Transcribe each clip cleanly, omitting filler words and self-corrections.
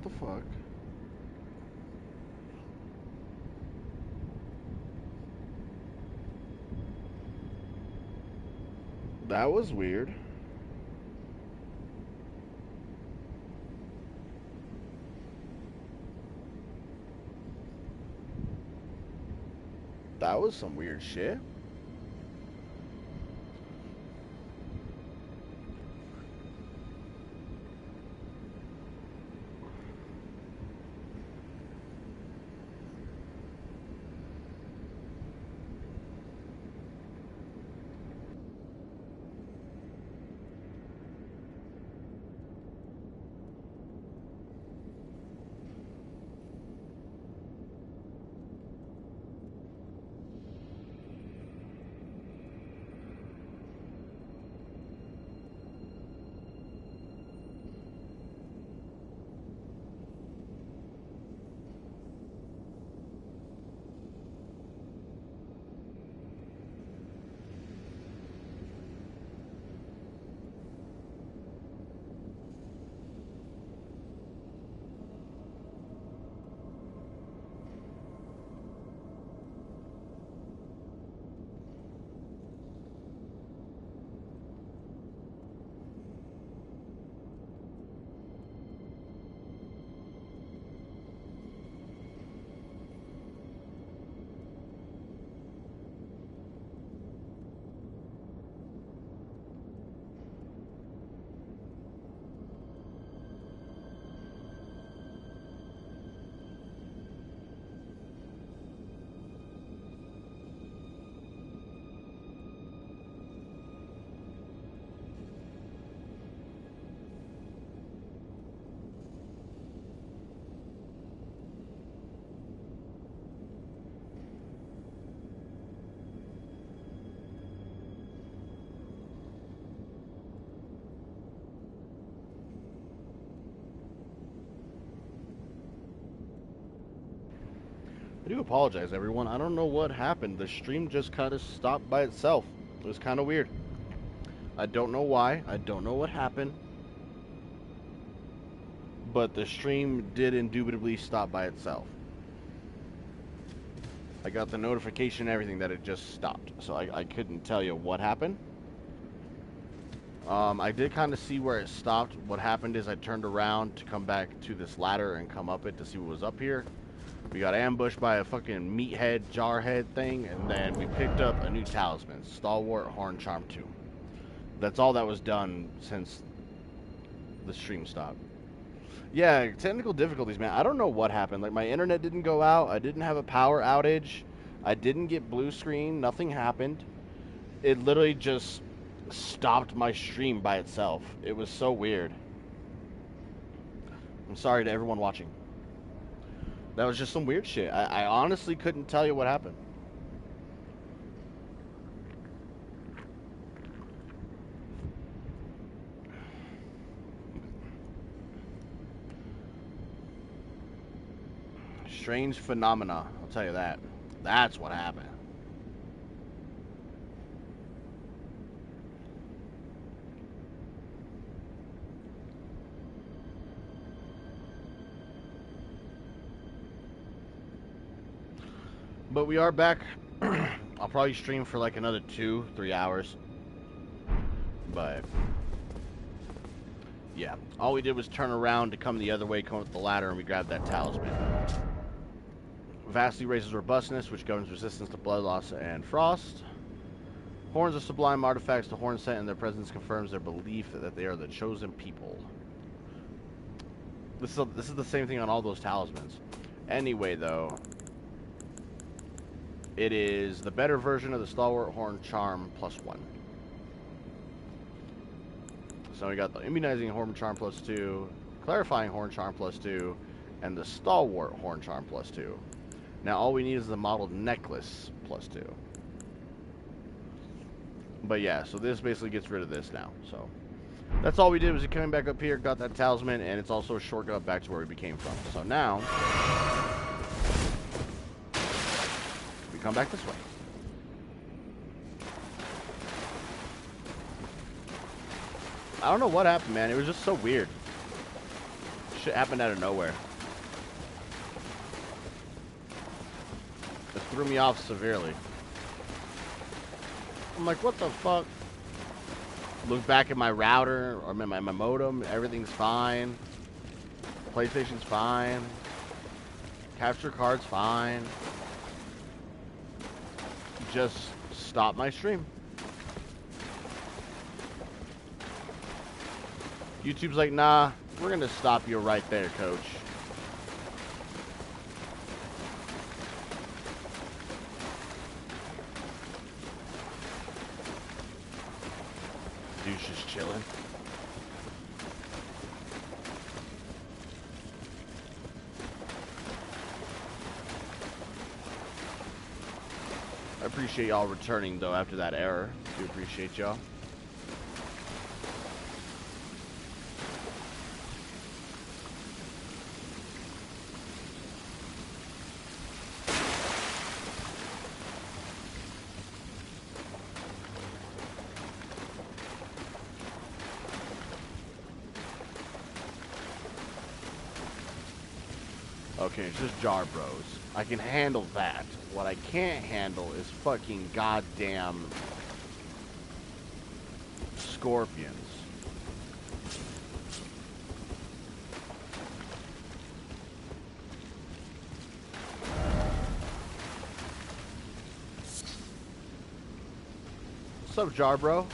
the fuck? That was weird. That was some weird shit. I do apologize, everyone. I don't know what happened. The stream just kind of stopped by itself. It was kind of weird. I don't know why. I don't know what happened. But the stream did indubitably stop by itself. I got the notification and everything that it just stopped. So I couldn't tell you what happened. I did kind of see where it stopped. What happened is I turned around to come back to this ladder and come up it to see what was up here. We got ambushed by a fucking meathead, jarhead thing, and then we picked up a new talisman, Stalwart Horn Charm 2. That's all that was done since the stream stopped. Yeah, technical difficulties, man. I don't know what happened. Like, my internet didn't go out. I didn't have a power outage. I didn't get blue screen. Nothing happened. It literally just stopped my stream by itself. It was so weird. I'm sorry to everyone watching. That was just some weird shit. I honestly couldn't tell you what happened. Strange phenomena, I'll tell you that. That's what happened. But we are back. I'll probably stream for like another 2-3 hours. But yeah, all we did was turn around to come the other way, come up the ladder, and we grabbed that talisman. Vastly raises robustness, which governs resistance to blood loss and frost. Horns are sublime artifacts. The horn scent and their presence confirms their belief that they are the chosen people. This is the same thing on all those talismans. Anyway, though, it is the better version of the Stalwart Horn Charm +1. So we got the Immunizing Horn Charm +2, Clarifying Horn Charm +2, and the Stalwart Horn Charm +2. Now all we need is the Modeled Necklace +2. But yeah, so this basically gets rid of this now. So that's all we did was we came back up here, got that talisman, and it's also a shortcut back to where we came from. So now we come back this way. I don't know what happened, man. It was just so weird. Shit shit happened out of nowhere. It threw me off severely. I'm like, what the fuck? Look back at my router or my modem. Everything's fine. PlayStation's fine. Capture card's fine. Just stop my stream. YouTube's like, nah, we're gonna stop you right there, coach. Dude's just chilling. I appreciate y'all returning though after that error. Do appreciate y'all. Okay, it's just Jar Bros. I can handle that. What I can't handle is fucking goddamn scorpions. What's up, Jar Bro?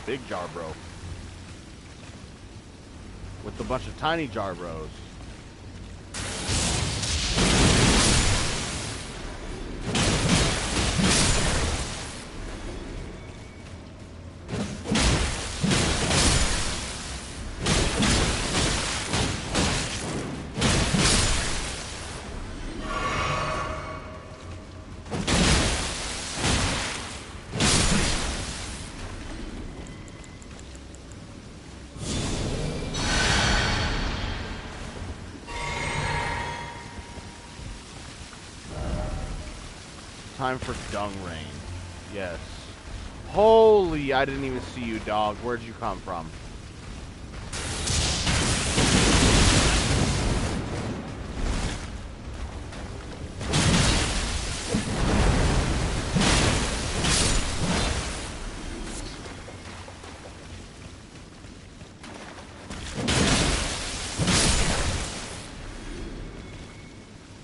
Big Jar Bro. With a bunch of tiny Jar Bros. Time for dung rain. Yes. Holy, I didn't even see you, dog. Where'd you come from?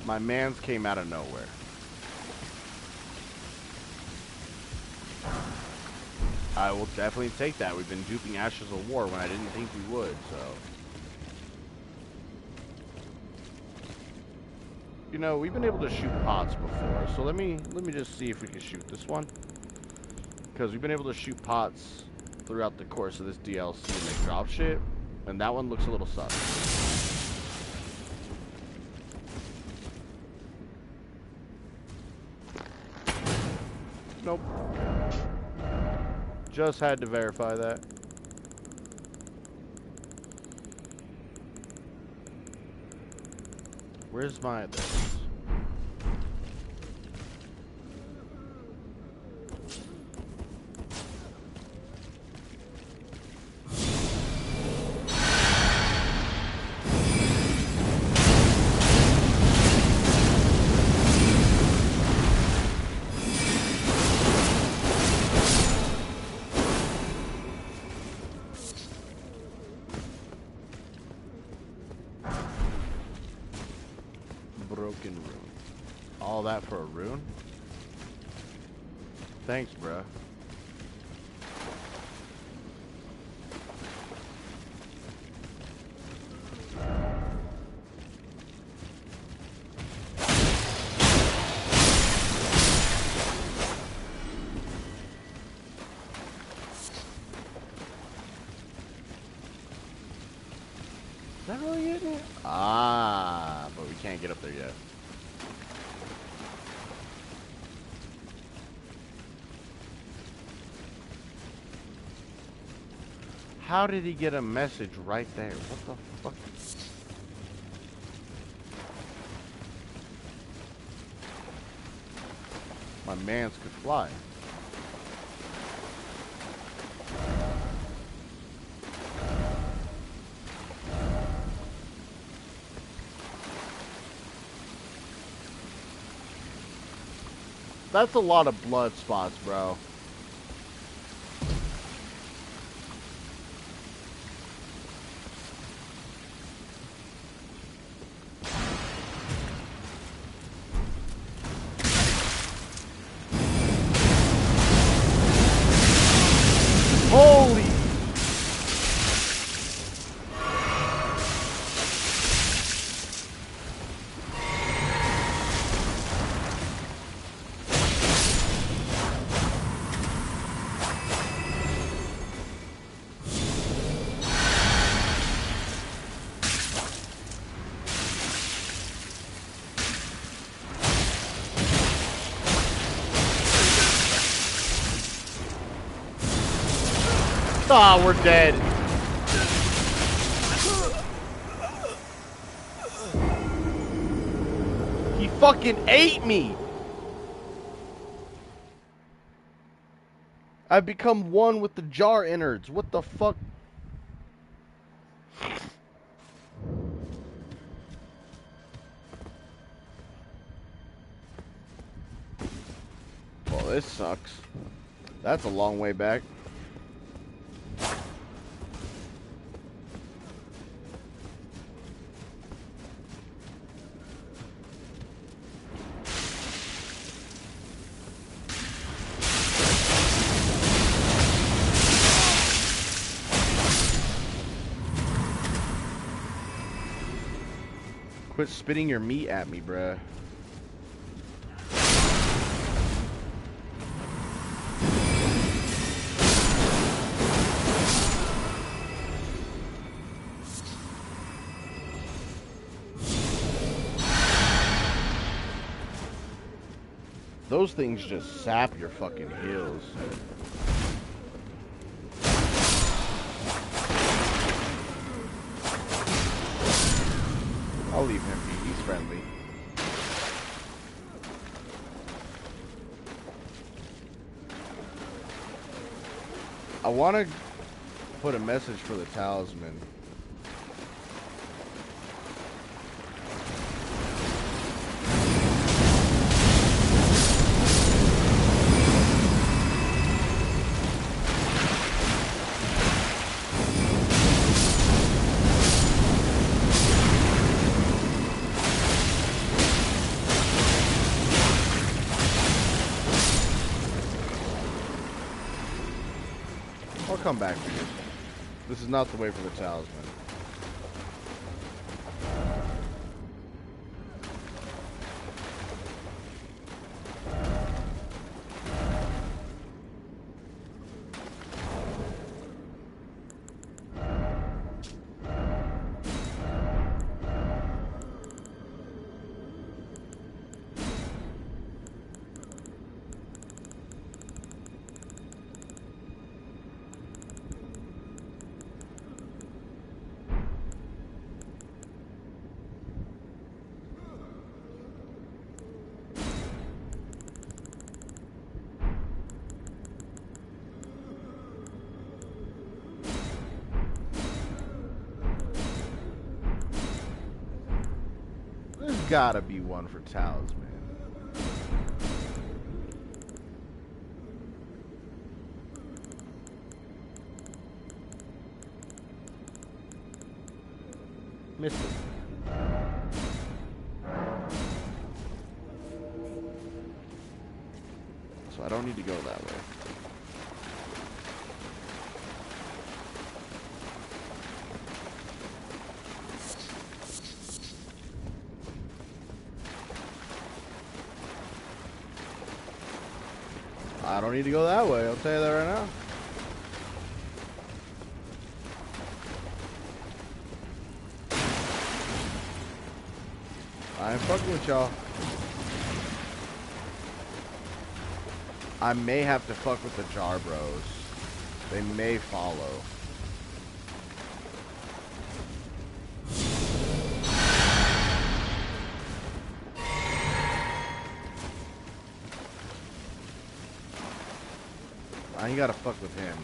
My mans came out of nowhere. I will definitely take that. We've been duping Ashes of War when I didn't think we would, so. You know, we've been able to shoot pots before, so let me just see if we can shoot this one. Because we've been able to shoot pots throughout the course of this DLC and they drop shit, and that one looks a little sus. Nope. Just had to verify that. Where's my this? Broken rune. All that for a rune? Thanks, bruh. Is that really it? Ah, but we can't get up there yet. How did he get a message right there? What the fuck? My mans could fly. That's a lot of blood spots, bro. Holy! Ah, we're dead. He fucking ate me. I've become one with the jar innards. What the fuck? Well, this sucks. That's a long way back. Quit spitting your meat at me, bruh. Those things just sap your fucking heels. I'll leave him be. He's friendly. I want to put a message for the talisman. I'll come back for you. This is not the way for the talisman. There's gotta be one for talisman. Missed it. So I don't need to go that way. I don't need to go that way, I'll tell you that right now. I ain't fucking with y'all. I may have to fuck with the jar bros. They may follow. Now you gotta fuck with him.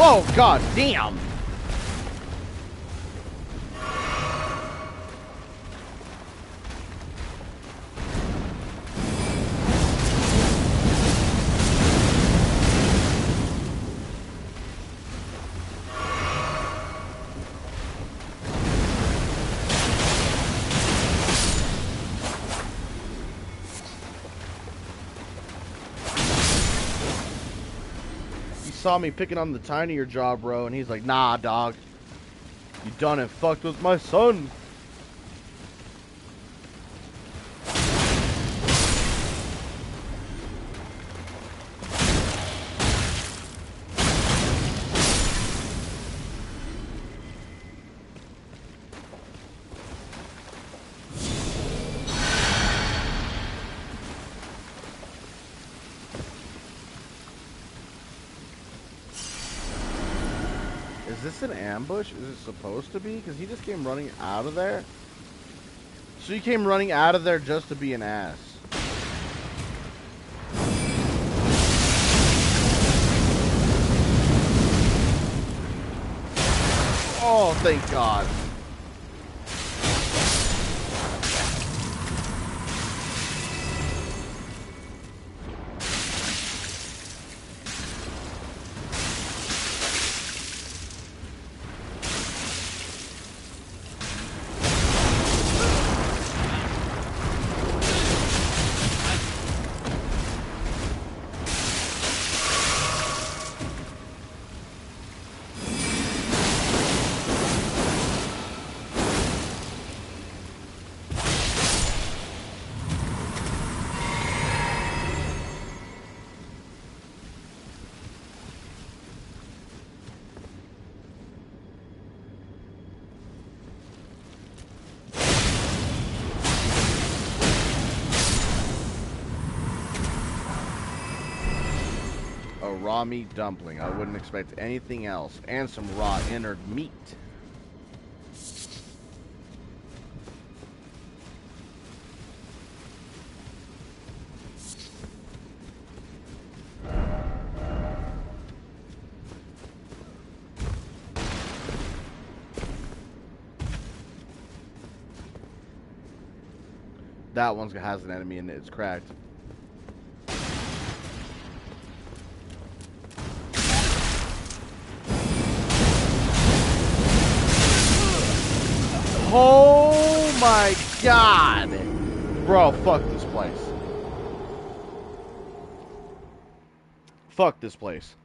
Oh, god damn! Saw me picking on the tinier jaw, bro, and he's like, nah, dog. You done and fucked with my son. Is this an ambush? Is it supposed to be? Because he just came running out of there. So he came running out of there just to be an ass. Oh, thank God. Raw meat dumpling. I wouldn't expect anything else. And some raw innard meat. That one has an enemy and it's cracked. Oh my God! Bro, fuck this place. Fuck this place.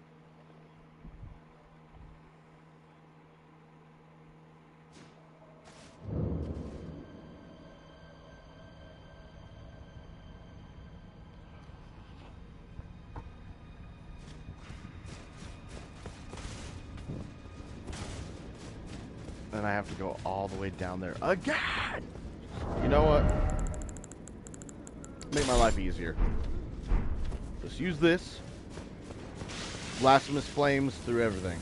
And I have to go all the way down there again. You know what? Make my life easier. Just use this. Blasphemous flames through everything.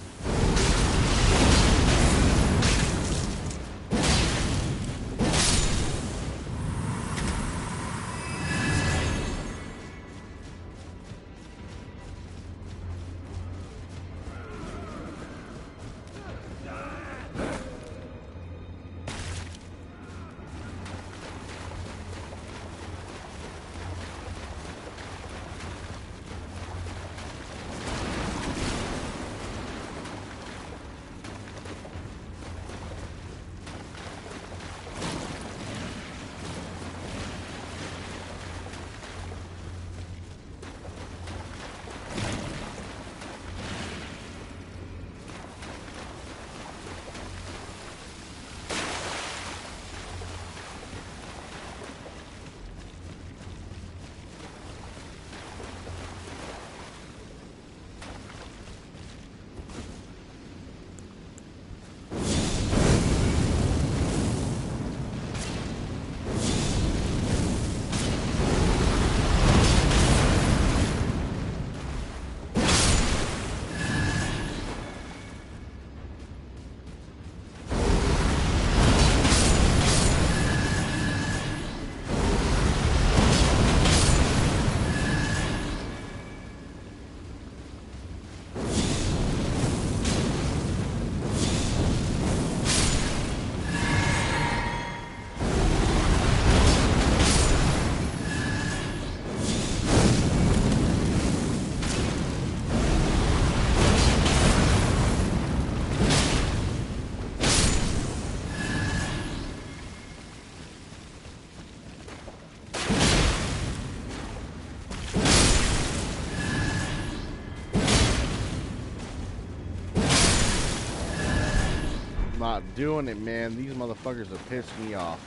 not doing it, man. These motherfuckers have pissed me off.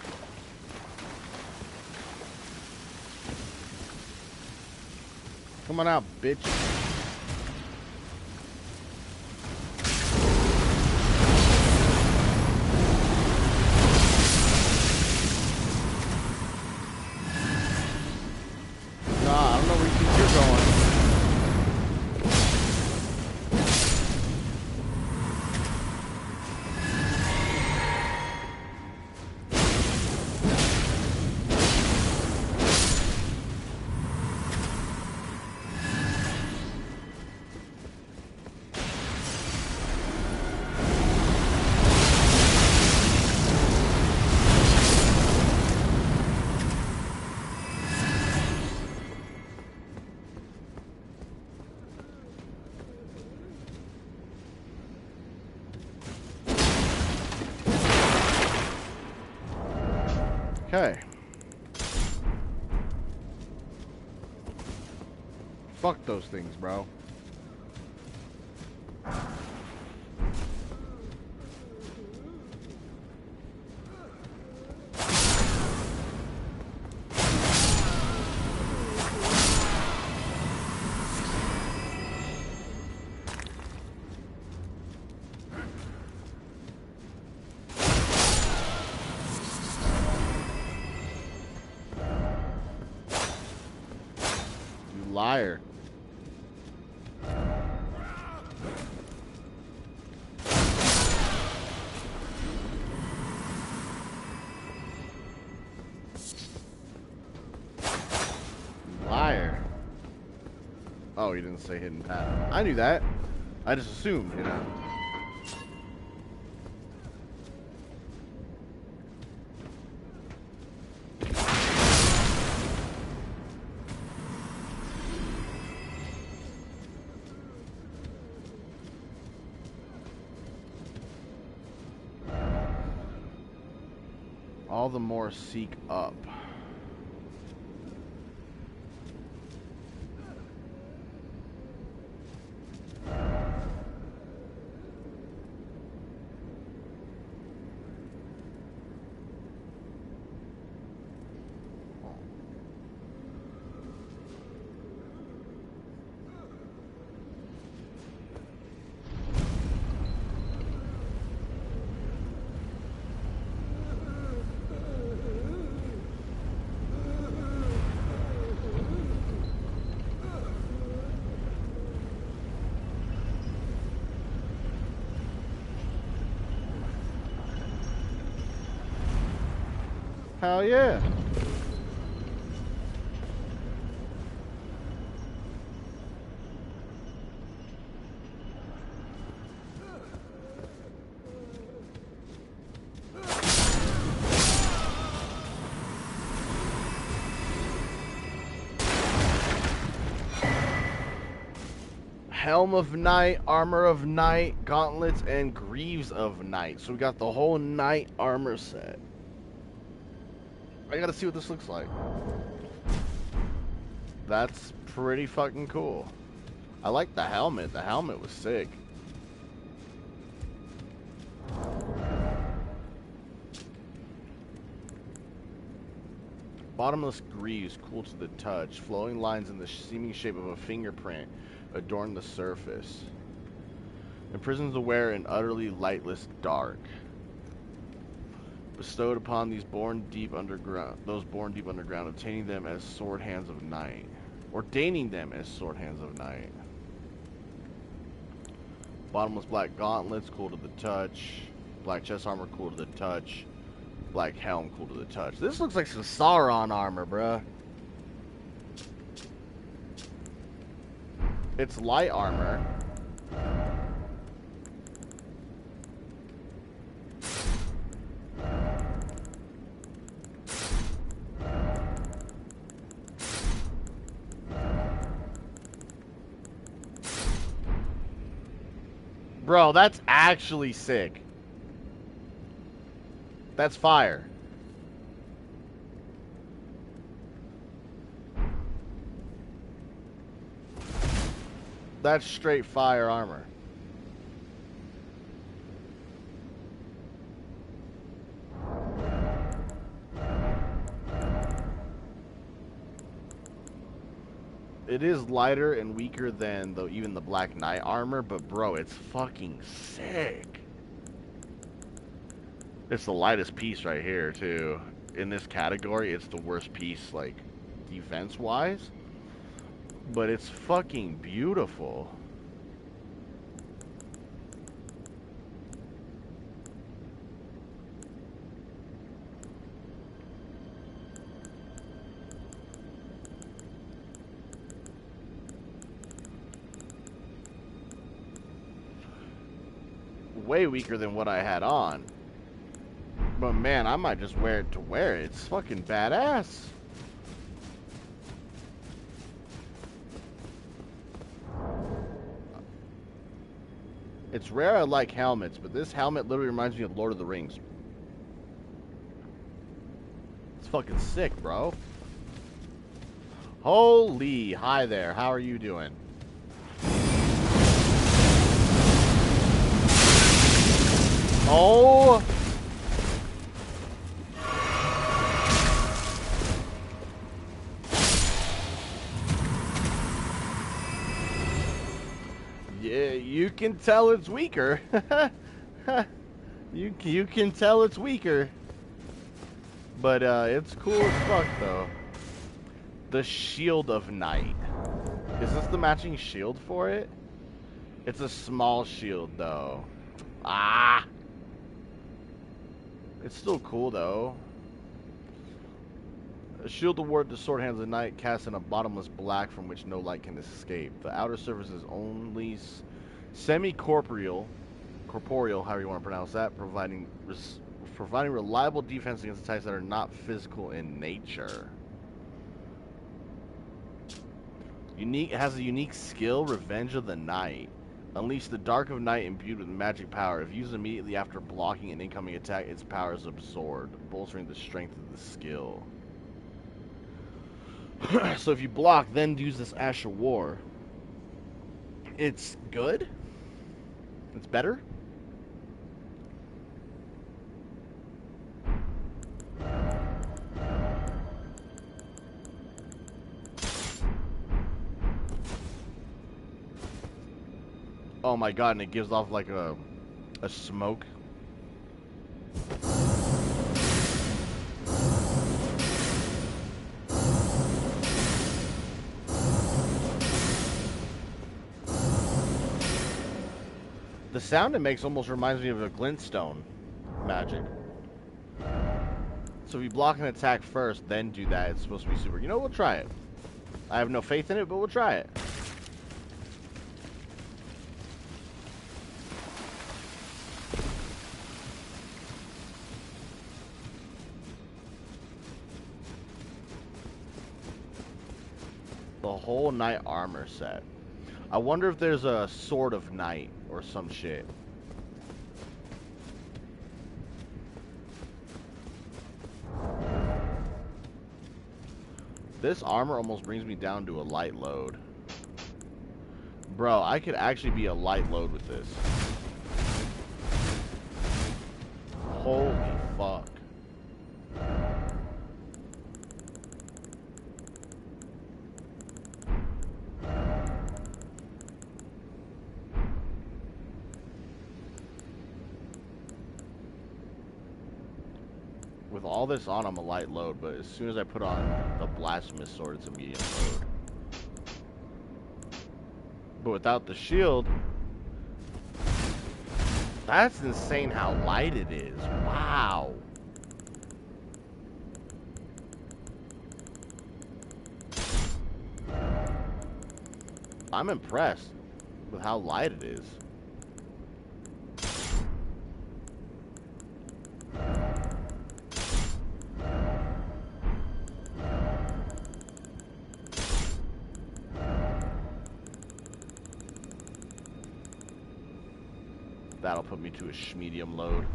Come on out, bitch. Nah, I don't know where you think you're going. Okay. Fuck those things, bro. Liar. Liar. Oh, he didn't say hidden path. I knew that. I just assumed, you know. All the more seek up. Hell yeah. Helm of Night, Armor of Night, Gauntlets, and Greaves of Night. So we got the whole Night armor set. I gotta see what this looks like. That's pretty fucking cool. I like the helmet. The helmet was sick. Bottomless greaves, cool to the touch. Flowing lines in the seeming shape of a fingerprint adorn the surface. Imprisons the wearer in utterly lightless dark. Bestowed upon those born deep underground, obtaining them as sword hands of night. Ordaining them as sword hands of night. Bottomless black gauntlets, cool to the touch. Black chest armor, cool to the touch. Black helm, cool to the touch. This looks like some Sauron armor, bruh. It's light armor. Bro, that's actually sick. That's fire. That's straight fire armor. it is lighter and weaker than even the Black Knight armor, but bro, it's fucking sick. It's the lightest piece right here too. In this category, it's the worst piece, like, defense-wise. But it's fucking beautiful. Way weaker than what I had on. But man, I might just wear it to wear it. It's fucking badass. It's rare I like helmets, but this helmet literally reminds me of Lord of the Rings. It's fucking sick, bro. Holy, hi there. How are you doing? Oh! Yeah, you can tell it's weaker. you can tell it's weaker. But it's cool as fuck though. The Shield of Night. Is this the matching shield for it? It's a small shield though. Ah! It's still cool though. A shield award to sword hands of night cast in a bottomless black from which no light can escape. The outer surface is only semi-corporeal, however you want to pronounce that, providing reliable defense against attacks that are not physical in nature. It has a unique skill, Revenge of the Night. Unleash the Dark of Night imbued with magic power. If used immediately after blocking an incoming attack, its power is absorbed, bolstering the strength of the skill. So if you block, then use this Ash of War. It's good? It's better? Oh my god, and it gives off like a smoke. The sound it makes almost reminds me of a glintstone magic. So if you block an attack first, then do that, it's supposed to be super. You know, we'll try it. I have no faith in it, but we'll try it. The whole knight armor set. I wonder if there's a sword of night or some shit. This armor almost brings me down to a light load. Bro, I could actually be a light load with this. Holy fuck. With all this on, I'm a light load, but as soon as I put on the blasphemous sword, it's a medium load. But without the shield, that's insane how light it is. Wow. I'm impressed with how light it is. That'll put me to a medium load.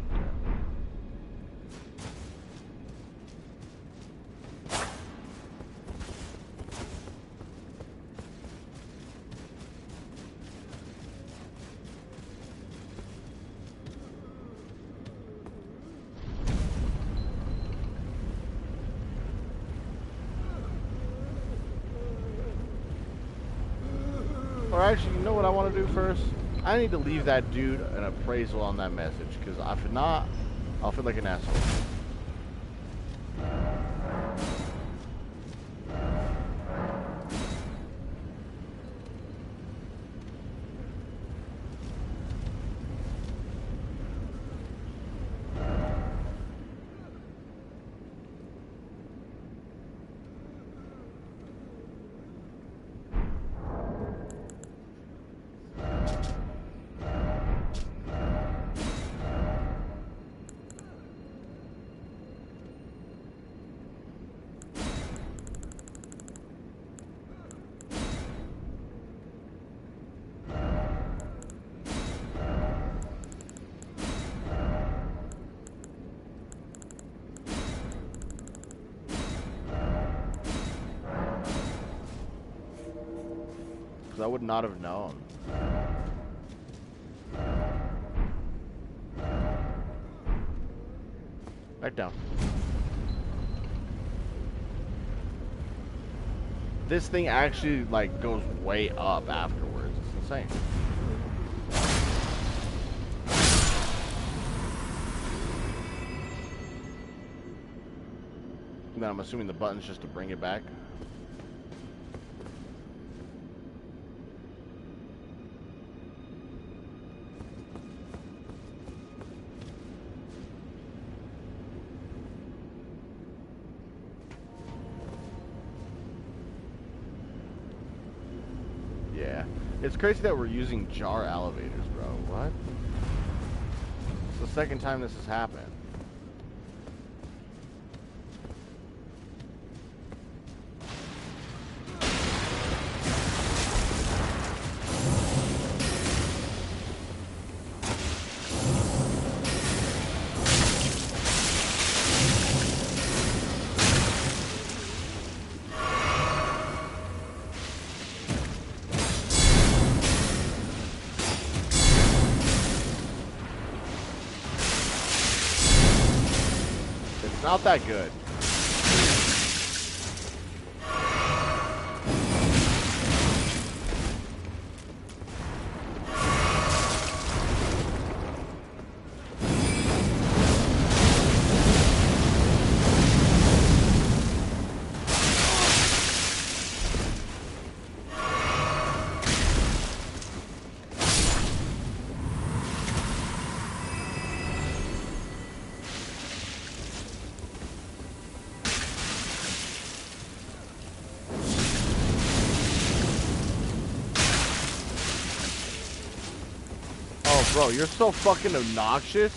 Or actually, you know what I want to do first? I need to leave that dude an appraisal on that message, because if not, I'll feel like an asshole. I would not have known. Back down. This thing actually, like, goes way up afterwards. It's insane. And then I'm assuming the button's just to bring it back. It's crazy that we're using jar elevators, bro. What? It's the second time this has happened. Not that good. Bro, you're so fucking obnoxious.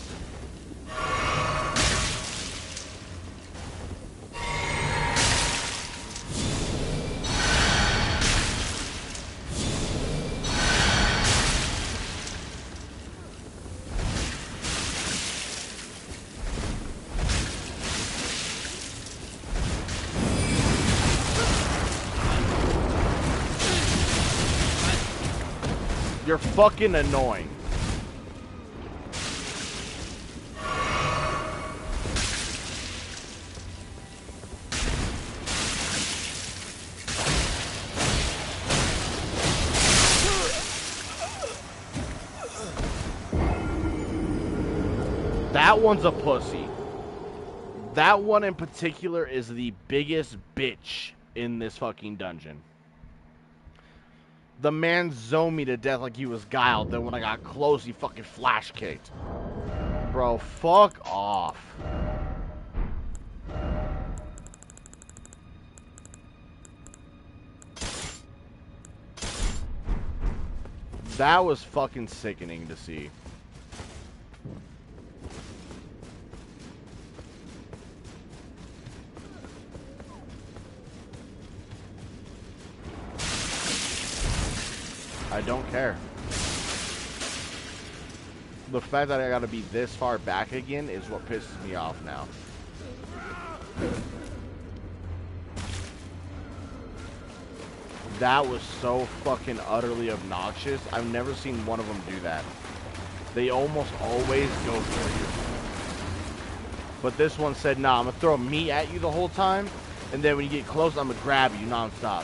You're fucking annoying. That one's a pussy. That one in particular is the biggest bitch in this fucking dungeon. The man zoned me to death like he was guiled. Then when I got close, he fucking flash kicked. Bro, fuck off. That was fucking sickening to see. I don't care. The fact that I gotta be this far back again is what pisses me off now. That was so fucking utterly obnoxious. I've never seen one of them do that. They almost always go for you. But this one said, nah, I'm gonna throw meat at you the whole time, and then when you get close, I'm gonna grab you nonstop.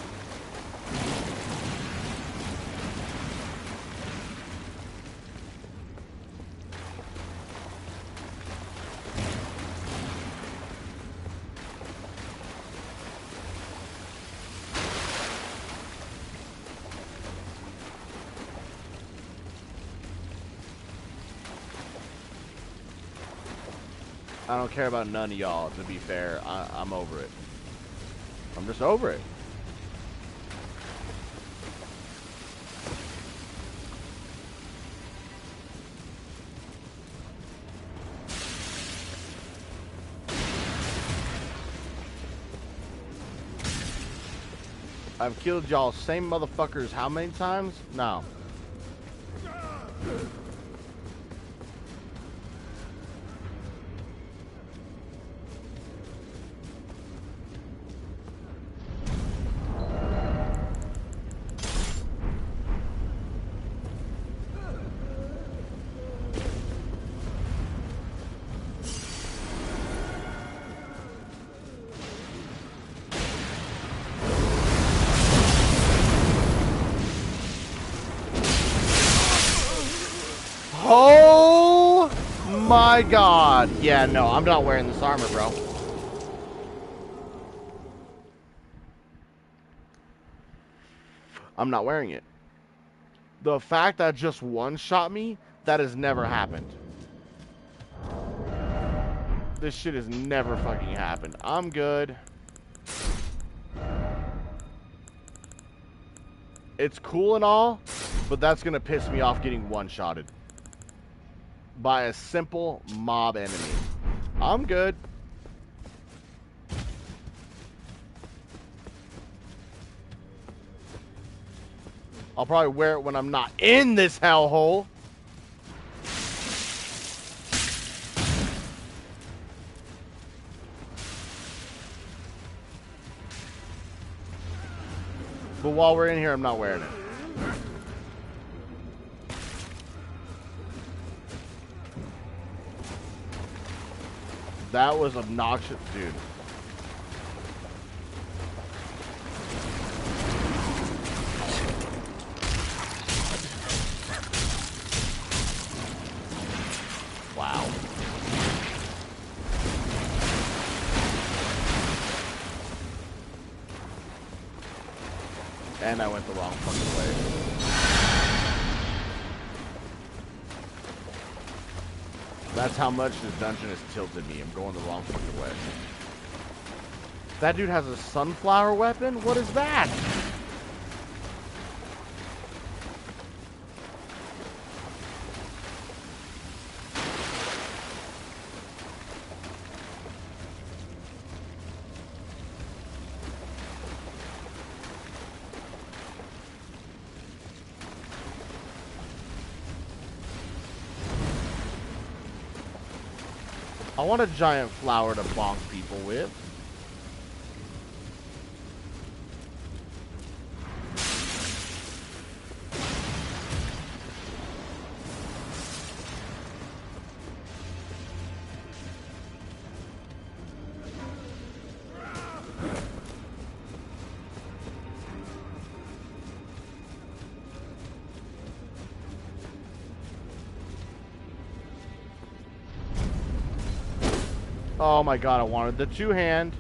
I don't care about none of y'all, to be fair. I'm over it. I'm just over it. I've killed y'all same motherfuckers how many times? No. Oh my god. Yeah, no, I'm not wearing this armor, bro. I'm not wearing it. The fact that just one shot me, that has never happened. This shit has never fucking happened. I'm good. It's cool and all, but that's gonna piss me off getting one-shotted by a simple mob enemy. I'm good. I'll probably wear it when I'm not in this hellhole. But while we're in here, I'm not wearing it. That was obnoxious, dude. Wow. And I went the wrong fucking way. That's how much this dungeon has tilted me. I'm going the wrong fucking way. That dude has a sunflower weapon? What is that? I want a giant flower to bonk people with. Oh my god, I wanted the two-hand.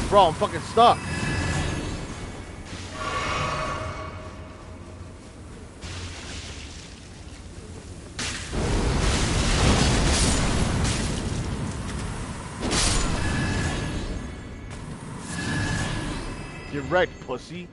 Bro, I'm fucking stuck. Get wrecked, pussy.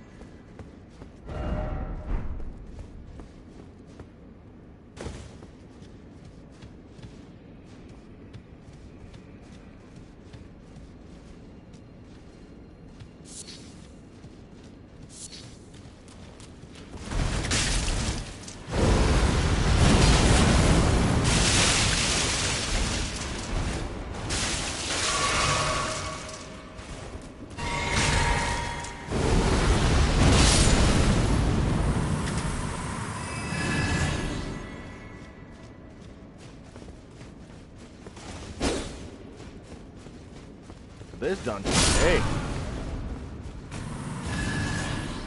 This dungeon, hey.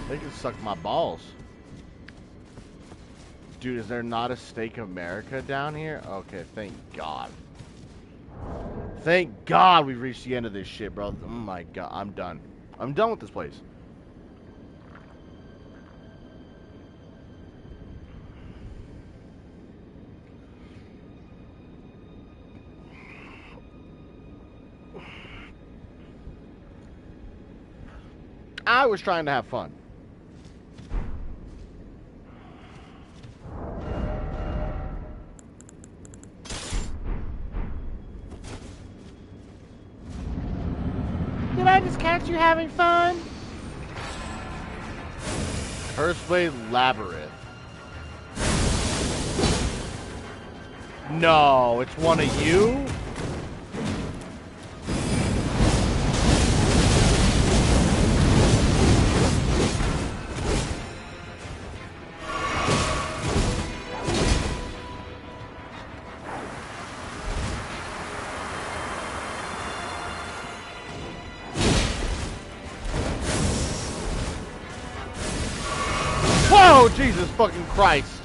They can suck my balls. Dude, is there not a Steak America down here? Okay, thank God. Thank God we've reached the end of this shit, bro. Oh my God, I'm done. I'm done with this place. I was trying to have fun. Did I just catch you having fun? Cursed Labyrinth. No, it's one of you? Whoa, Jesus fucking Christ.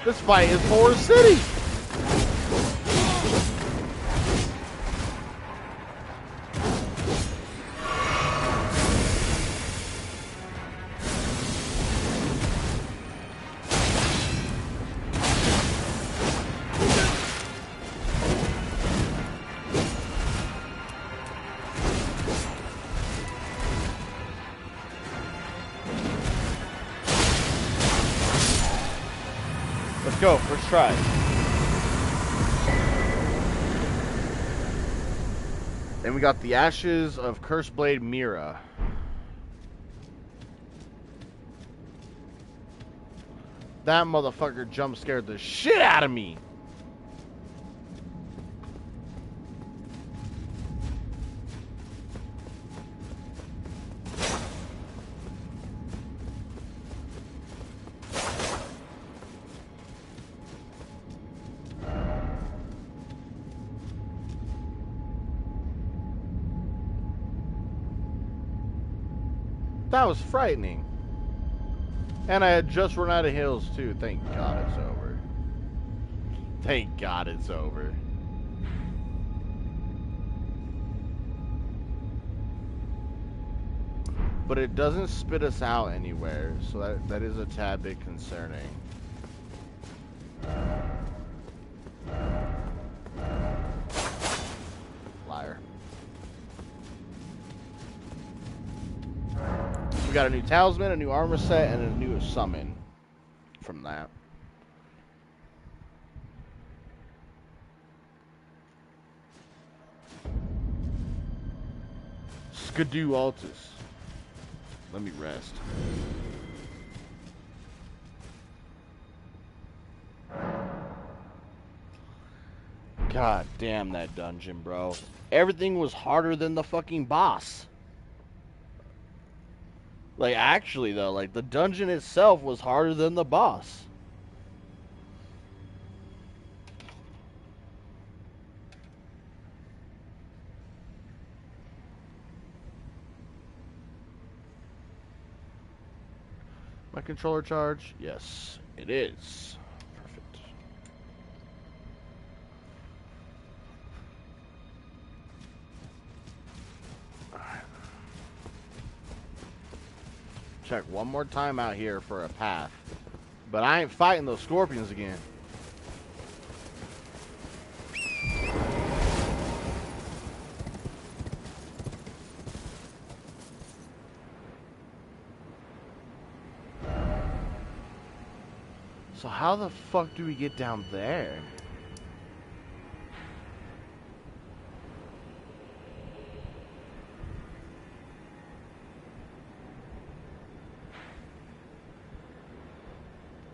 This fight is for City. Let's go, first try. Then we got the Ashes of Curseblade Mira. That motherfucker jump scared the shit out of me. That was frightening. And I had just run out of heals too. Thank God it's over. Thank God it's over. But it doesn't spit us out anywhere, so that is a tad bit concerning. Liar. We got a new talisman, a new armor set, and a new summon from that. Skidoo Altus. Let me rest. God damn that dungeon, bro. Everything was harder than the fucking boss. Like, actually, though, like, the dungeon itself was harder than the boss. My controller charge? Yes, it is. Perfect. Alright. Check one more time out here for a path. But I ain't fighting those scorpions again. So how the fuck do we get down there?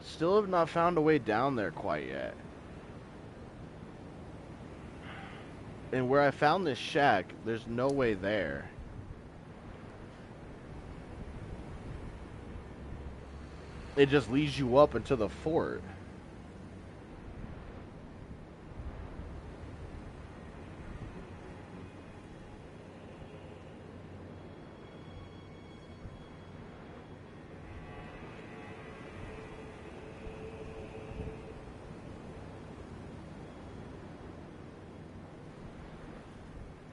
Still have not found a way down there quite yet. And where I found this shack, there's no way there. It just leads you up into the fort.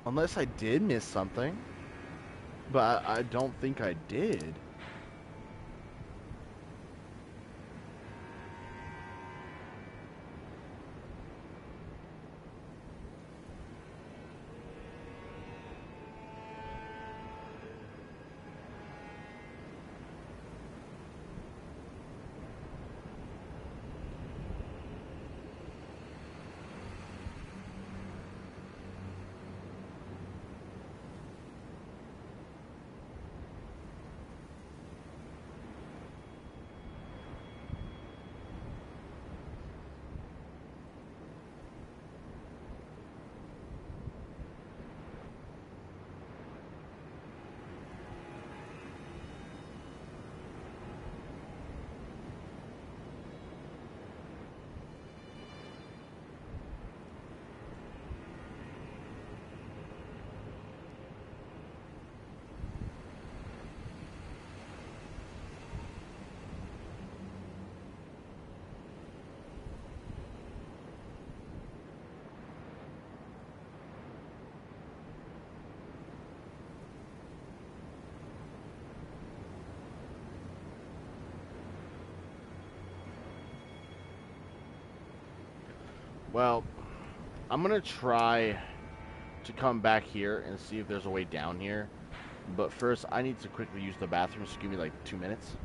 Unless I did miss something. But I don't think I did. Well, I'm gonna try to come back here and see if there's a way down here. But first, I need to quickly use the bathroom, so give me like 2 minutes.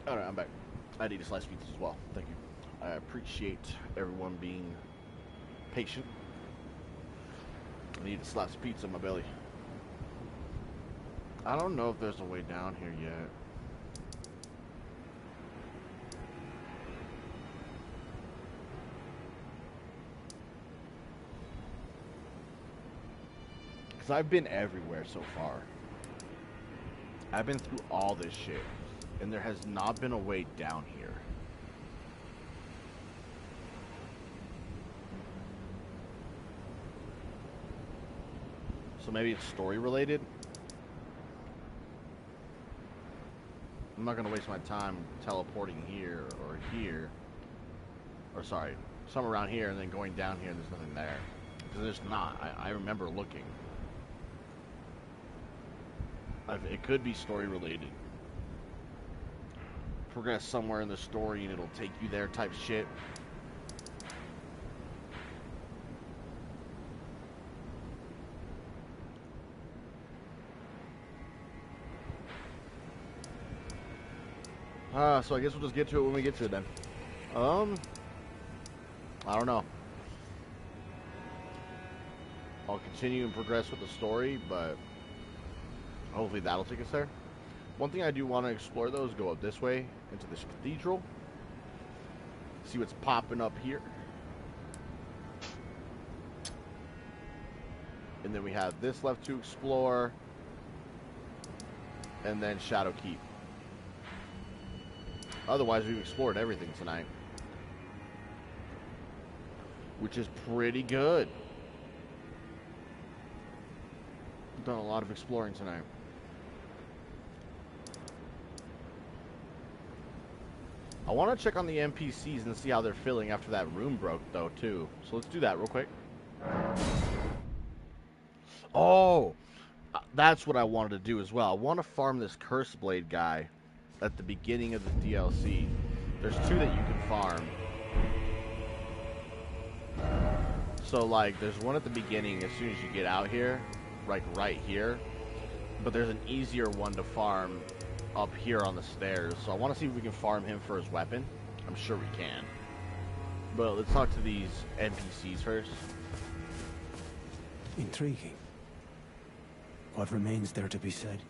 Alright, I'm back. I need a slice of pizza as well. Thank you. I appreciate everyone being patient. I need a slice of pizza in my belly. I don't know if there's a way down here yet. Because I've been everywhere so far. I've been through all this shit. And there has not been a way down here. So maybe it's story related? I'm not going to waste my time teleporting here or here. Or sorry, somewhere around here and then going down here and there's nothing there. Because there's not. I remember looking. It could be story related. Progress somewhere in the story and it'll take you there type shit. So I guess we'll just get to it when we get to it then. I don't know. I'll continue and progress with the story, but hopefully that'll take us there. One thing I do want to explore though is go up this way into this cathedral. See what's popping up here. And then we have this left to explore. And then Shadow Keep. Otherwise, we've explored everything tonight. Which is pretty good. We've done a lot of exploring tonight. I want to check on the NPCs and see how they're feeling after that room broke, though, too. So let's do that real quick. Oh! That's what I wanted to do as well. I want to farm this Curse Blade guy at the beginning of the DLC. There's 2 that you can farm. So, like, there's one at the beginning as soon as you get out here. Like, right here. But there's an easier one to farm up here on the stairs. So I want to see if we can farm him for his weapon. I'm sure we can. But let's talk to these NPCs first. Intriguing. What remains there to be said?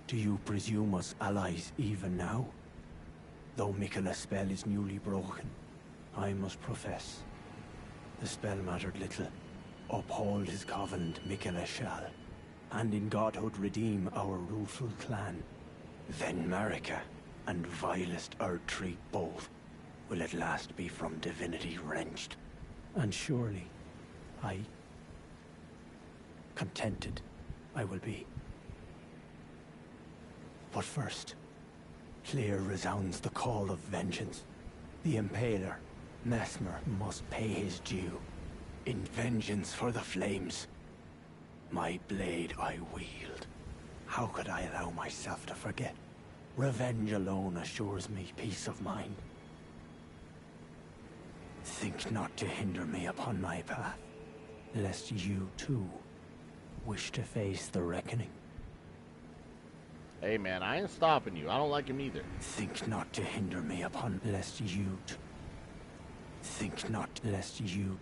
Do you presume us allies even now? Though Miquella's spell is newly broken, I must profess, the spell mattered little. Uphold his covenant, Miquella shall, and in godhood redeem our rueful clan. Then Marika and vilest Erdtree both will at last be from divinity wrenched. And surely, contented I will be. But first, clear resounds the call of vengeance. The Impaler, Mesmer, must pay his due. In vengeance for the flames, my blade I wield. How could I allow myself to forget? Revenge alone assures me peace of mind. Think not to hinder me upon my path, lest you too wish to face the reckoning. Hey man, I ain't stopping you. I don't like him either. Think not to hinder me upon, lest you think not, lest you...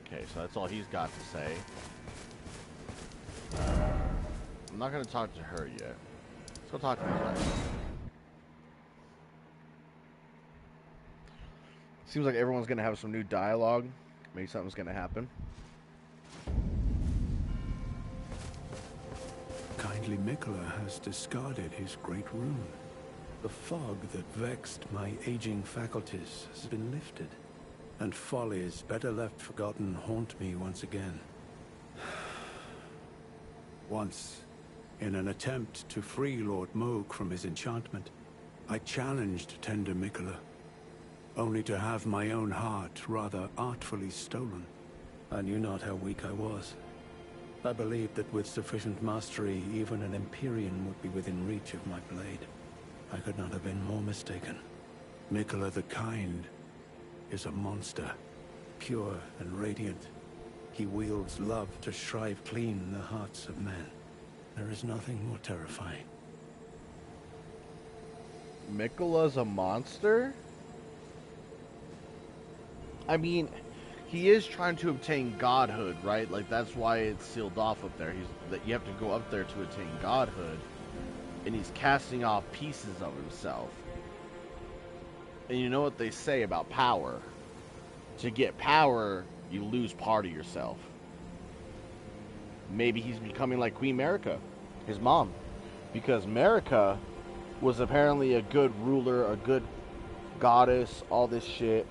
Okay, so that's all he's got to say. I'm not going to talk to her yet. Let's go talk to these guys. Seems like everyone's going to have some new dialogue. Maybe something's going to happen. Kindly Miquella has discarded his great rune. The fog that vexed my aging faculties has been lifted, and follies better left forgotten haunt me once again. Once, in an attempt to free Lord Moog from his enchantment, I challenged tender Miquella, only to have my own heart rather artfully stolen. I knew not how weak I was. I believed that with sufficient mastery, even an Empyrean would be within reach of my blade. I could not have been more mistaken. Miquella the Kind is a monster, pure and radiant. He wields love to shrive clean the hearts of men. There is nothing more terrifying. Miquela's a monster? I mean, he is trying to obtain godhood, right? Like, that's why it's sealed off up there. That you have to go up there to attain godhood. And he's casting off pieces of himself. And you know what they say about power? To get power, you lose part of yourself. Maybe he's becoming like Queen Marika, his mom. Because Marika was apparently a good ruler, a good goddess, all this shit.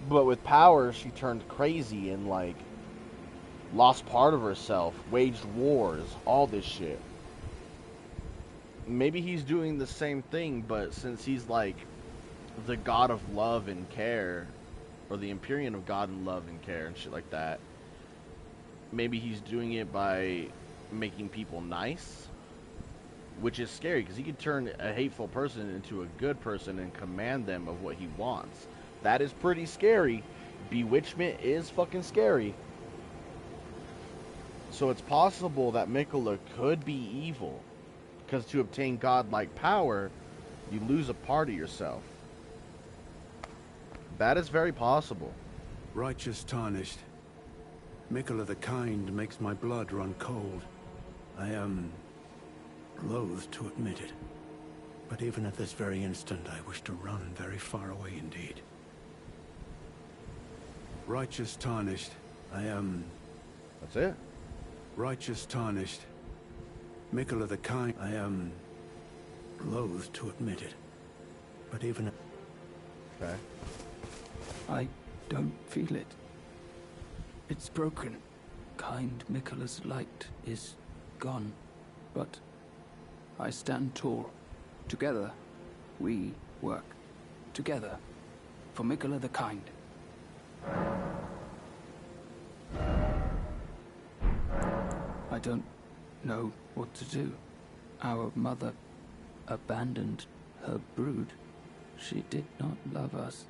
But with power, she turned crazy and, like, lost part of herself, waged wars, all this shit. Maybe he's doing the same thing, but since he's, like, the god of love and care, or the Empyrean of God and love and care and shit like that, maybe he's doing it by making people nice, which is scary, because he could turn a hateful person into a good person and command them of what he wants. That is pretty scary. Bewitchment is fucking scary. So it's possible that Miquela could be evil, because to obtain godlike power, you lose a part of yourself. That is very possible. Righteous tarnished. Miquela the Kind makes my blood run cold. I am loath to admit it. But even at this very instant, I wish to run very far away indeed. Righteous tarnished. I am... That's it? Righteous tarnished. Miquela the Kind. I am loath to admit it. But even... Okay. I don't feel it. It's broken. Kind Miquela's light is gone. But I stand tall. Together, we work. Together, for Miquela the Kind. I don't know what to do. Our mother abandoned her brood. She did not love us.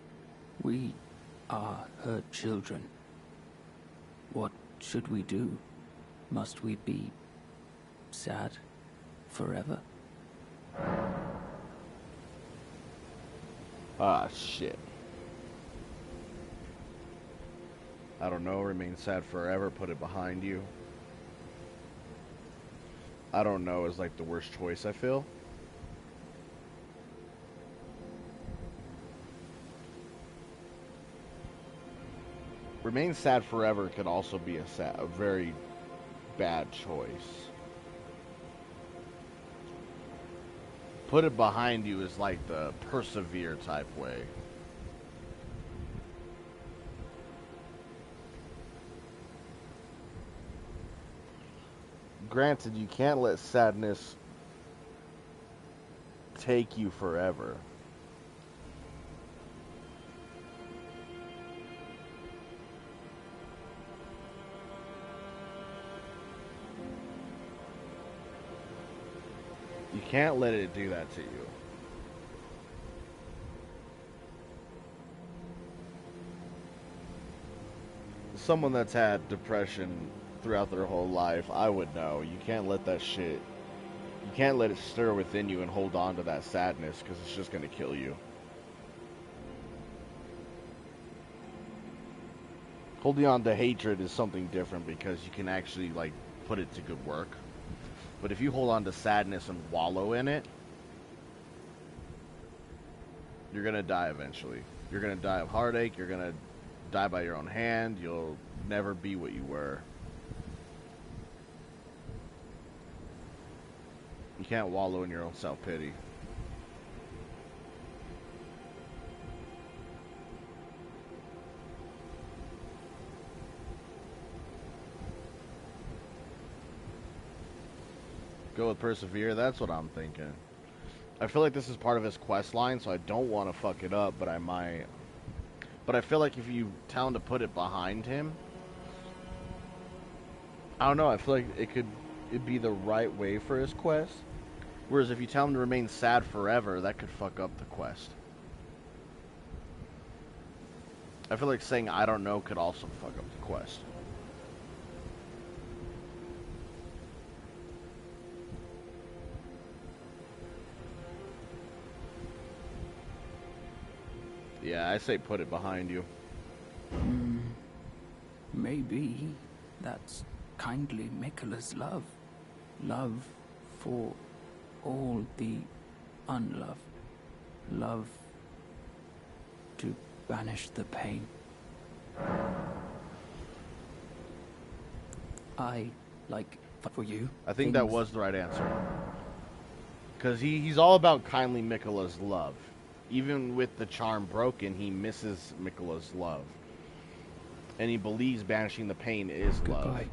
We are her children. What should we do? Must we be sad forever? Ah, shit. I don't know, remain sad forever, put it behind you. I don't know is like the worst choice, I feel. Remain sad forever could also be a very bad choice. Put it behind you is like the persevere type way. Granted, you can't let sadness take you forever. You can't let it do that to you. Someone that's had depression throughout their whole life, I would know. You can't let that shit, you can't let it stir within you and hold on to that sadness, because it's just going to kill you. Holding on to hatred is something different, because you can actually, like, put it to good work. But if you hold on to sadness and wallow in it, you're going to die eventually. You're going to die of heartache, you're going to die by your own hand, you'll never be what you were. You can't wallow in your own self-pity. Go with persevere, that's what I'm thinking. I feel like this is part of his quest line, so I don't want to fuck it up, but I might. But I feel like if you tell him to put it behind him, I don't know, I feel like it'd be the right way for his quest. Whereas if you tell him to remain sad forever, that could fuck up the quest. I feel like saying I don't know could also fuck up the quest. Yeah, I say put it behind you. Maybe that's kindly Miquella's love. Love for all the unloved. Love to banish the pain. I like for you. I think that was the right answer. Because he's all about kindly Miquella's love. Even with the charm broken, he misses Miquella's love. And he believes banishing the pain is love. Goodbye.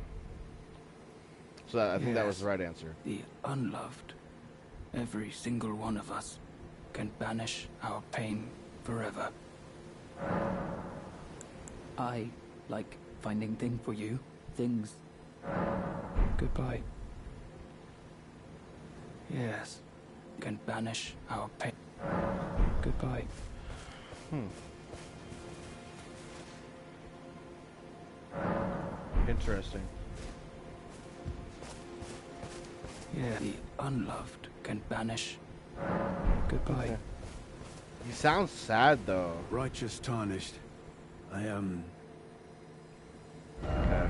So I think that was the right answer. The unloved. Every single one of us can banish our pain forever. I like finding things for you. Things. Goodbye. Yes. Can banish our pain. Goodbye. Interesting. Yeah. The unloved can banish. Goodbye. Okay. He sounds sad though. Righteous tarnished. I am... Okay.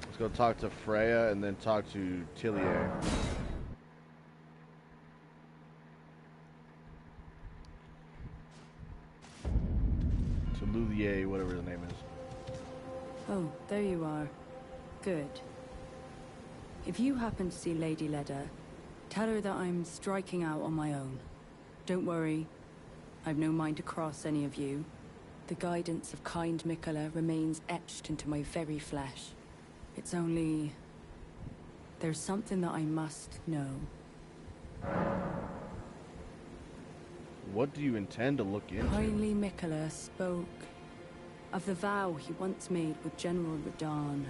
Let's go talk to Freya and then talk to Tillier. To Lulier, whatever his name is. Oh, there you are. Good. If you happen to see Lady Leda, tell her that I'm striking out on my own. Don't worry, I've no mind to cross any of you. The guidance of kind Miquella remains etched into my very flesh. It's only... there's something that I must know. What do you intend to look into? Kindly Miquella spoke of the vow he once made with General Radahn,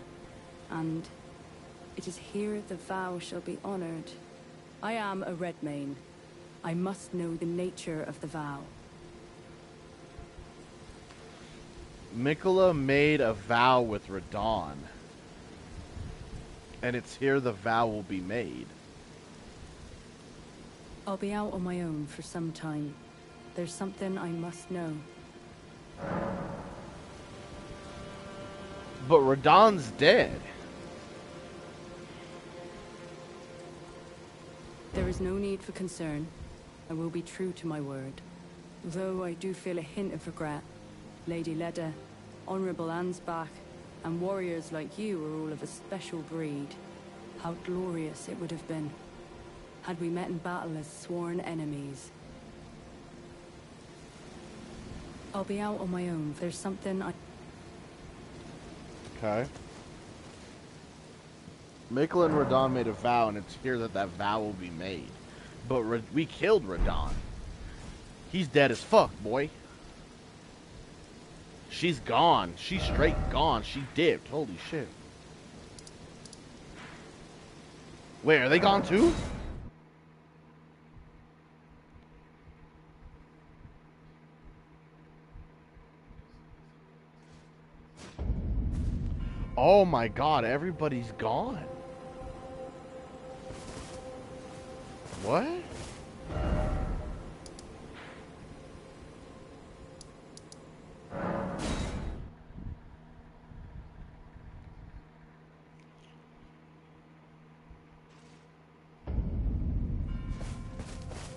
and it is here the vow shall be honored. I am a Redmane. I must know the nature of the vow. Miquella made a vow with Radahn. And it's here the vow will be made. I'll be out on my own for some time. There's something I must know. But Radahn's dead. There is no need for concern. I will be true to my word. Though I do feel a hint of regret. Lady Leda, Honorable Ansbach, and warriors like you are all of a special breed. How glorious it would have been had we met in battle as sworn enemies. I'll be out on my own. There's something I... Okay. Miquella and Radahn made a vow, and it's here that that vow will be made. But we killed Radahn. He's dead as fuck, boy. She's gone. She's straight gone. She dipped. Holy shit. Wait, are they gone too? Oh my god, everybody's gone. What?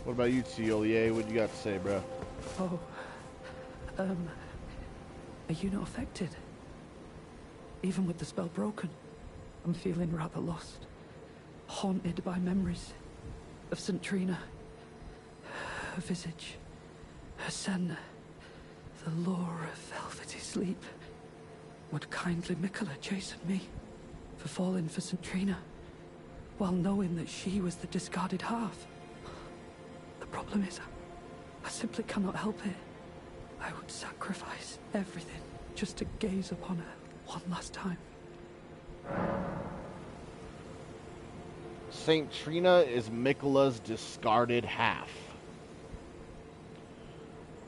What about you, Tillier? What you got to say, bro? Oh, are you not affected? Even with the spell broken, I'm feeling rather lost. Haunted by memories of St. Trina. Her visage, her scent, the lure of velvety sleep. Would kindly Miquella chasten me for falling for St. Trina, while knowing that she was the discarded half? The problem is, I simply cannot help it. I would sacrifice everything just to gaze upon her one last time. St. Trina is Miquella's discarded half.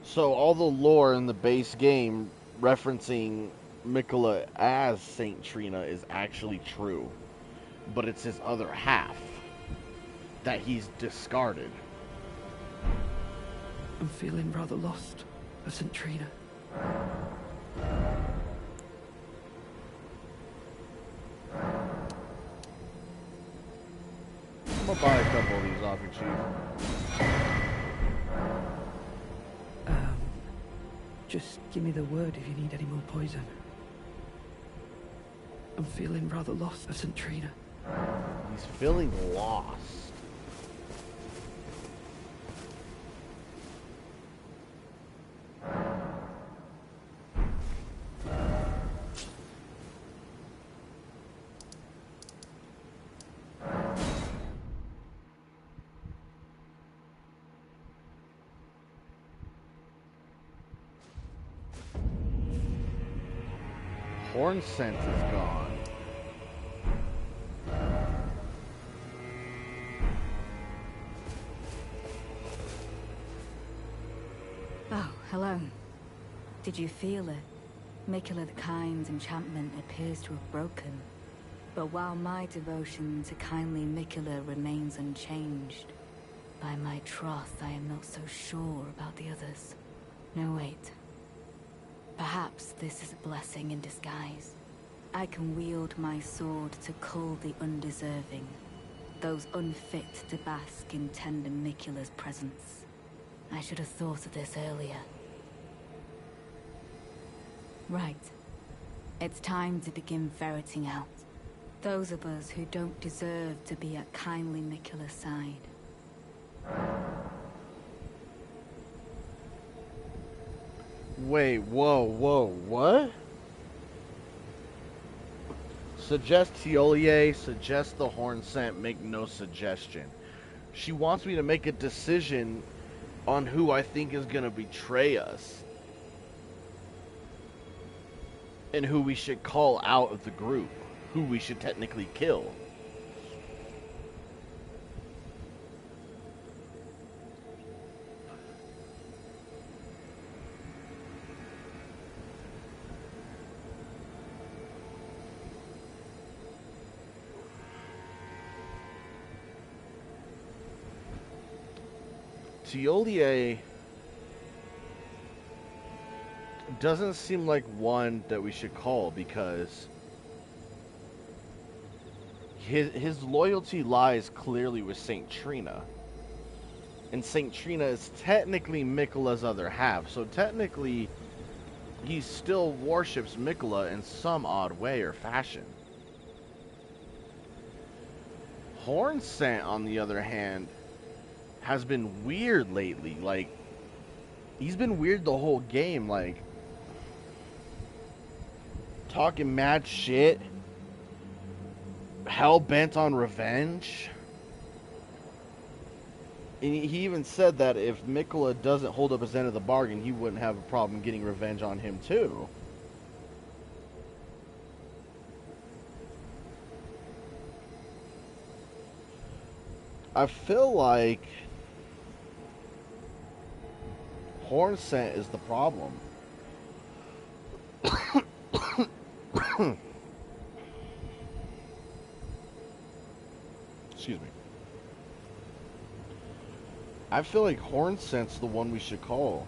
So all the lore in the base game referencing Miquella as St. Trina is actually true. But it's his other half that he's discarded. I'm feeling rather lost. of St. Trina. I'm gonna buy a couple of these off you, Chief. Just give me the word if you need any more poison. I'm feeling rather lost of St. Trina. He's feeling lost. Horn scent is gone. Oh, hello. Did you feel it? Mikula the Kind's enchantment appears to have broken. But while my devotion to kindly Mikula remains unchanged, by my troth I am not so sure about the others. No, wait. Perhaps this is a blessing in disguise. I can wield my sword to cull the undeserving, those unfit to bask in tender Mikula's presence. I should have thought of this earlier. Right. It's time to begin ferreting out those of us who don't deserve to be at kindly Mikula's side. Wait, whoa, what? Suggest Teolier, suggest the horn scent, make no suggestion. She wants me to make a decision on who I think is gonna betray us. And who we should call out of the group. Who we should technically kill. Teolier doesn't seem like one that we should call because his loyalty lies clearly with St. Trina. And St. Trina is technically Mikula's other half, so technically he still worships Mikula in some odd way or fashion. Horn scent, on the other hand, has been weird lately. Like, he's been weird the whole game, like talking mad shit, hell bent on revenge. And he even said that if Mikula doesn't hold up his end of the bargain, he wouldn't have a problem getting revenge on him too. I feel like horn scent is the problem. Excuse me. I feel like horn scent's the one we should call.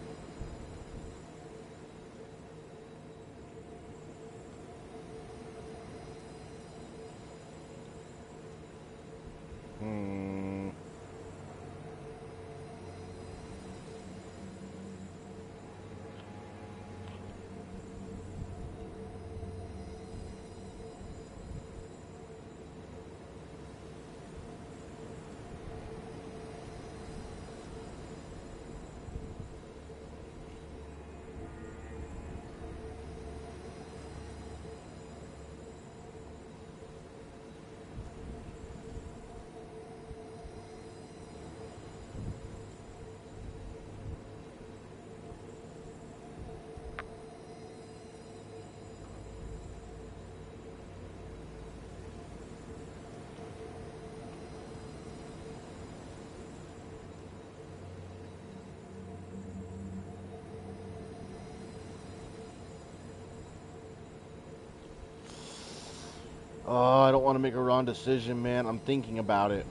Oh, I don't want to make a wrong decision, man. I'm thinking about it.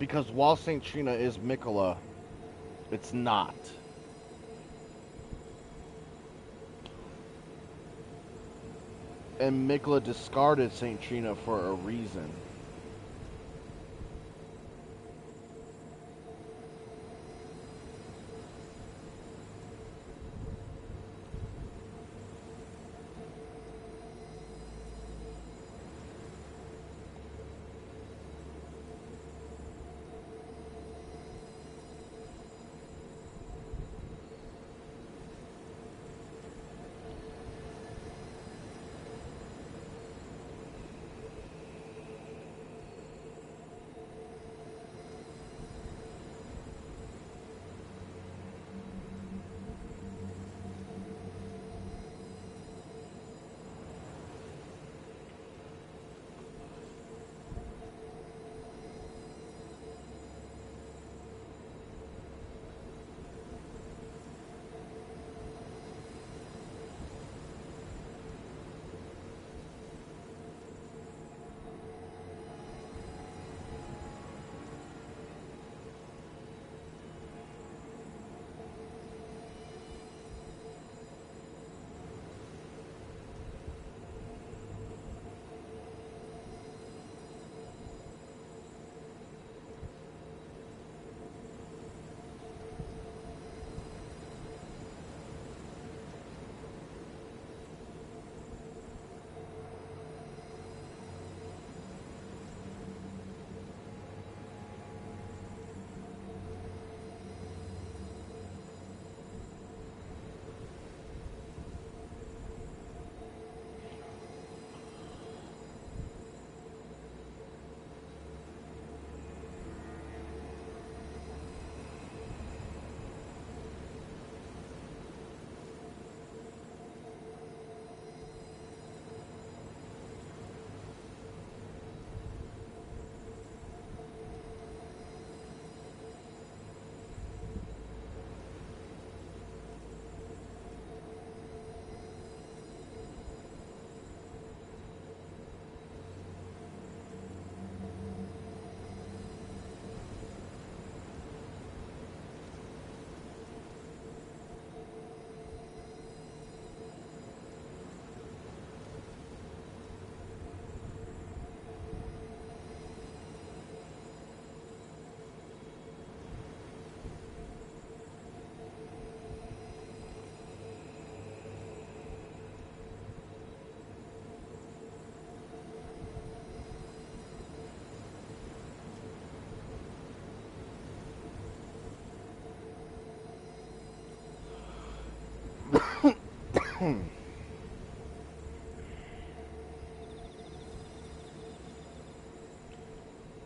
Because while St. Trina is Mikula, it's not. And Mikla discarded St. Trina for a reason.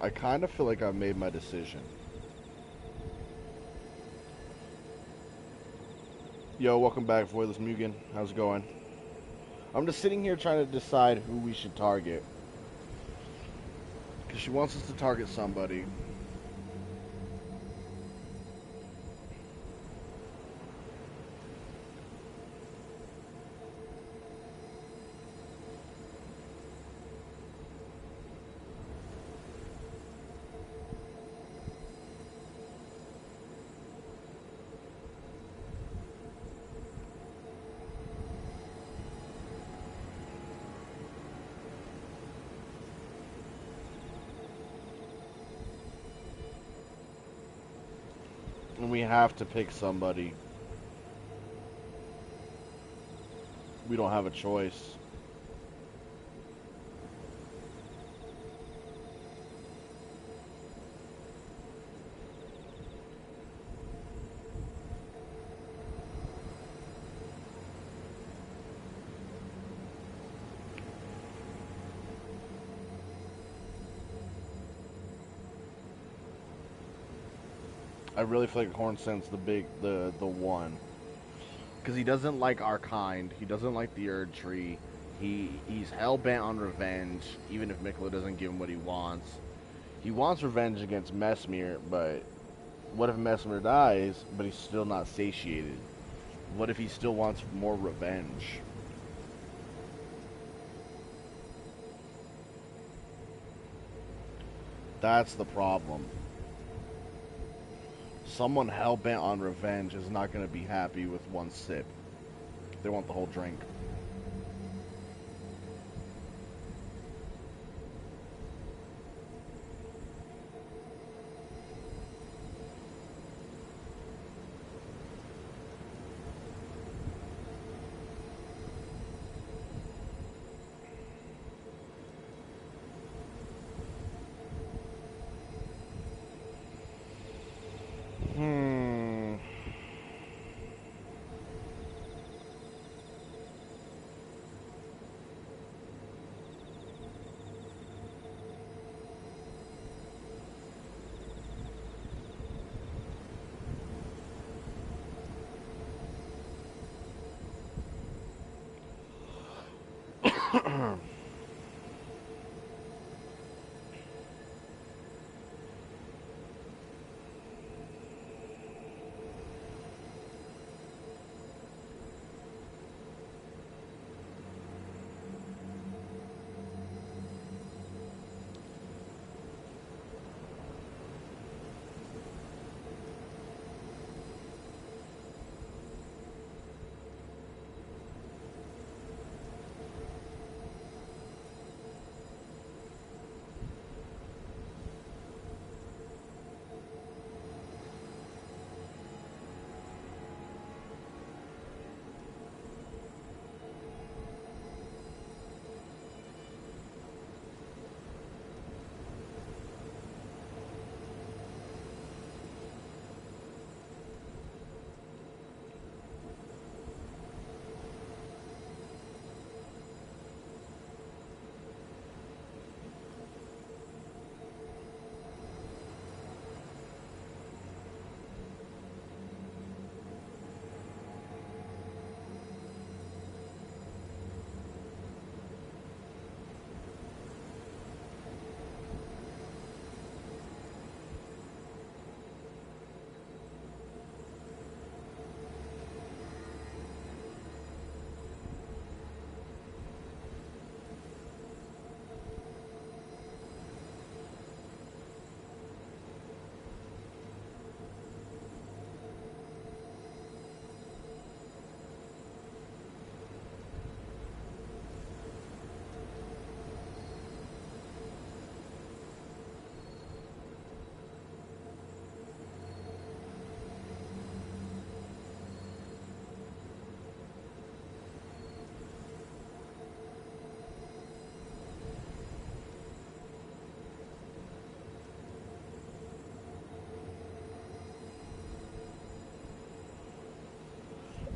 I kind of feel like I've made my decision. Yo, welcome back, Voidless Mugen. How's it going? I'm just sitting here trying to decide who we should target. Because she wants us to target somebody. And we have to pick somebody. We don't have a choice. I really feel like Hornsent's the one. Because he doesn't like our kind. He doesn't like the Erdtree. He's hell-bent on revenge, even if Mikla doesn't give him what he wants. He wants revenge against Mesmir, but what if Mesmir dies, but he's still not satiated? What if he still wants more revenge? That's the problem. Someone hell-bent on revenge is not going to be happy with one sip. They want the whole drink.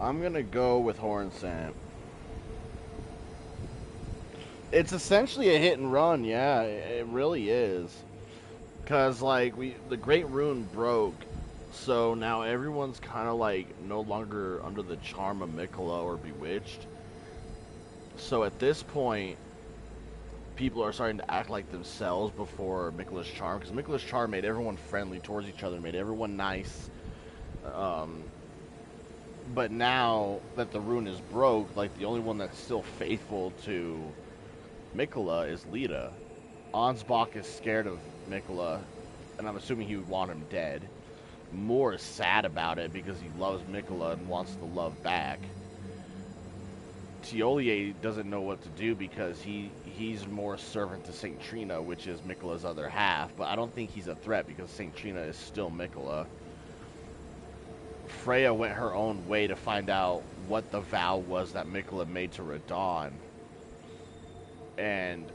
I'm gonna go with Horn Scent. It's essentially a hit and run, yeah, it really is. Cause like the Great Rune broke, so now everyone's kind of like no longer under the charm of Mikola or Bewitched. So at this point, people are starting to act like themselves before Mikola's charm, because Mikola's charm made everyone friendly towards each other, made everyone nice. But now that the rune is broke, like the only one that's still faithful to Mikola is Lita. Ansbach is scared of Mikola, and I'm assuming he would want him dead. Moore is sad about it because he loves Mikola and wants the love back. Tiolier doesn't know what to do because he's more servant to Saint Trina, which is Mikola's other half, but I don't think he's a threat because Saint Trina is still Mikola. Freya went her own way to find out what the vow was that Mikola made to Radon. And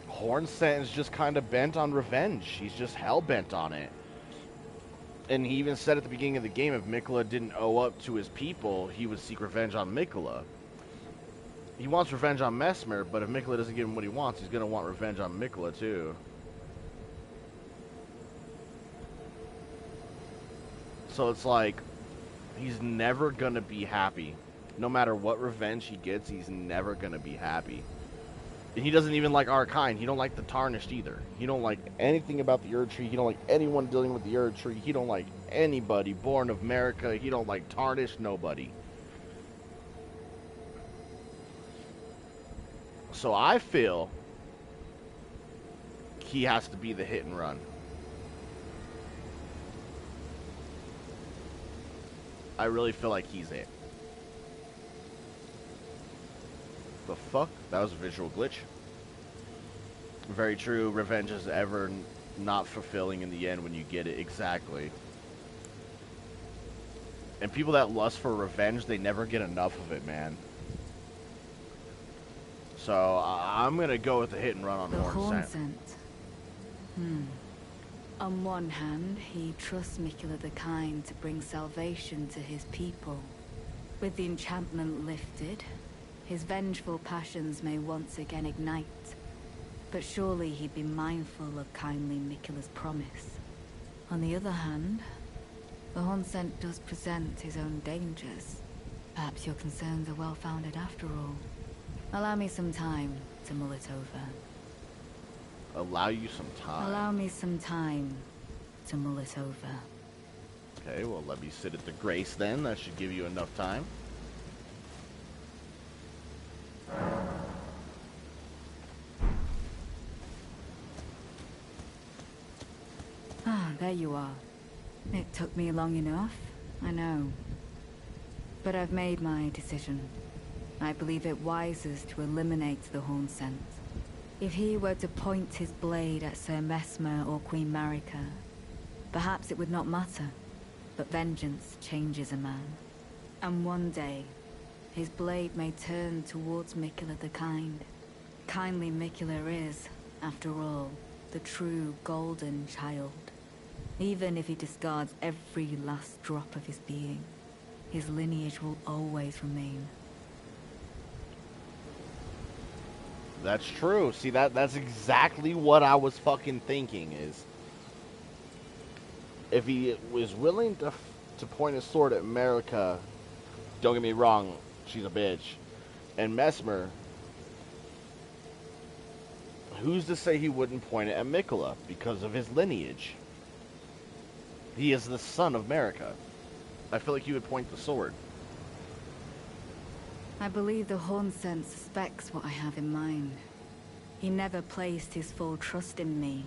Hornsent is just kind of bent on revenge. He's just hell-bent on it. And he even said at the beginning of the game, if Mikola didn't owe up to his people, he would seek revenge on Mikola. He wants revenge on Messmer, but if Mikola doesn't give him what he wants, he's going to want revenge on Mikola too. So it's like, he's never going to be happy. No matter what revenge he gets, he's never going to be happy. And he doesn't even like our kind. He don't like the Tarnished either. He don't like anything about the Erdtree. He don't like anyone dealing with the Erdtree. He don't like anybody born of America. He don't like Tarnished, nobody. So I feel he has to be the hit and run. I really feel like he's it. The fuck? That was a visual glitch. Very true. Revenge is ever not fulfilling in the end when you get it. Exactly. And people that lust for revenge, they never get enough of it, man. So I'm gonna go with the hit and run on Hornsent. On one hand, he trusts Mikola the Kind to bring salvation to his people. With the enchantment lifted, his vengeful passions may once again ignite. But surely he'd be mindful of kindly Mikola's promise. On the other hand, the Hornsent does present his own dangers. Perhaps your concerns are well-founded after all. Allow me some time to mull it over. Allow you some time. Allow me some time to mull it over. Okay, well, let me sit at the grace then. That should give you enough time. Ah, there you are. It took me long enough, I know. But I've made my decision. I believe it wisest to eliminate the Horn Scent. If he were to point his blade at Sir Mesmer or Queen Marika, perhaps it would not matter. But vengeance changes a man. And one day, his blade may turn towards Miquella the Kind. Kindly Miquella is, after all, the true golden child. Even if he discards every last drop of his being, his lineage will always remain. That's true. See, that's exactly what I was fucking thinking is if he was willing to point his sword at Marika, don't get me wrong, she's a bitch, and Mesmer, who's to say he wouldn't point it at Miquella because of his lineage? He is the son of Marika. I feel like he would point the sword. I believe the Horn Scent suspects what I have in mind. He never placed his full trust in me,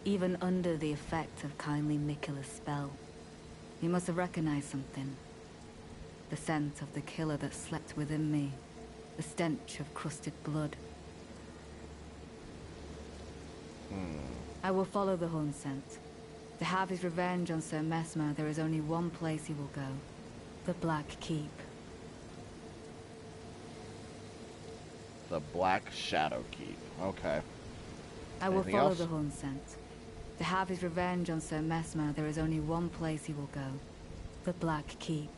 even under the effect of kindly Miquella's spell. He must have recognized something. The scent of the killer that slept within me. The stench of crusted blood. I will follow the Horn Scent. To have his revenge on Sir Mesmer, there is only one place he will go. The Black Keep. The Black Shadow Keep. Okay. I will Anything follow else? the Horn Scent. To have his revenge on Sir Mesmer, there is only one place he will go. The Black Keep.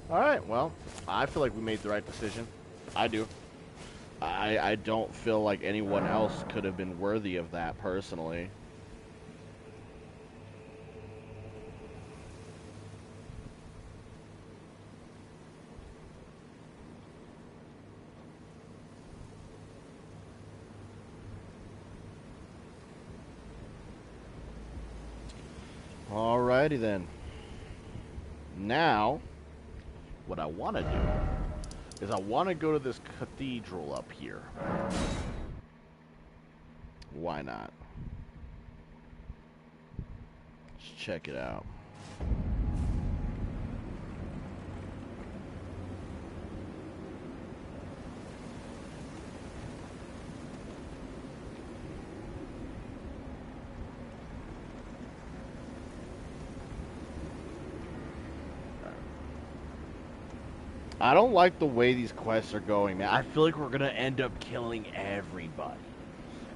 Alright, well, I feel like we made the right decision. I do. I don't feel like anyone else could have been worthy of that, personally. Alrighty then. Now, what I want to do is I want to go to this cathedral up here. Why not? Let's check it out. I don't like the way these quests are going, man. I feel like we're gonna end up killing everybody.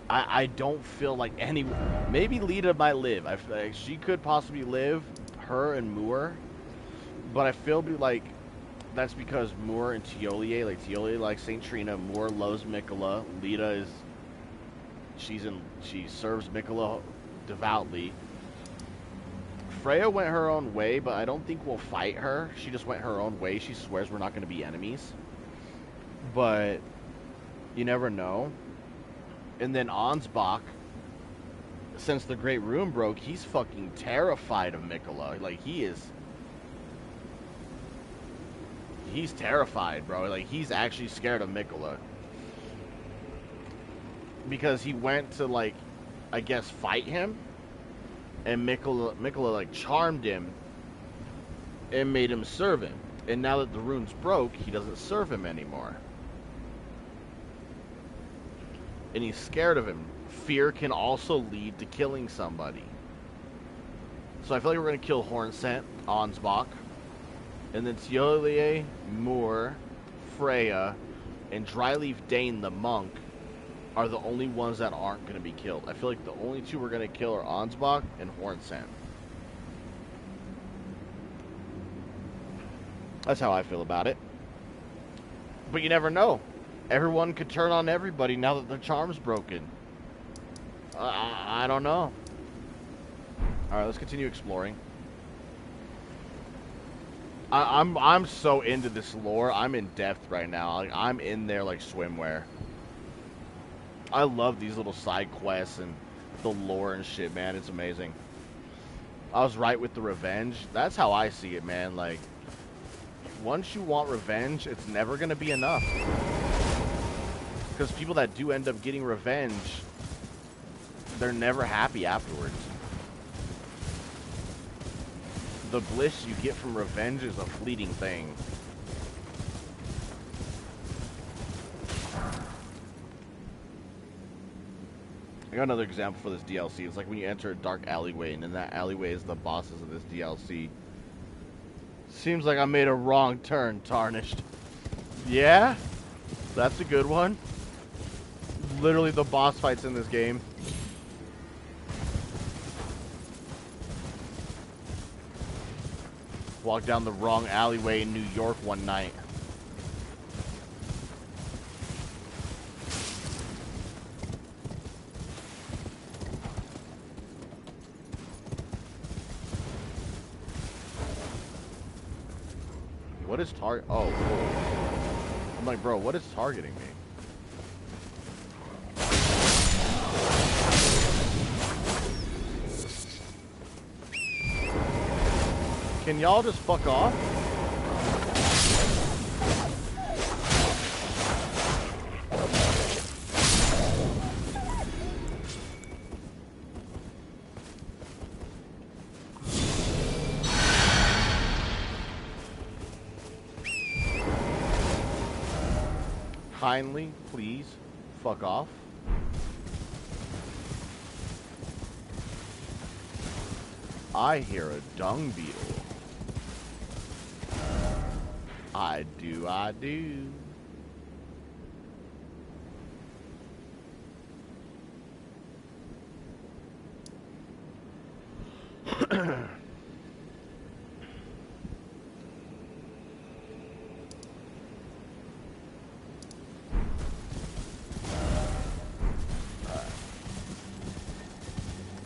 I don't feel like any... Maybe Lita might live. I feel like she could possibly live, her and Moore. But I feel like that's because Moore and Tiolier, like Tiolier likes St. Trina, Moore loves Miquella. Lita is... She serves Miquella devoutly. Freya went her own way, but I don't think we'll fight her. She just went her own way. She swears we're not going to be enemies. But you never know. And then Ansbach, since the Great Rune broke, he's fucking terrified of Miquella. Like, he's terrified, bro. Like, he's actually scared of Miquella. Because he went to, like, I guess, fight him. And Miquella, like, charmed him and made him serve him. And now that the runes broke, he doesn't serve him anymore. And he's scared of him. Fear can also lead to killing somebody. So I feel like we're going to kill Hornscent, Ansbach, and then Tiolier, Moore, Freya, and Dryleaf Dane the monk are the only ones that aren't going to be killed. I feel like the only two we're going to kill are Ansbach and Hornscent. That's how I feel about it. But you never know. Everyone could turn on everybody now that their charm's broken. I don't know. Alright, let's continue exploring. I'm so into this lore. I'm in depth right now. Like, I'm in there like swimwear. I love these little side quests and the lore and shit, man. It's amazing. I was right with the revenge. That's how I see it, man. Like, once you want revenge, it's never going to be enough. Because people that do end up getting revenge, they're never happy afterwards. The bliss you get from revenge is a fleeting thing. I got another example for this DLC. It's like when you enter a dark alleyway, and in that alleyway is the bosses of this DLC. Seems like I made a wrong turn, Tarnished. Yeah? That's a good one. Literally the boss fights in this game. Walked down the wrong alleyway in New York one night. What is target? Oh, cool. I'm like, bro, what is targeting me? Can y'all just fuck off? Kindly, please, fuck off. I hear a dung beetle. I do, I do.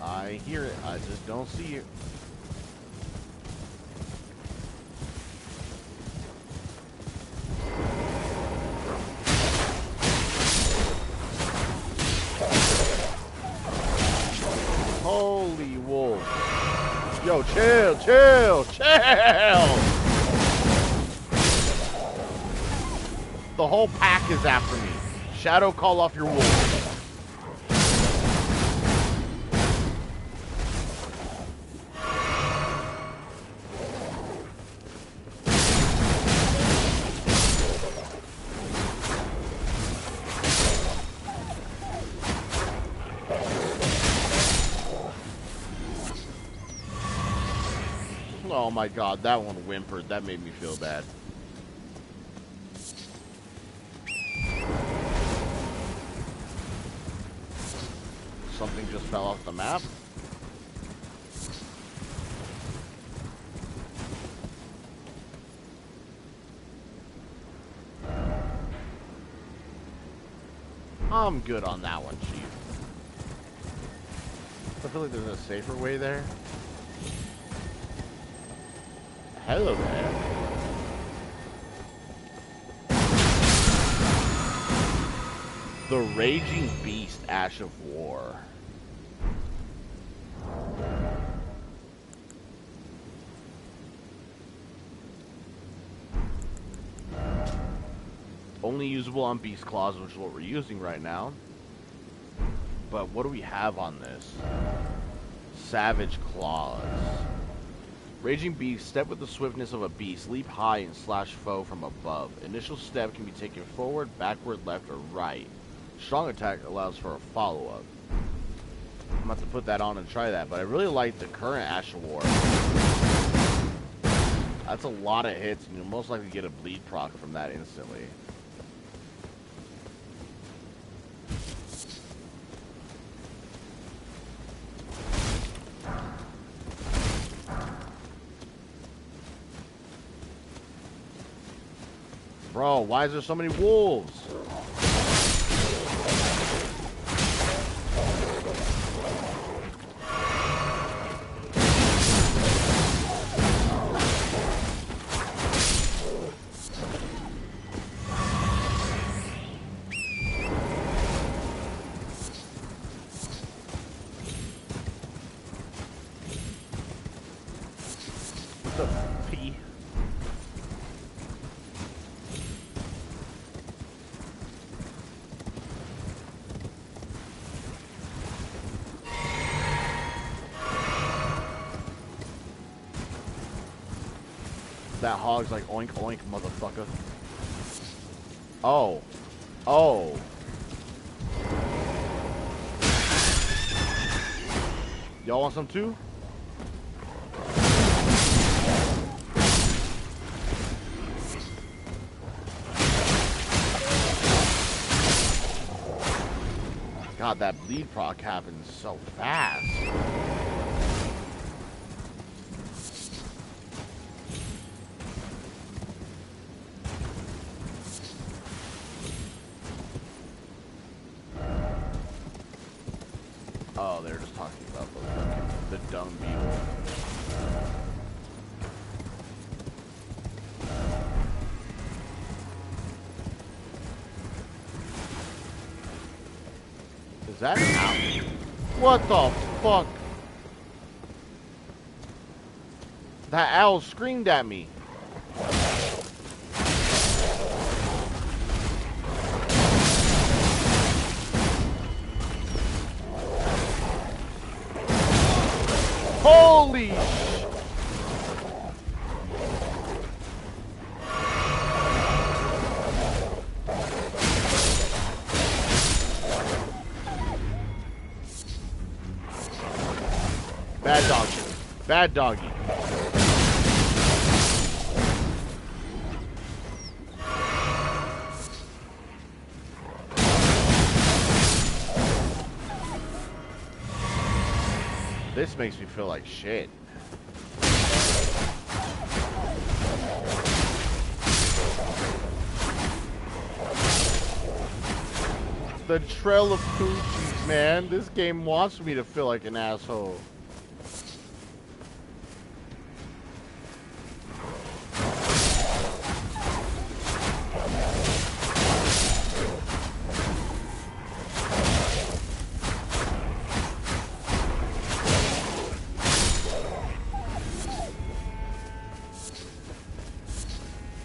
I hear it, I just don't see it. Holy wolf. Yo, chill, chill, chill! The whole pack is after me. Shadow, call off your wolf. Oh my god, that one whimpered. That made me feel bad. Something just fell off the map. I'm good on that one, Chief. I feel like there's a safer way there. Hello there. The Raging Beast, Ash of War. Only usable on Beast Claws, which is what we're using right now. But what do we have on this? Savage Claws. Raging Beast, step with the swiftness of a beast, leap high and slash foe from above. Initial step can be taken forward, backward, left, or right. Strong attack allows for a follow-up. I'm about to put that on and try that, but I really like the current Ash of War. That's a lot of hits, and you'll most likely get a bleed proc from that instantly. Bro, why is there so many wolves? What's up, P? That hog's like oink oink, motherfucker. Oh. Oh. Y'all want some too? God, that bleed proc happens so fast. Oh, they're just talking about the dung beetle. Is that an owl? What the fuck? That owl screamed at me. Holy sh! Bad doggy. Bad doggy. This makes me feel like shit. The Trail of Poochies, man. This game wants me to feel like an asshole.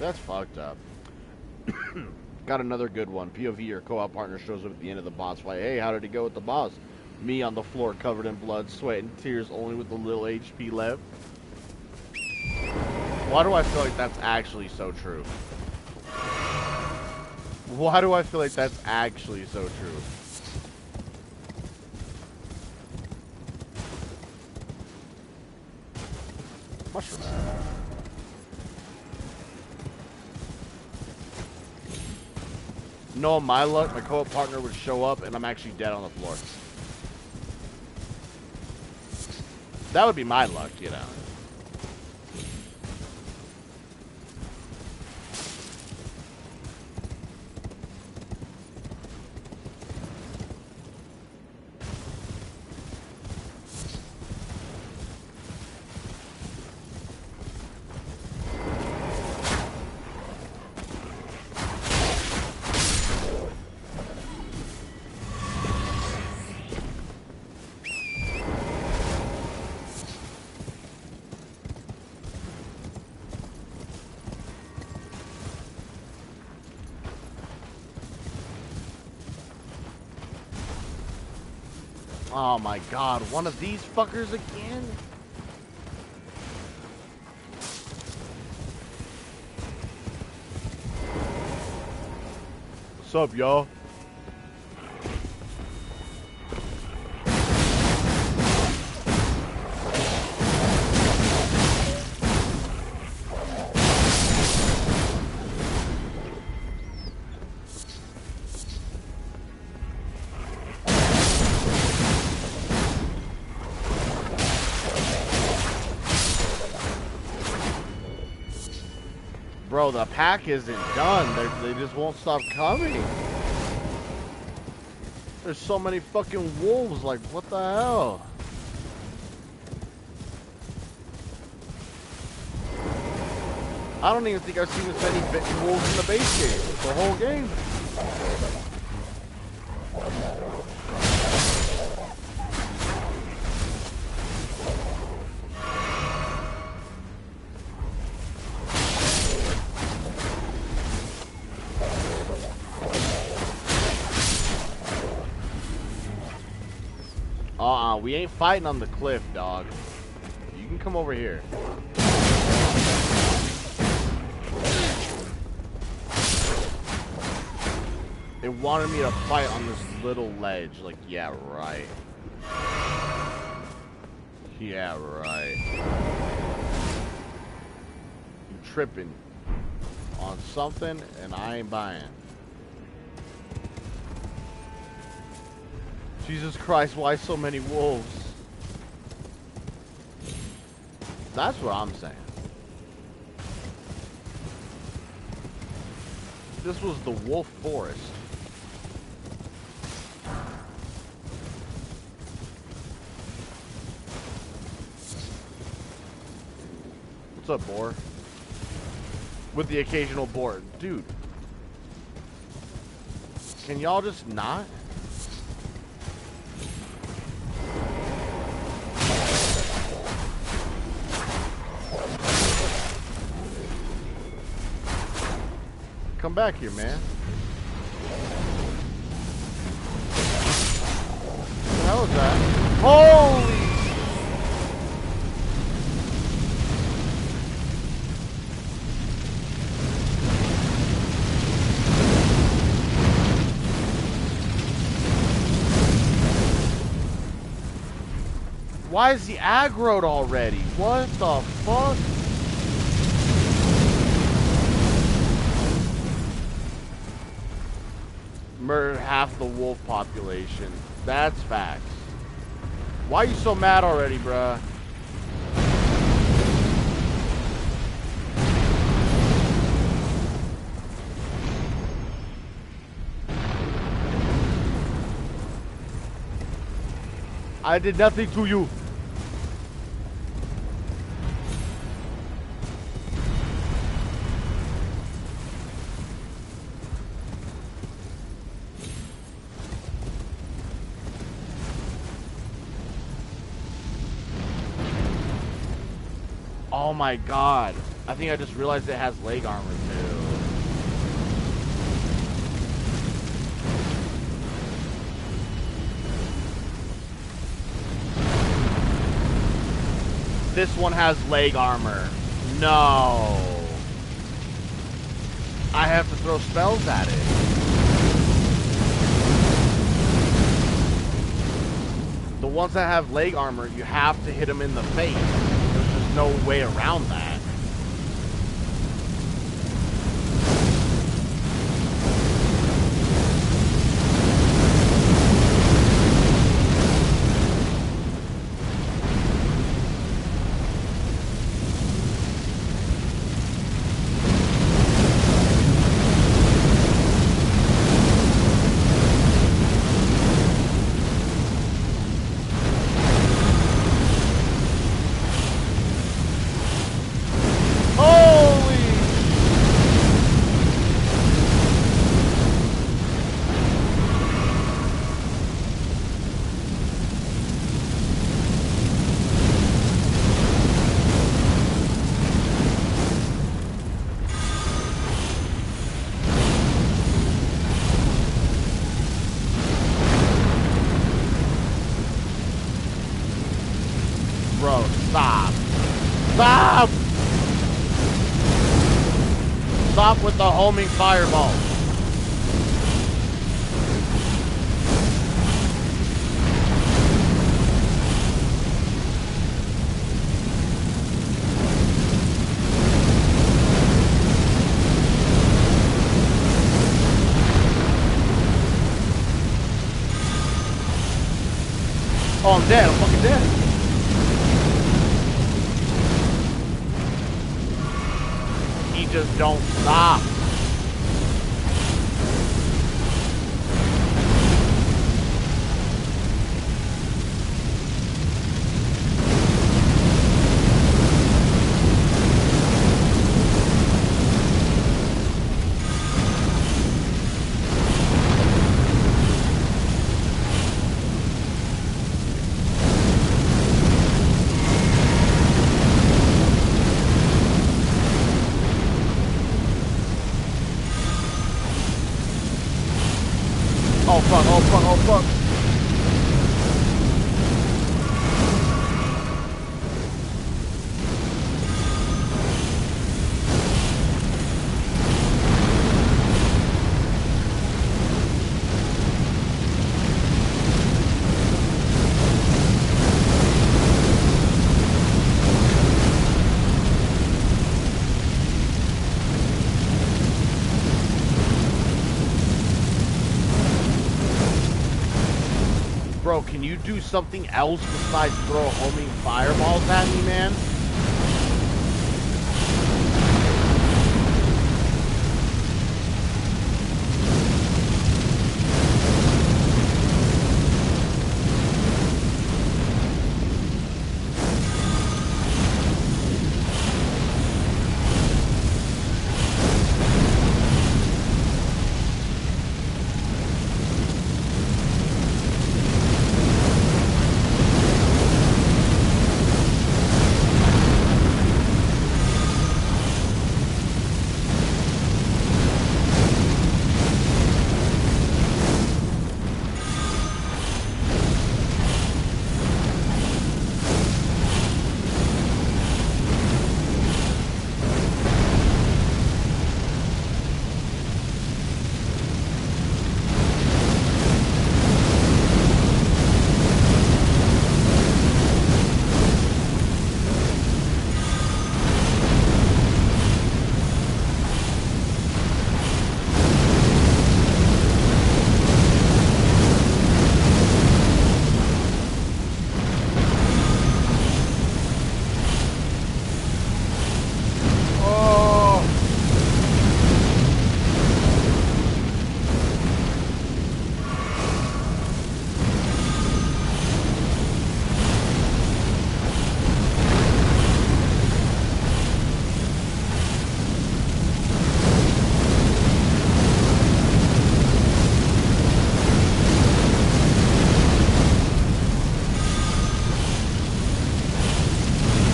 That's fucked up. Got another good one. POV, your co-op partner shows up at the end of the boss fight. Hey, how did it go with the boss? Me on the floor covered in blood, sweat, and tears, only with a little HP left. Why do I feel like that's actually so true? Why do I feel like that's actually so true? Mushrooms. No, my luck, my co-op partner would show up and I'm actually dead on the floor. That would be my luck, you know. Oh my god, one of these fuckers again? What's up, y'all? Bro, the pack isn't done. They just won't stop coming. There's so many fucking wolves. Like, what the hell? I don't even think I've seen this many wolves in the base game. The whole game. We ain't fighting on the cliff, dog. You can come over here. It wanted me to fight on this little ledge. Like, yeah, right. Yeah, right. You tripping on something, and I ain't buying. Jesus Christ, why so many wolves? That's what I'm saying. This was the wolf forest. What's up, boar? With the occasional boar. Dude. Can y'all just not? Come back here, man. What the hell is that? Holy! Why is he aggroed already? What the fuck? Murdered half the wolf population. That's facts. Why are you so mad already, bruh? I did nothing to you. Oh my god. I think I just realized it has leg armor too. This one has leg armor. No. I have to throw spells at it. The ones that have leg armor, you have to hit them in the face. There's just no way around that. Bro, stop. Stop! Stop with the homing fireball. Oh, I'm dead. I'm fucking dead. just don't stop. Oh fuck, oh fuck, oh fuck. Bro, can you do something else besides throw homing fireballs at me, man?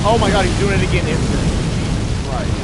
Oh my god, he's doing it again instantly. Jesus Christ.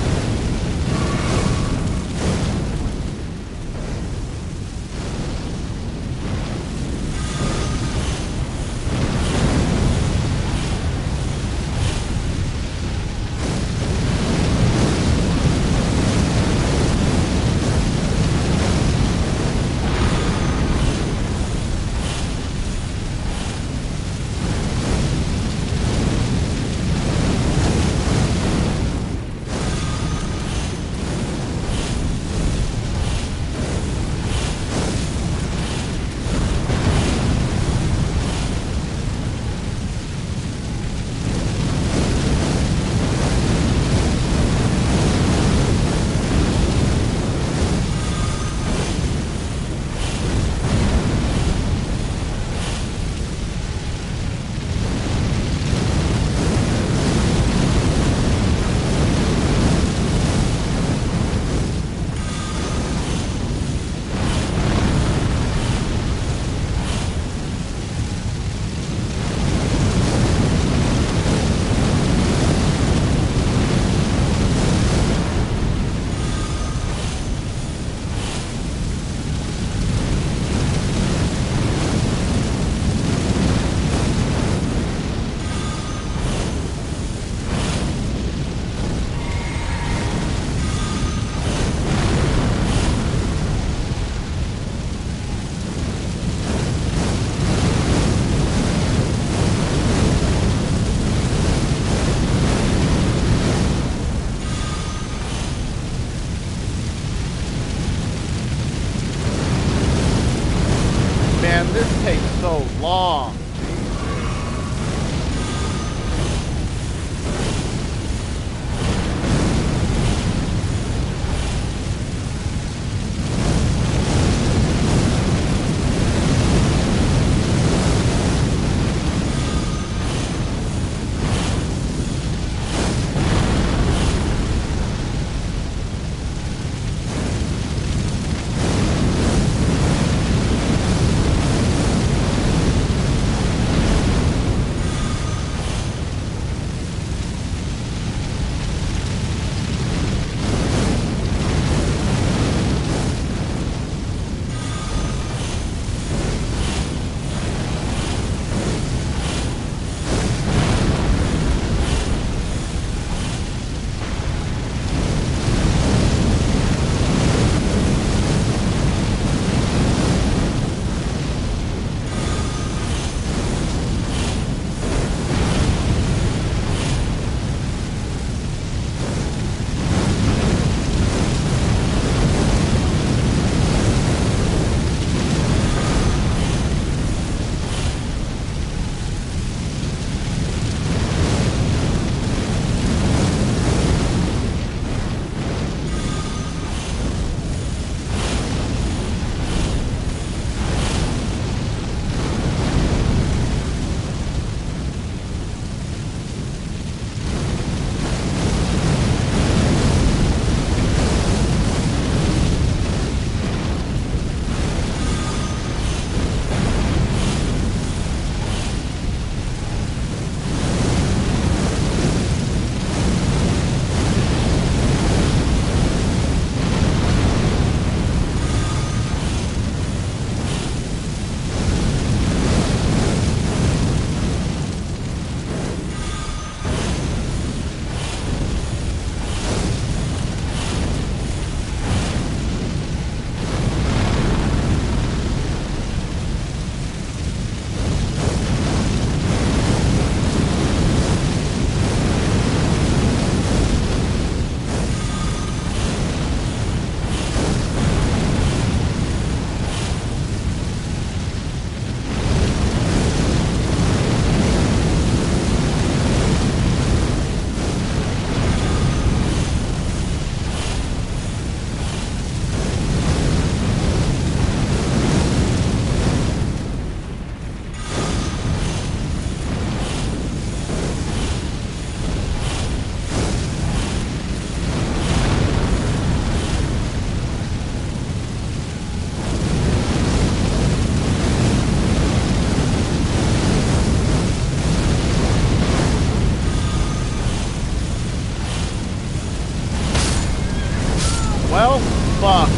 Well, fuck.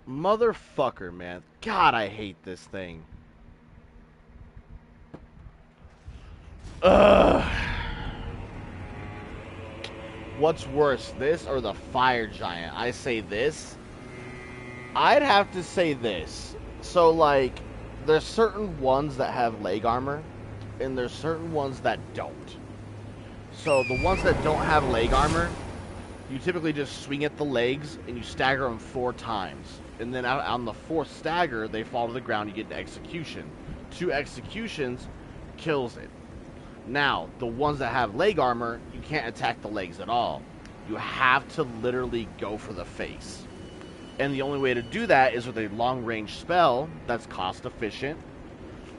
Motherfucker, man. God, I hate this thing. Ugh. What's worse, this or the fire giant? I say this. I'd have to say this. So, like, there's certain ones that have leg armor, and there's certain ones that don't. So, the ones that don't have leg armor, you typically just swing at the legs, and you stagger them 4 times. And then on the 4th stagger, they fall to the ground, you get an execution. 2 executions kills it. Now, the ones that have leg armor, you can't attack the legs at all. You have to literally go for the face. And the only way to do that is with a long-range spell that's cost-efficient,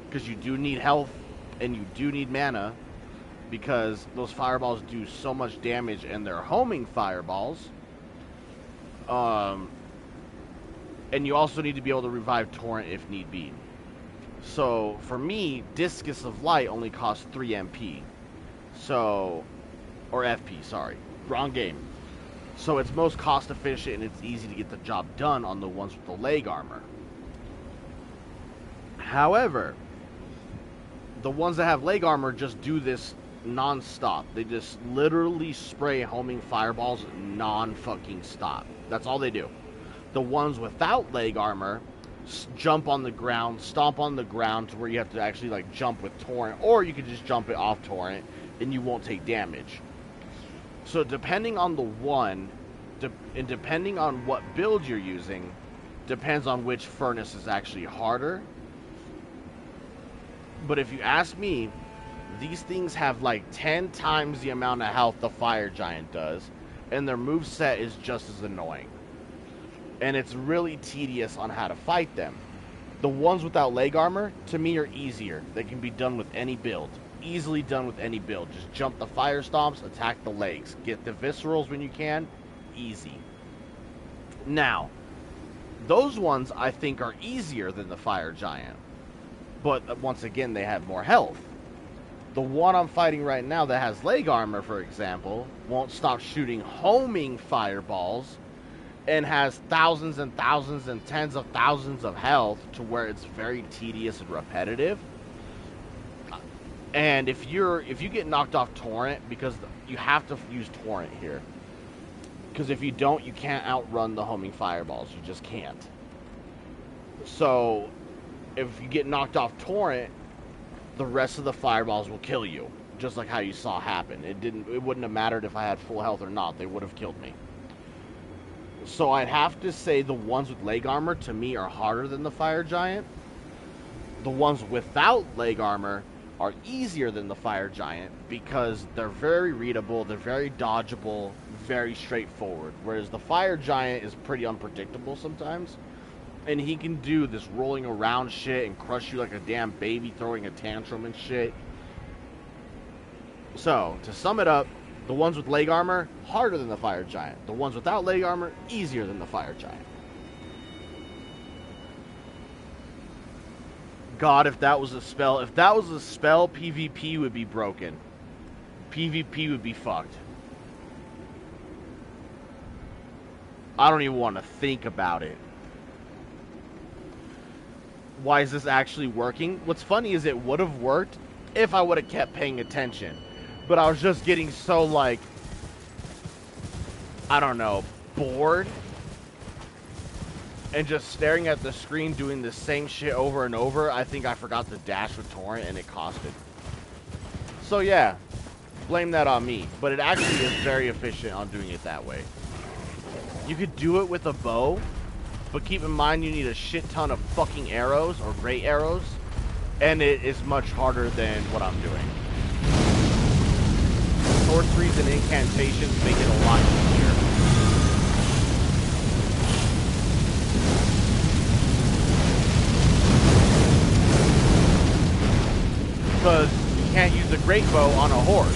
because you do need health and you do need mana, because those fireballs do so much damage and they're homing fireballs. And you also need to be able to revive Torrent if need be. So, for me, Discus of Light only costs 3 MP. So, or FP, sorry. Wrong game. So, it's most cost efficient and it's easy to get the job done on the ones with the leg armor. However, the ones that have leg armor just do this non-stop. They just literally spray homing fireballs non-fucking stop. That's all they do. The ones without leg armor jump on the ground, stomp on the ground to where you have to actually like jump with Torrent, or you can just jump it off Torrent and you won't take damage. So depending on the one, and depending on what build you're using, depends on which furnace is actually harder. But if you ask me, these things have like 10 times the amount of health the fire giant does, and their moveset is just as annoying. And it's really tedious on how to fight them. The ones without leg armor, to me, are easier. They can be done with any build. Easily done with any build. Just jump the fire stomps, attack the legs. Get the viscerals when you can. Easy. Now, those ones I think are easier than the fire giant. But once again, they have more health. The one I'm fighting right now that has leg armor, for example, won't stop shooting homing fireballs, and has thousands and thousands and tens of thousands of health to where it's very tedious and repetitive. And if you get knocked off Torrent, because you have to use Torrent here, because if you don't, you can't outrun the homing fireballs. You just can't. So if you get knocked off Torrent, the rest of the fireballs will kill you, just like how you saw happen. It wouldn't have mattered if I had full health or not. They would have killed me. So I'd have to say the ones with leg armor, to me, are harder than the fire giant. The ones without leg armor are easier than the fire giant because they're very readable, they're very dodgeable, very straightforward. Whereas the fire giant is pretty unpredictable sometimes. And he can do this rolling around shit and crush you like a damn baby throwing a tantrum and shit. So, to sum it up, the ones with leg armor, harder than the fire giant. The ones without leg armor, easier than the fire giant. God, if that was a spell, PvP would be broken. PvP would be fucked. I don't even want to think about it. Why is this actually working? What's funny is it would have worked if I would have kept paying attention. But I was just getting so, like, I don't know, bored. And just staring at the screen doing the same shit over and over. I think I forgot to dash with Torrent and it costed. So yeah, blame that on me. But it actually is very efficient on doing it that way. You could do it with a bow, but keep in mind you need a shit ton of fucking arrows or great arrows. And it is much harder than what I'm doing. Sorceries and incantations make it a lot easier. Because you can't use a great bow on a horse.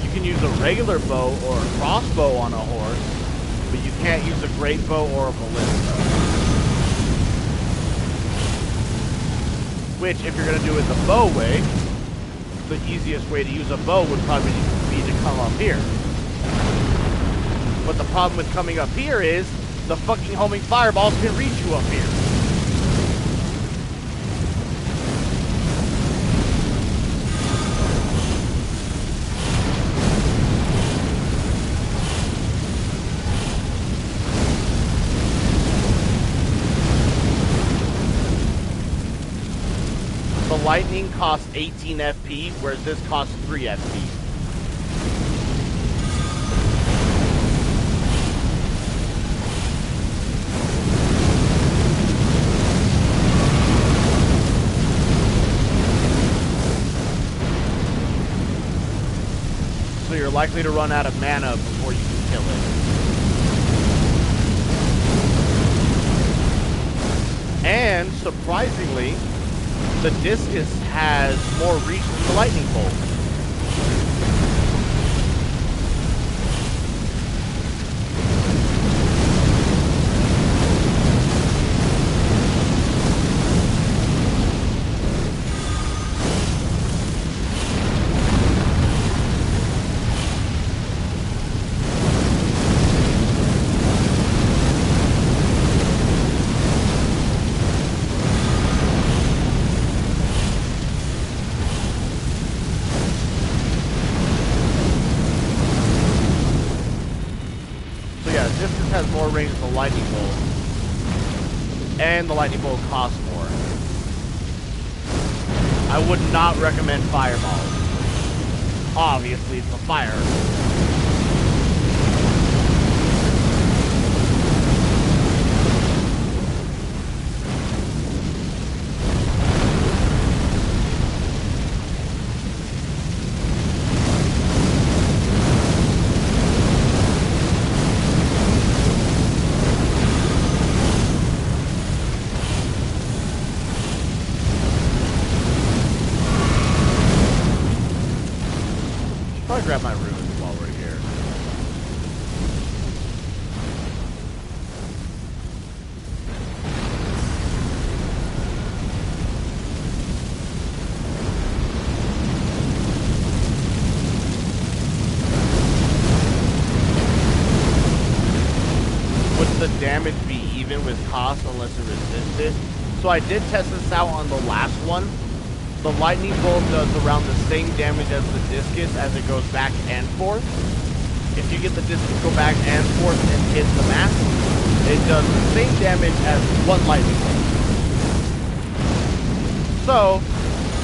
You can use a regular bow or a crossbow on a horse, but you can't use a great bow or a ballista. Which, if you're going to do it the bow way, the easiest way to use a bow would probably be to come up here. But the problem with coming up here is the fucking homing fireballs can reach you up here. The lightning costs 18 FP, whereas this costs 3 FP. So you're likely to run out of mana before you can kill it. And, surprisingly, the discus has more reach than the lightning bolt. Has more range than the lightning bolt, and the lightning bolt costs more. I would not recommend fireballs. Obviously, it's a fire. Grab my runes while we're here. Would the damage be even with cost unless it resisted? So I did test this out on the last one. The lightning bolt does around the same damage as the discus as it goes back and forth. If you get the discus go back and forth and hit the mass, it does the same damage as one lightning bolt. So,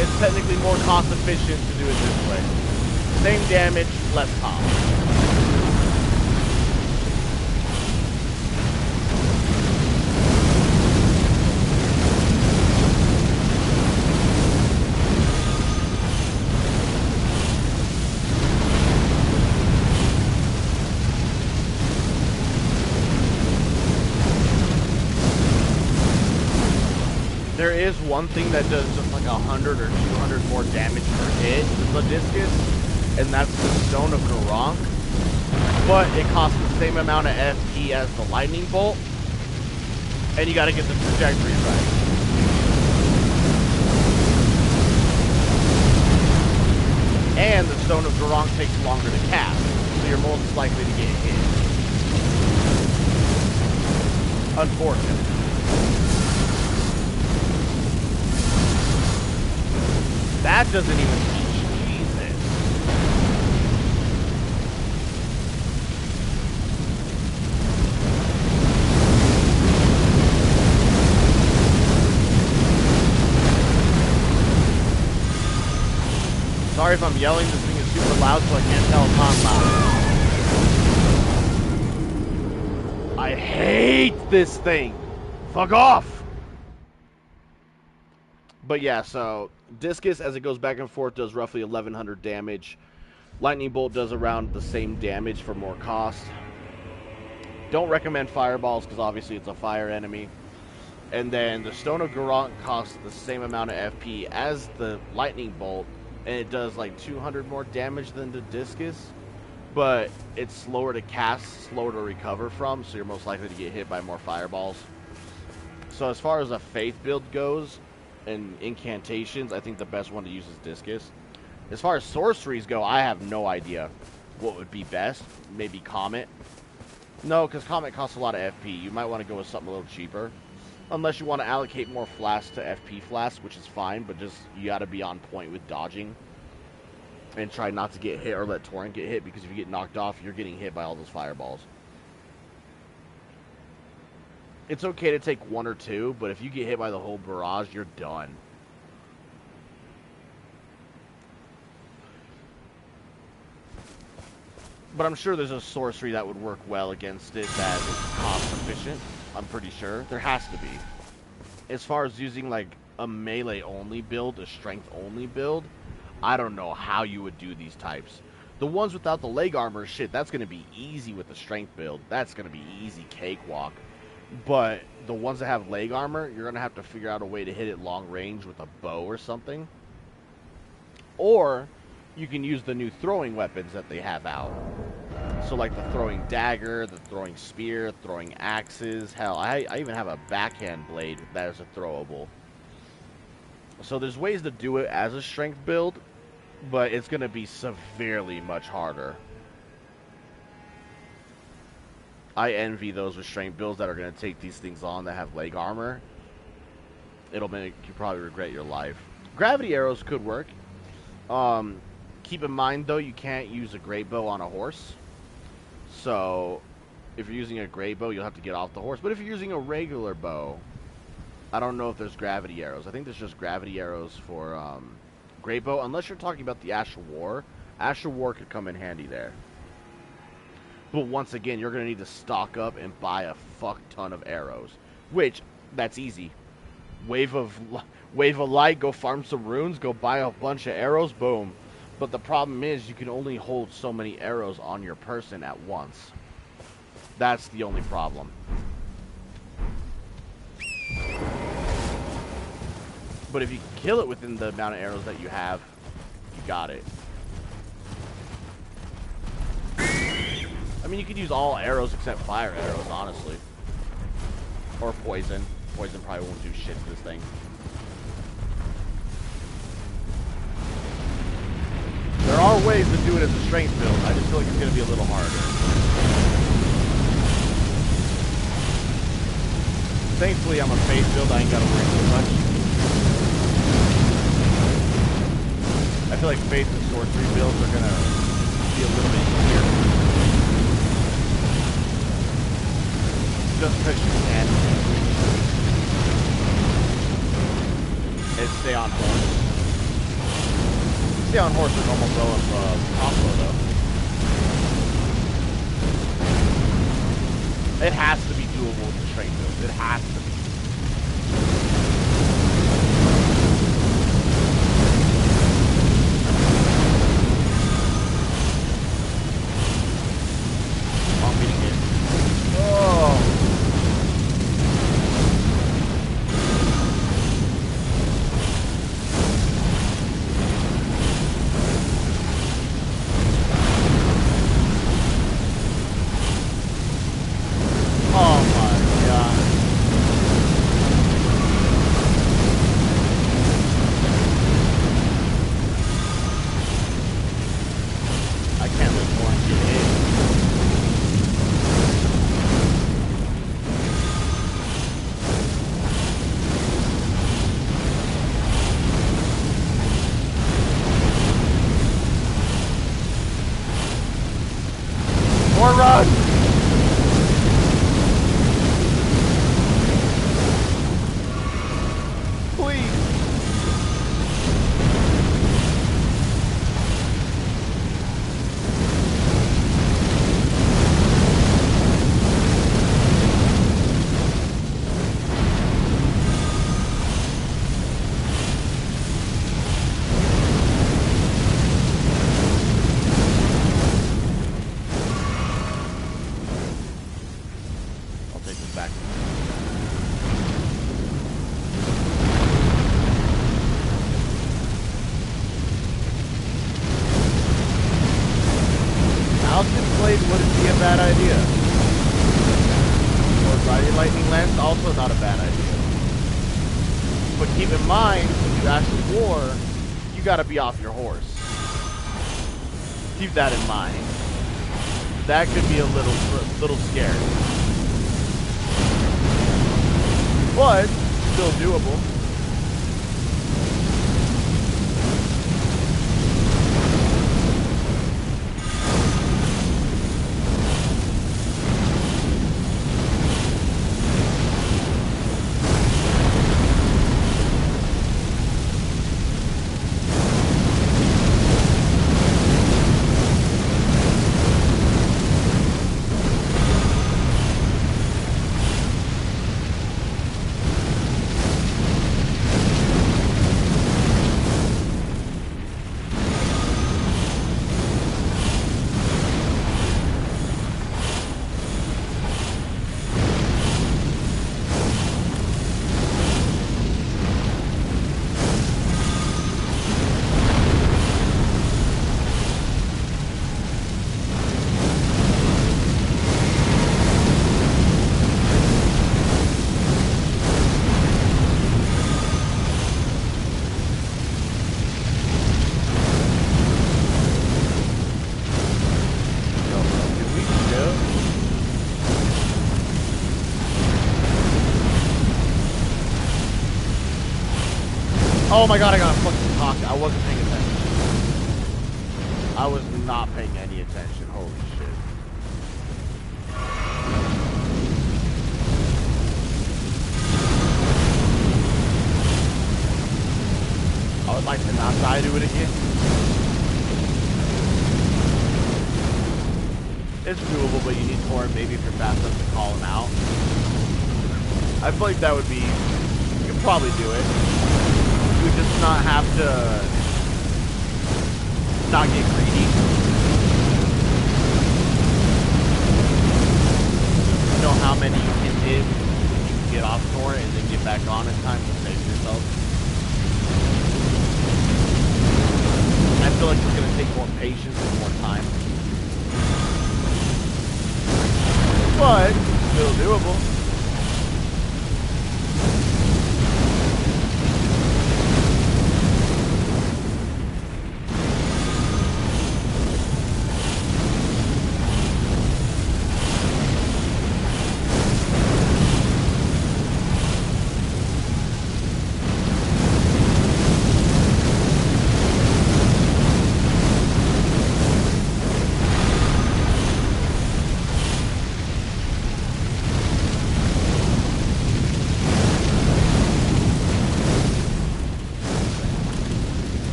it's technically more cost efficient to do it this way. Same damage, less cost. There is one thing that does just like 100 or 200 more damage per hit with the discus, and that's the Stone of Garrock. But it costs the same amount of FP as the lightning bolt, and you got to get the trajectory right. And the Stone of Garrock takes longer to cast, so you're most likely to get hit. Unfortunately. That doesn't even teach. Jesus. Sorry if I'm yelling, this thing is super loud, so I can't tell if I'm loud. I hate this thing. Fuck off. But yeah, so discus, as it goes back and forth, does roughly 1100 damage. Lightning bolt does around the same damage for more cost. Don't recommend fireballs because obviously it's a fire enemy. And then the Stone of Garrock costs the same amount of FP as the lightning bolt, and it does like 200 more damage than the discus, but it's slower to cast, slower to recover from, so you're most likely to get hit by more fireballs. So as far as a faith build goes, and incantations, I think the best one to use is discus. As far as sorceries go, I have no idea what would be best. Maybe Comet. No, because Comet costs a lot of FP. You might want to go with something a little cheaper. Unless you want to allocate more flasks to FP flasks, which is fine, but just you got to be on point with dodging. And try not to get hit or let Torrent get hit, because if you get knocked off, you're getting hit by all those fireballs. It's okay to take one or two, but if you get hit by the whole barrage, you're done. But I'm sure there's a sorcery that would work well against it that is cost efficient. I'm pretty sure. There has to be. As far as using like a melee only build, a strength only build, I don't know how you would do these types. The ones without the leg armor, shit, that's going to be easy with the strength build. That's going to be easy cakewalk. But the ones that have leg armor, you're going to have to figure out a way to hit it long range with a bow or something. Or you can use the new throwing weapons that they have out. So like the throwing dagger, the throwing spear, throwing axes. Hell, I even have a backhand blade that is a throwable. So there's ways to do it as a strength build, but it's going to be severely much harder. I envy those with strength builds that are going to take these things on that have leg armor. It'll make you probably regret your life. Gravity arrows could work. Keep in mind, though, you can't use a great bow on a horse. So, if you're using a great bow, you'll have to get off the horse. But if you're using a regular bow, I don't know if there's gravity arrows. I think there's just gravity arrows for great bow, unless you're talking about the Ash of War. Ash of War could come in handy there. But once again, you're going to need to stock up and buy a fuck ton of arrows. Which, that's easy. Wave of light, go farm some runes, go buy a bunch of arrows, boom. But the problem is you can only hold so many arrows on your person at once. That's the only problem. But if you can kill it within the amount of arrows that you have, you got it. I mean, you could use all arrows except fire arrows, honestly. Or poison. Poison probably won't do shit to this thing. There are ways to do it as a strength build. I just feel like it's going to be a little harder. Thankfully, I'm a faith build. I ain't got to worry too much. I feel like faith and sorcery builds are going to be a little bit easier. Just because you can. And stay on horse. Stay on horse with normal bow and combo, though. It has to be doable with the strength build. It has to be. I'm getting hit. Oh! Run! Please! Austin Blade wouldn't be a bad idea. Or riding lightning lance, also not a bad idea. But keep in mind, when you ask for war, you gotta be off your horse. Keep that in mind. That could be a little scary. But still doable. Oh my god, I got fucking talk. I wasn't paying attention. I was not paying any attention. Holy shit. I would like to not die to it again. It's doable, but you need Torrent maybe if you're fast enough to call him out. I feel like that would be... You could probably do it. You would just not have to... not get greedy. You know how many you can hit when you can get off Torrent and then get back on in time to save yourself. I feel like it's going to take more patience and more time. But, still doable.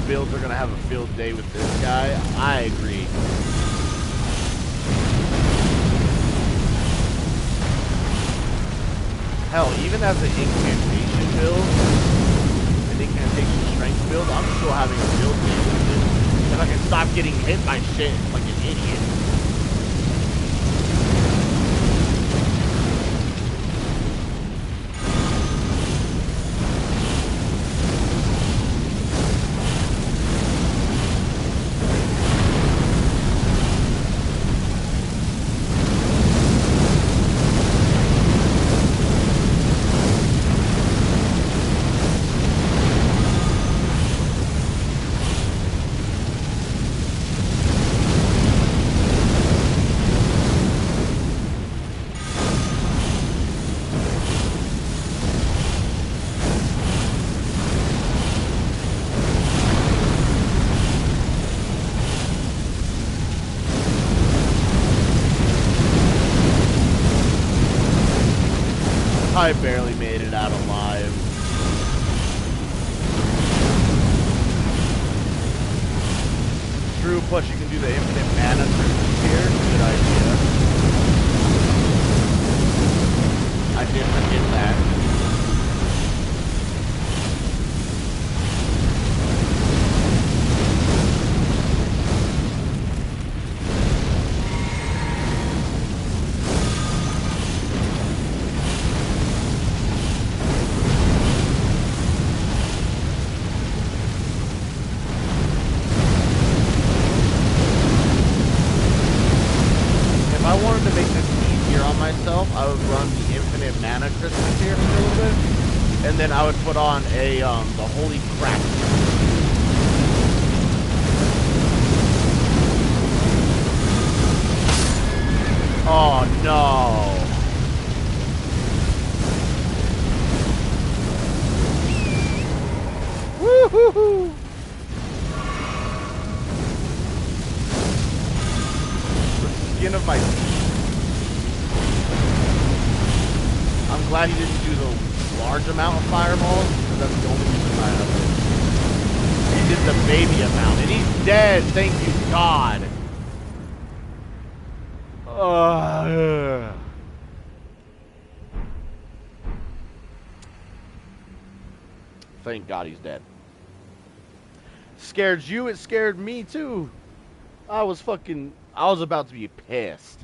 Builds are gonna have a field day with this guy. I agree. Hell, even as an incantation build, an incantation strength build, I'm still having a field day with it. If I can stop getting hit by shit like an idiot. I barely made it out alive. True, plus you can do the infinite mana treatment here. Good idea. I did forget that. mana crystals here for a little bit, and then I would put on a the holy crack. Oh no! Woo-hoo-hoo! The skin of my teeth. I'm glad he didn't do the large amount of fireballs, because that's the only reason I have it. He did the baby amount, and he's dead, thank you God. Thank God he's dead. Scared you, it scared me too. I was about to be pissed.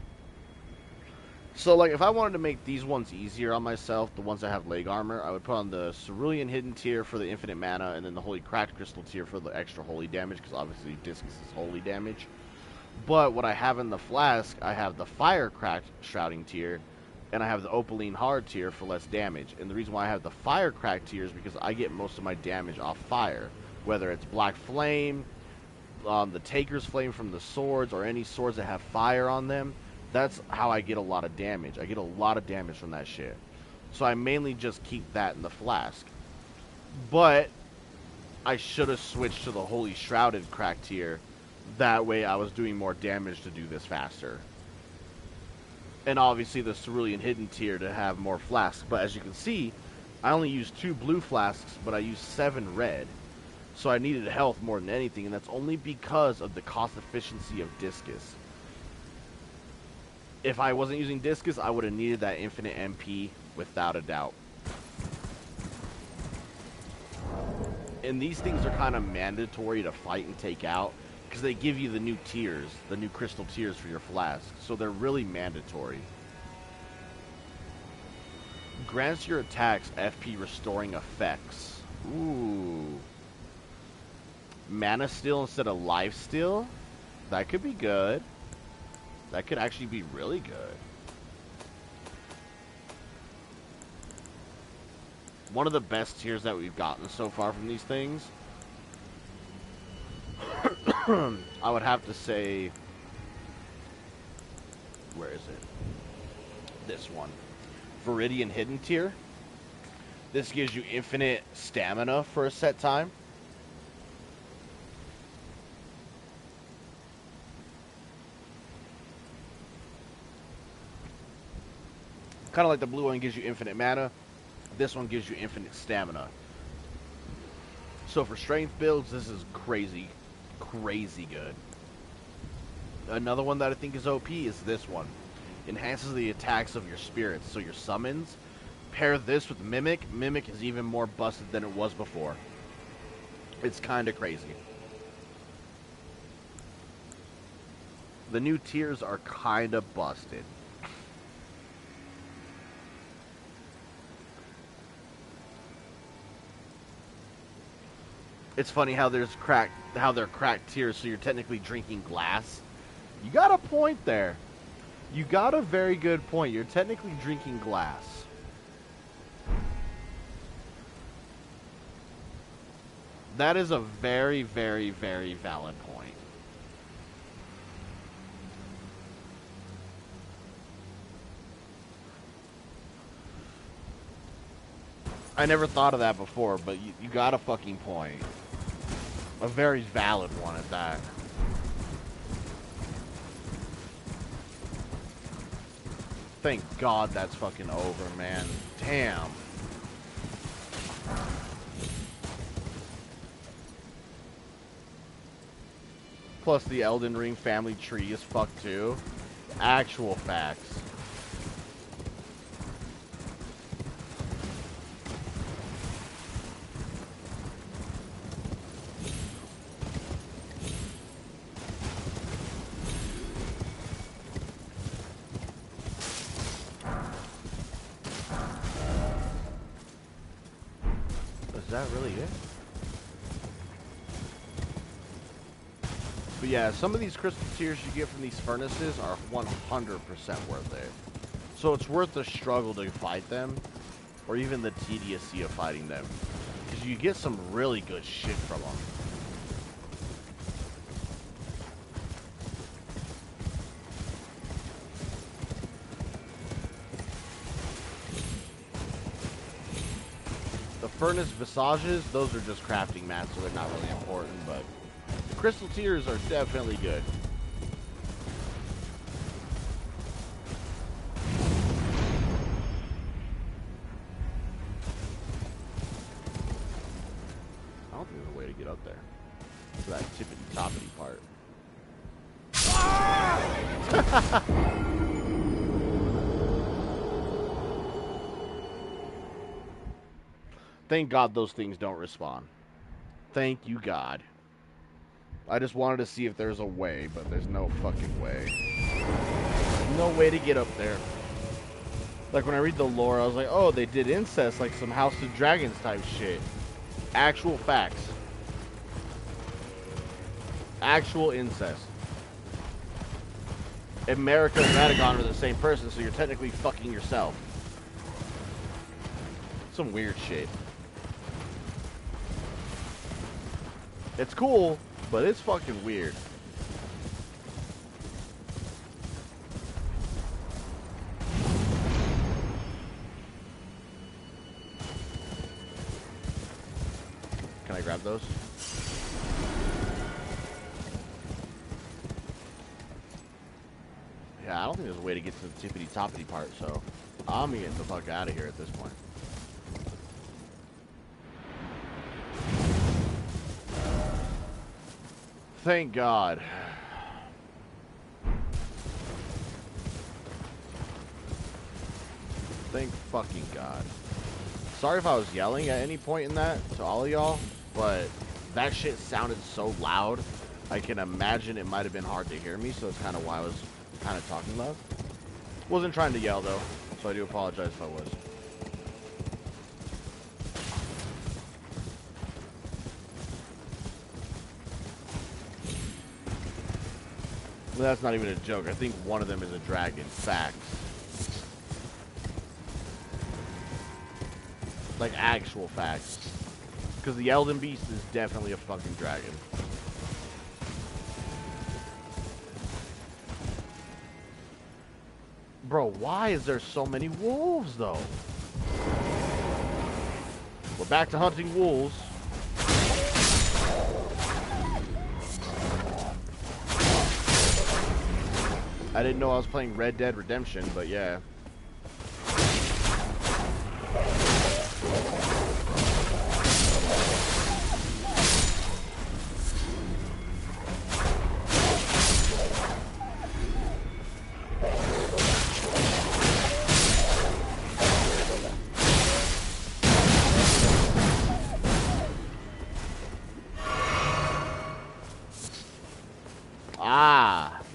So, like, if I wanted to make these ones easier on myself, the ones that have leg armor, I would put on the Cerulean Hidden tier for the infinite mana, and then the Holy Cracked Crystal tier for the extra holy damage, because obviously Discus is holy damage. But what I have in the flask, I have the Fire Cracked Shrouding tier, and I have the Opaline Hard tier for less damage. And the reason why I have the Fire Cracked tier is because I get most of my damage off fire, whether it's Black Flame, the Taker's Flame from the swords, or any swords that have fire on them. That's how I get a lot of damage. I get a lot of damage from that shit. So I mainly just keep that in the flask. But I should have switched to the Holy Shrouded Crack tier. That way I was doing more damage to do this faster. And obviously the Cerulean Hidden tier to have more flasks. But as you can see, I only used 2 blue flasks, but I used 7 red. So I needed health more than anything, and that's only because of the cost efficiency of Discus. If I wasn't using Discus, I would have needed that infinite MP without a doubt. And these things are kind of mandatory to fight and take out, because they give you the new tiers, the new crystal tiers for your flask. So they're really mandatory. Grants your attacks FP restoring effects. Ooh. Mana steal instead of life steal? That could be good. That could actually be really good. One of the best tiers that we've gotten so far from these things, I would have to say, where is it? This one. Viridian Hidden tier. This gives you infinite stamina for a set time. Kind of like the blue one gives you infinite mana. This one gives you infinite stamina. So for strength builds, this is crazy, crazy good. Another one that I think is OP is this one. Enhances the attacks of your spirits, so your summons. Pair this with Mimic. Mimic is even more busted than it was before. It's kind of crazy. The new tiers are kind of busted. It's funny how they're cracked tiers, so you're technically drinking glass. You got a point there. You got a very good point. You're technically drinking glass. That is a very, very, very valid point. I never thought of that before, but you got a fucking point. A very valid one at that. Thank God that's fucking over, man. Damn. Plus the Elden Ring family tree is fucked too. Actual facts. Is that really it? But yeah, some of these crystal tiers you get from these furnaces are 100% worth it. So it's worth the struggle to fight them, or even the tediousy of fighting them. Because you get some really good shit from them. The furnace visages, those are just crafting mats, so they're not really important, but the crystal tears are definitely good. I don't think there's a way to get up there. To that tippity-toppity part. Thank God those things don't respawn. Thank you, God. I just wanted to see if there's a way, but there's no fucking way. No way to get up there. Like, when I read the lore, I was like, oh, they did incest, like some House of Dragons type shit. Actual facts. Actual incest. America and Radagon are the same person, so you're technically fucking yourself. Some weird shit. It's cool, but it's fucking weird. Can I grab those? Yeah, I don't think there's a way to get to the tippity-toppity part, so I'm getting the fuck out of here at this point. Thank God. Thank fucking God. Sorry if I was yelling at any point in that to all of y'all, but that shit sounded so loud, I can imagine it might have been hard to hear me, so that's kind of why I was kind of talking loud. Wasn't trying to yell, though, so I do apologize if I was. That's not even a joke. I think one of them is a dragon. Facts. Like, actual facts. Because the Elden Beast is definitely a fucking dragon. Bro, why is there so many wolves, though? We're back to hunting wolves. I didn't know I was playing Red Dead Redemption, but yeah.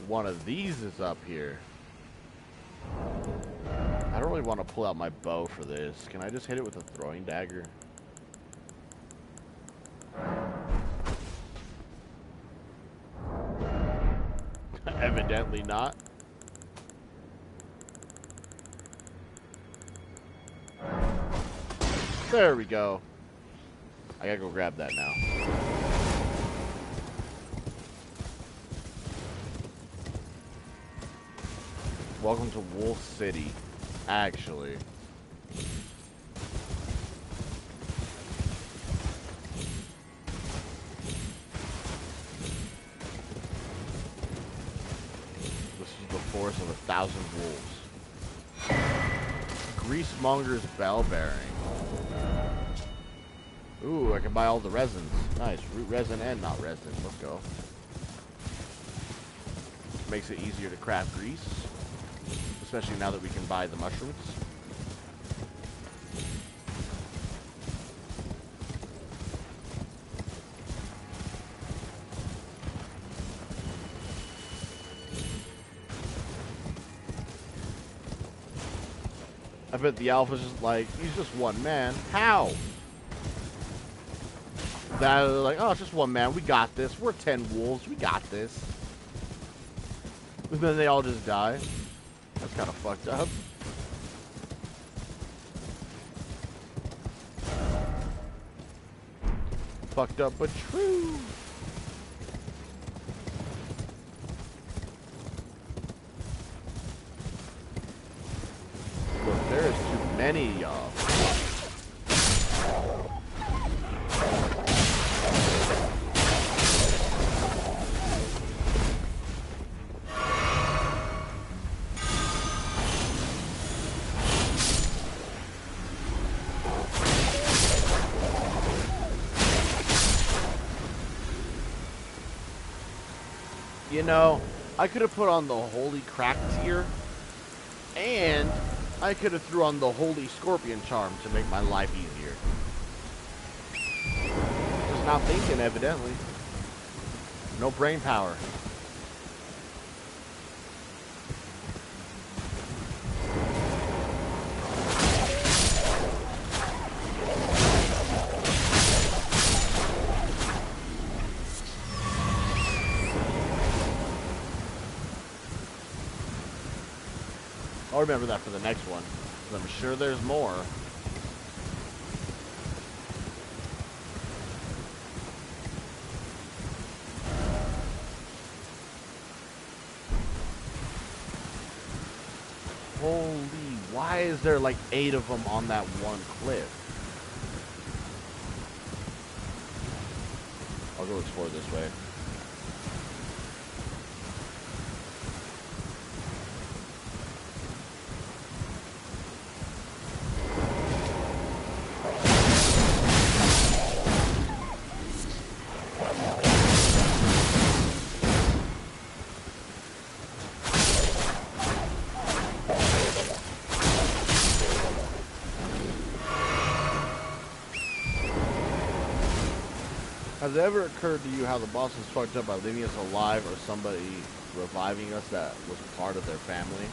One of these is up here. I don't really want to pull out my bow for this. Can I just hit it with a throwing dagger? Evidently not. There we go. I gotta go grab that now. Welcome to Wolf City, actually. This is the forest of 1,000 wolves. Greasemonger's bell bearing. Ooh, I can buy all the resins. Nice, root resin and not resin. Let's go. Makes it easier to craft grease. Especially now that we can buy the mushrooms. I bet the alpha's just like, he's just one man. How? They're like, oh, it's just one man. We got this. We're 10 wolves. We got this. And then they all just die. That's kind of fucked up. fucked up, but true. Look, there is too many of y'all. You know, I could have put on the Holy Crack tier, and I could have threw on the Holy Scorpion Charm to make my life easier. Just not thinking, evidently. No brain power. I'll remember that for the next one, 'cause I'm sure there's more. Holy, why is there like 8 of them on that one cliff? I'll go explore this way. Has it ever occurred to you how the boss was fucked up by leaving us alive or somebody reviving us that was part of their family?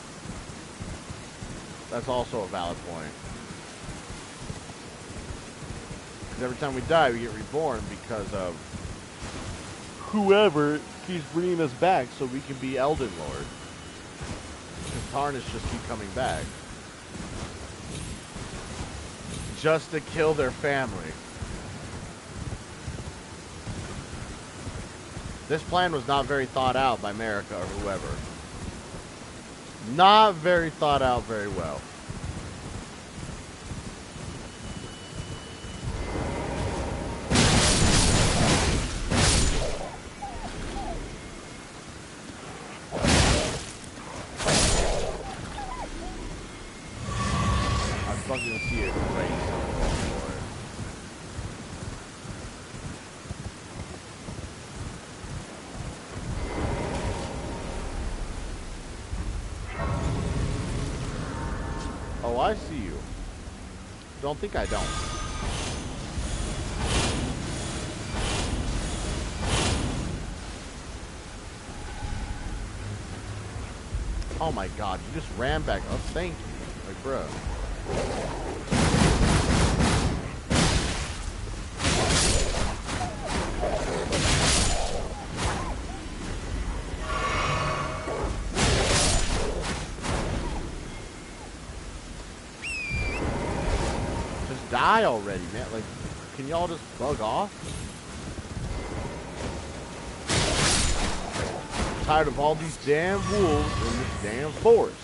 That's also a valid point. Because every time we die, we get reborn because of whoever keeps bringing us back so we can be Elden Lord. Because Tarnish just keep coming back. Just to kill their family. This plan was not very thought out by America or whoever. Not very thought out very well. I fucking see it great. Oh, I see you. Don't think I don't. Oh my god, you just ran back up. Thank you. Like, bro. Die already, man. Like, can y'all just bug off? I'm tired of all these damn wolves in this damn forest.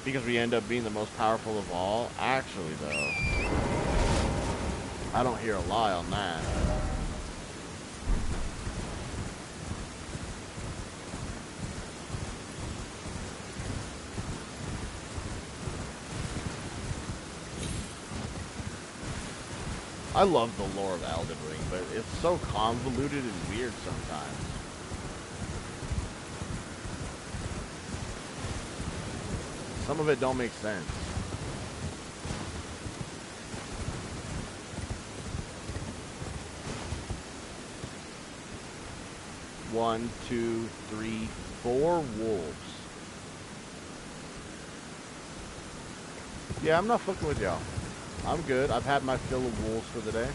Because we end up being the most powerful of all? Actually, though, I don't hear a lie on that. I love the lore of Elden Ring, but it's so convoluted and weird sometimes. Some of it don't make sense. One, two, three, 4 wolves. Yeah, I'm not fucking with y'all. I'm good. I've had my fill of wolves for the day.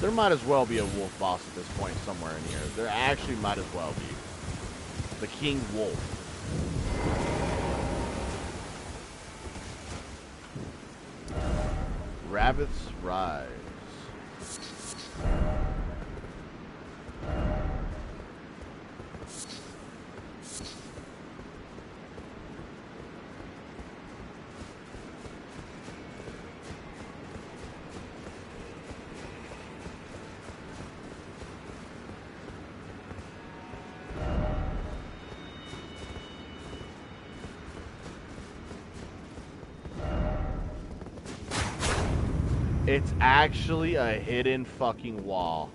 There might as well be a wolf boss at this point somewhere in here. There actually might as well be. The King Wolf. Rabbit's Rise. It's actually a hidden fucking wall.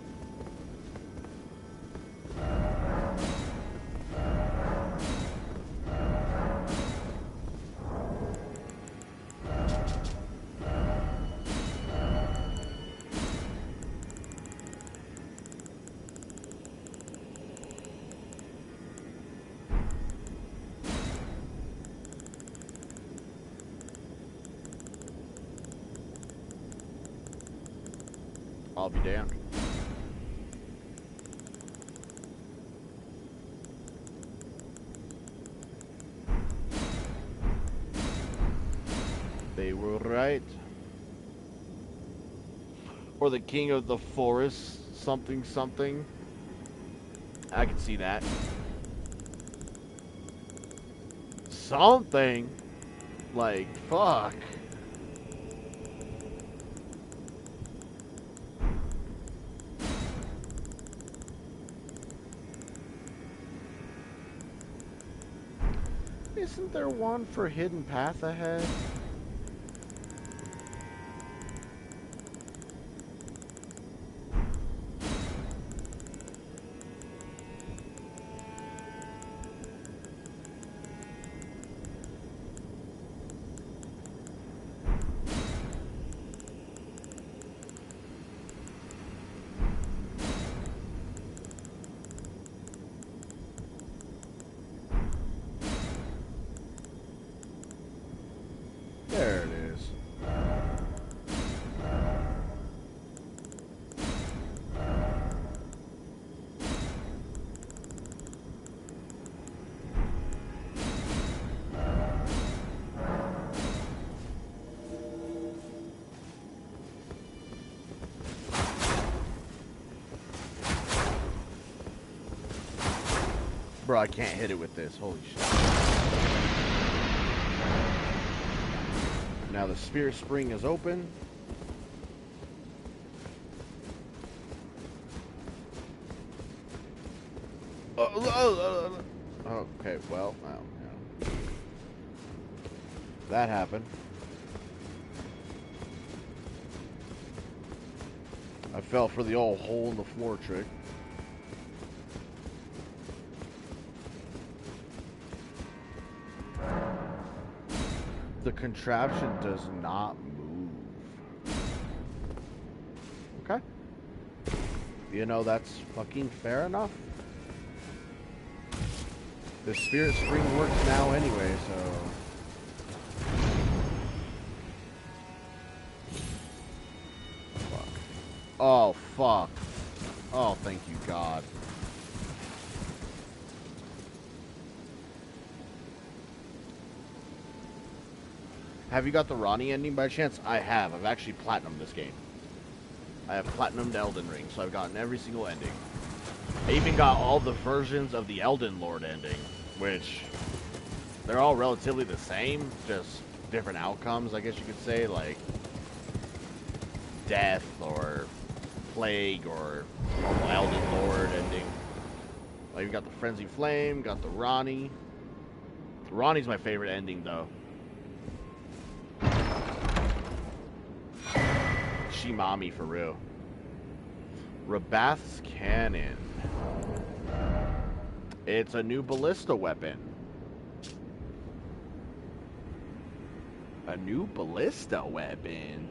I'll be damned. They were right. Or the king of the forest, something, something. I can see that. Something. Like, fuck. Isn't there one for Hidden Path ahead? There it is. Bro, I can't hit it with this. Holy shit. Now the Spirit Spring is open. Okay, well, yeah. That happened. I fell for the old hole in the floor trick. The contraption does not move. Okay. You know, that's fucking fair enough. The Spirit Spring works now anyway, so... Fuck. Oh, fuck. Oh, thank you, God. Have you got the Ronnie ending by chance? I have. I've actually platinumed this game. I have platinumed Elden Ring, so I've gotten every single ending. I even got all the versions of the Elden Lord ending, which they're all relatively the same, just different outcomes, I guess you could say, like death or plague or normal Elden Lord ending. Like, you got the Frenzy Flame, got the Ronnie. Ronnie's my favorite ending, though. Shimami for real. Rabath's Cannon. It's a new ballista weapon. A new ballista weapon?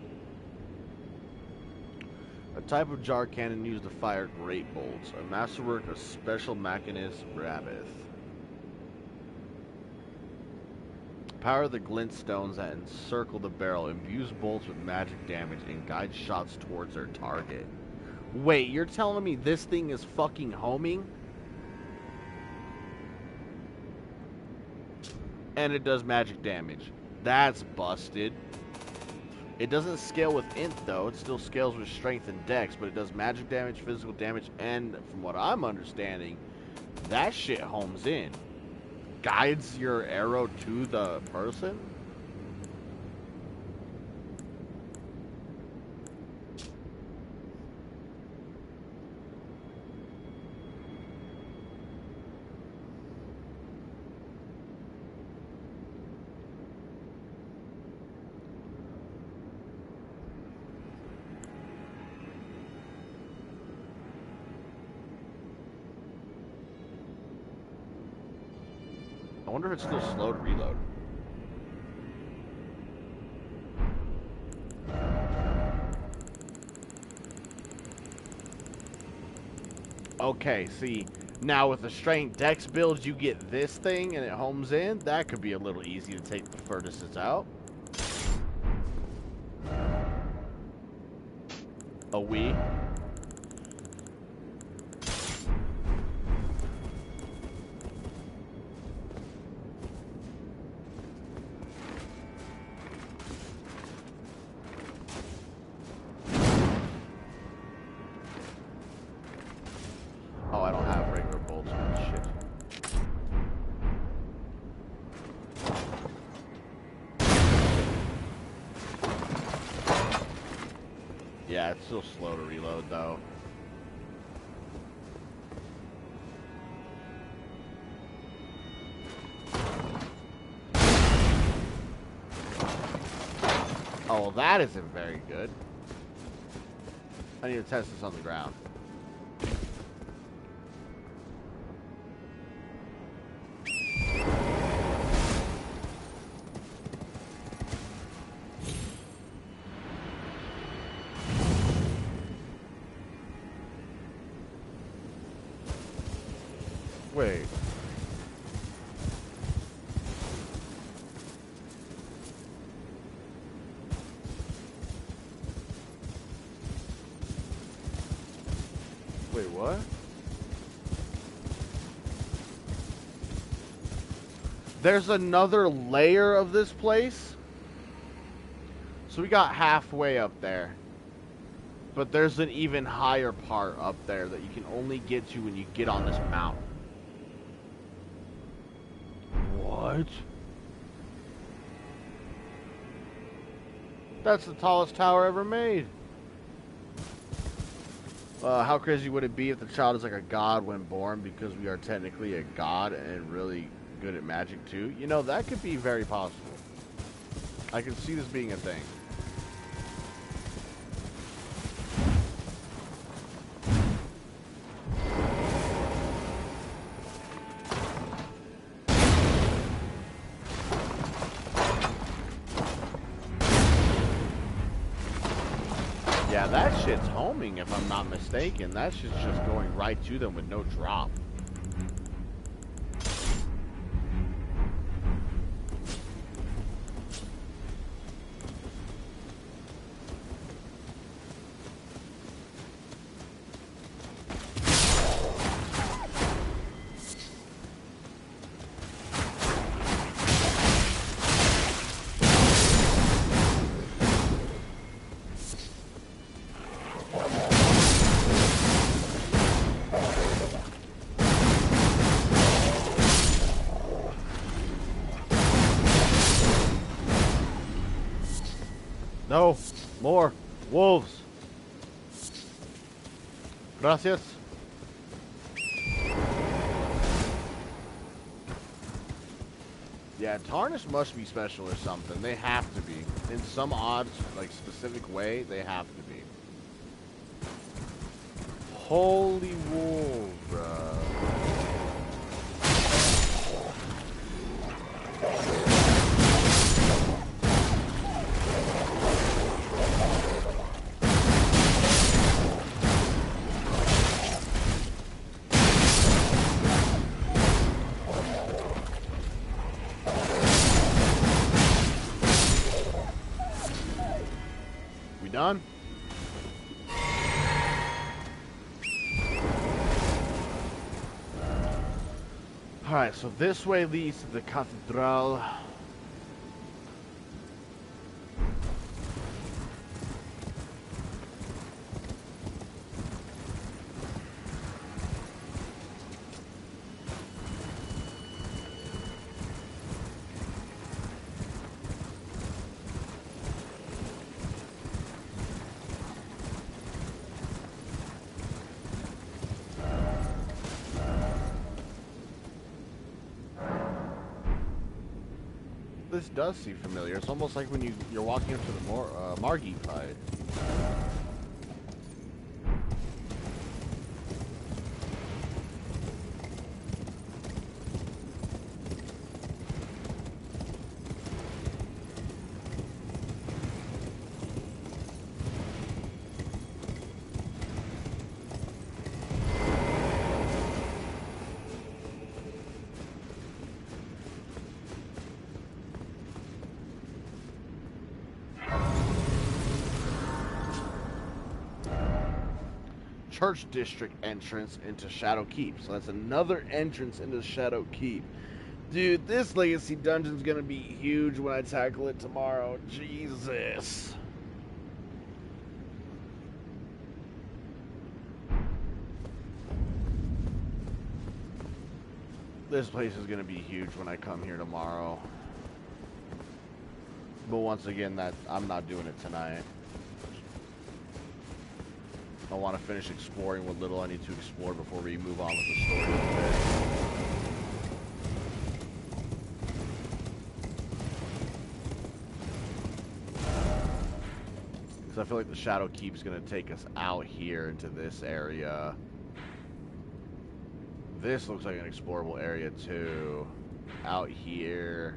A type of jar cannon used to fire great bolts. A masterwork of Special Machinist Rabith. Power the glint stones that encircle the barrel, imbues bolts with magic damage, and guides shots towards their target. Wait, you're telling me this thing is fucking homing? And it does magic damage. That's busted. It doesn't scale with int though. It still scales with strength and dex, but it does magic damage, physical damage, and from what I'm understanding, that shit homes in. Guides your arrow to the person? I wonder if it's still slow to reload. Okay, see, now with the strength dex build, you get this thing and it homes in. That could be a little easy to take the furnaces out. A wee. Oh, I don't have regular bolts. Shit. Yeah, it's still slow to reload, though. Oh, well, that isn't very good. I need to test this on the ground. Wait. Wait, what? There's another layer of this place? So we got halfway up there. But there's an even higher part up there that you can only get to when you get on this mountain. What? That's the tallest tower ever made. How crazy would it be if the child is like a god when born, because we are technically a god and really good at magic too? You know, that could be very possible. I can see this being a thing. Yeah, that shit's homing if I'm not mistaken. That shit's just going right to them with no drop. No, more wolves. Gracias. Yeah, tarnish must be special or something. They have to be. In some odd, like, specific way, they have to be. Holy wolves, bruh. Done? Alright, so this way leads to the cathedral. This does seem familiar. It's almost like when you're walking up to the Margit fight. Church District entrance into Shadow Keep. So that's another entrance into Shadow Keep. Dude, this Legacy dungeon's gonna be huge when I tackle it tomorrow. Jesus. This place is gonna be huge when I come here tomorrow. But once again, I'm not doing it tonight. I want to finish exploring what little I need to explore before we move on with the story a little bit. Because I feel like the Shadow Keep's going to take us out here into this area. This looks like an explorable area too. Out here.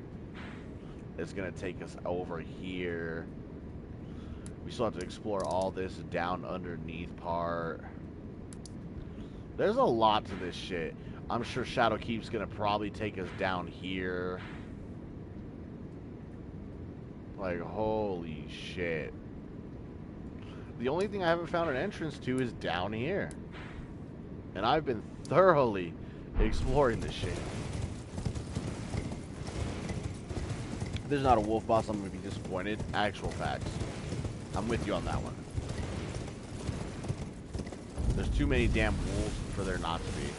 It's going to take us over here. We still have to explore all this down underneath part. There's a lot to this shit. I'm sure Shadow Keep's gonna probably take us down here. Like, holy shit. The only thing I haven't found an entrance to is down here. And I've been thoroughly exploring this shit. If there's not a wolf boss, I'm gonna be disappointed. Actual facts. I'm with you on that one. There's too many damn wolves for there not to be.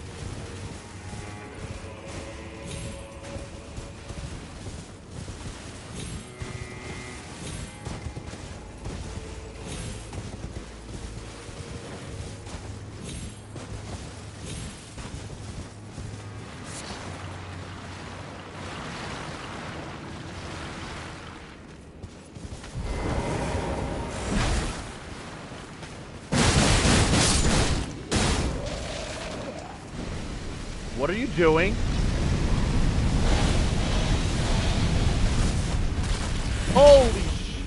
What are you doing? Holy sh...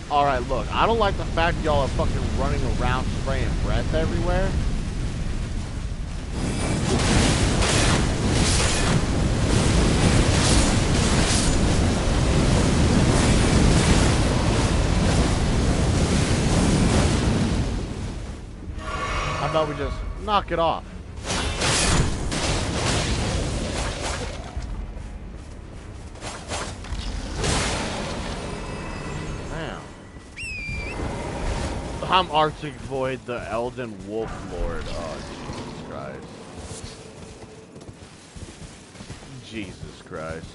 Alright, look. I don't like the fact y'all are fucking running around spraying breath everywhere. How about we just knock it off? Damn. I'm Arctic Void, the Elden Wolf Lord. Oh, Jesus Christ. Jesus Christ.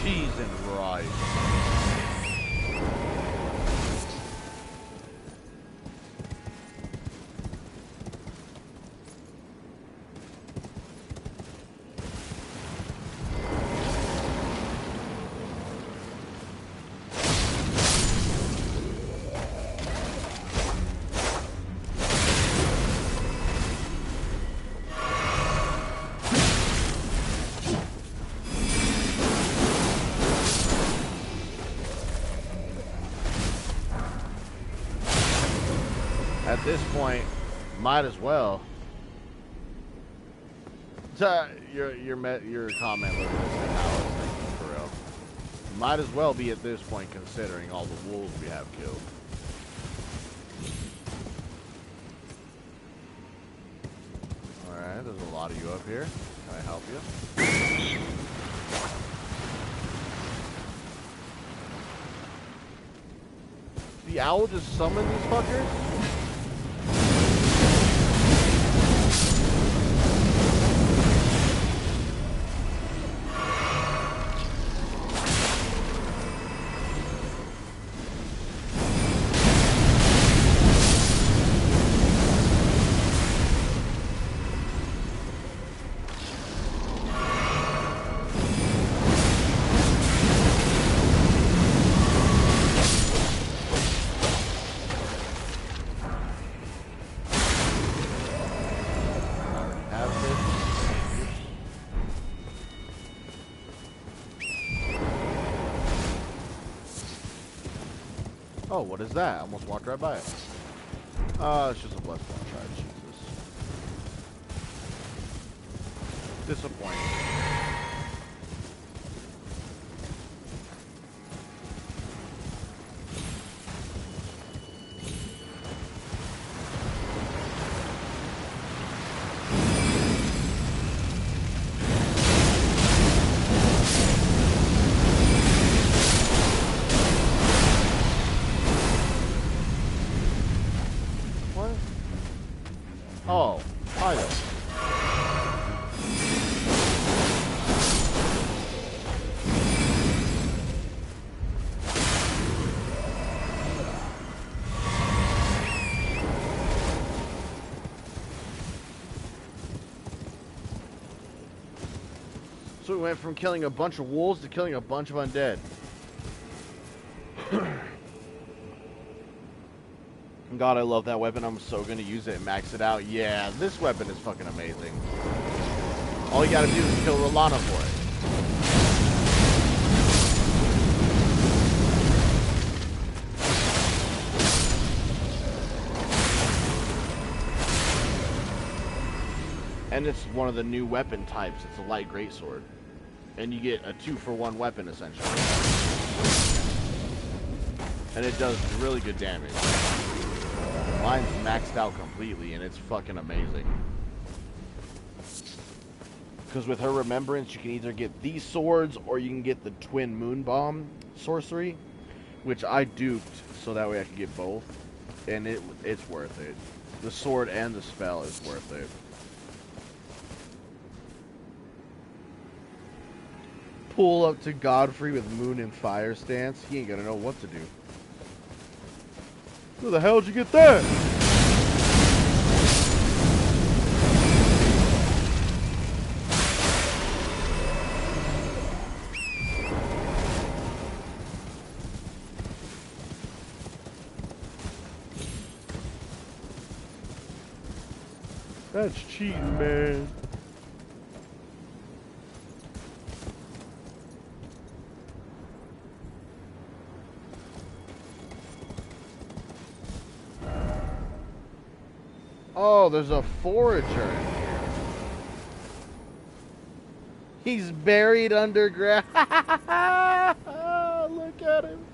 Cheese and rice. At this point, might as well. Your comment literally said how I was thinking for real. Might as well be at this point considering all the wolves we have killed. Alright, there's a lot of you up here. Can I help you? The owl just summoned these fuckers? Oh, what is that? I almost walked right by it. Oh, it's just a bloodstone shard. Jesus. Disappointing. Oh, hi there. So we went from killing a bunch of wolves to killing a bunch of undead. God, I love that weapon. I'm so gonna use it and max it out. Yeah, this weapon is fucking amazing. All you gotta do is kill Rolana for it. And it's one of the new weapon types. It's a light greatsword. And you get a 2-for-1 weapon, essentially. And it does really good damage. Mine's maxed out completely, and it's fucking amazing. Because with her remembrance, you can either get these swords, or you can get the twin moon bomb sorcery, which I duped, so that way I could get both. And it's worth it. The sword and the spell is worth it. Pull up to Godfrey with moon and fire stance. He ain't gonna know what to do. Where the hell did you get that? That's cheating, man. Oh, there's a forager in here. He's buried underground. Look at him.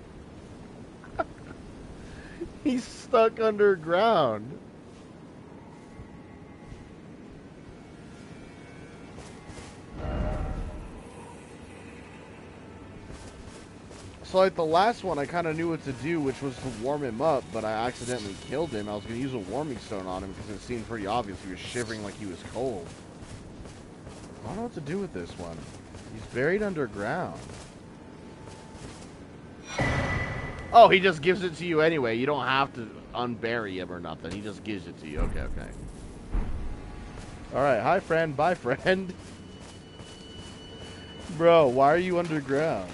He's stuck underground. So like the last one, I kind of knew what to do, which was to warm him up, but I accidentally killed him. I was going to use a warming stone on him because it seemed pretty obvious he was shivering like he was cold. I don't know what to do with this one. He's buried underground. Oh, he just gives it to you anyway. You don't have to unbury him or nothing. He just gives it to you. Okay, okay. Alright, hi friend, bye friend. Bro, why are you underground?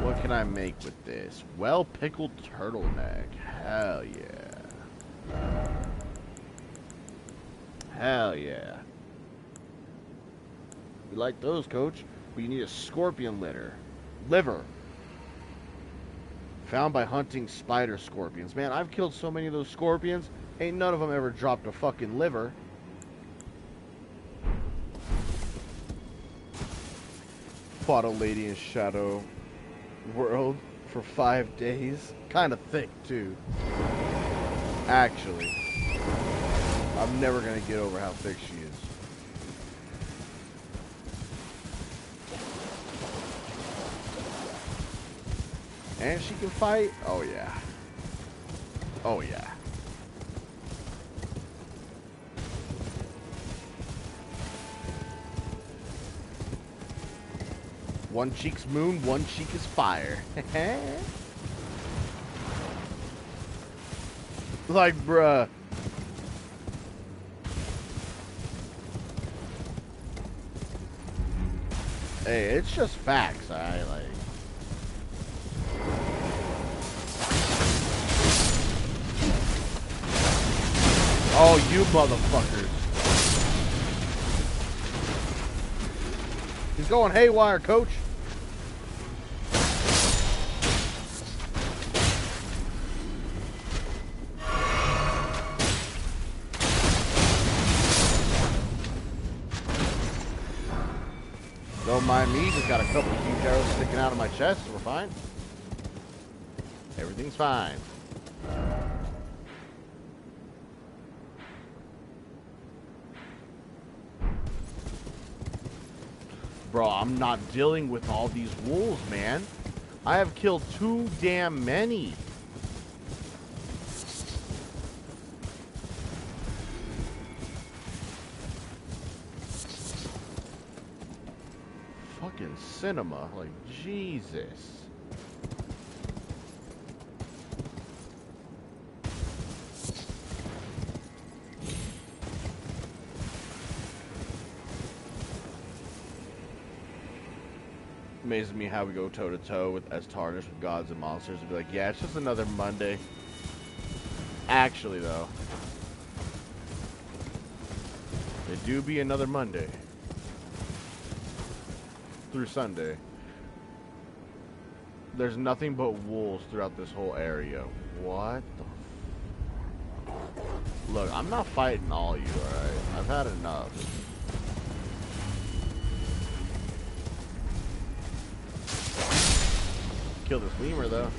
What can I make with this? Well-pickled turtleneck. Hell yeah. Hell yeah. We like those, coach. We need a scorpion liver. Found by hunting spider scorpions. Man, I've killed so many of those scorpions. Ain't none of them ever dropped a fucking liver. Fought a lady in Shadow World for 5 days. Kind of thick, too. Actually. I'm never going to get over how thick she is. And she can fight? Oh, yeah. Oh, yeah. One cheek's moon, one cheek is fire. Like, bruh. Hey, it's just facts, alright? Like. Oh, you motherfuckers. He's going haywire, coach. Don't mind me, just got a couple of huge arrows sticking out of my chest. We're fine. Everything's fine. Bro, I'm not dealing with all these wolves, man. I have killed too damn many. Fucking cinema, like Jesus. Amazes me how we go toe to toe with as tarnished with gods and monsters and be like, yeah, it's just another Monday. Actually, though, it do be another Monday through Sunday. There's nothing but wolves throughout this whole area. What the Look, I'm not fighting all you, alright? I've had enough. Kill this lemur, though.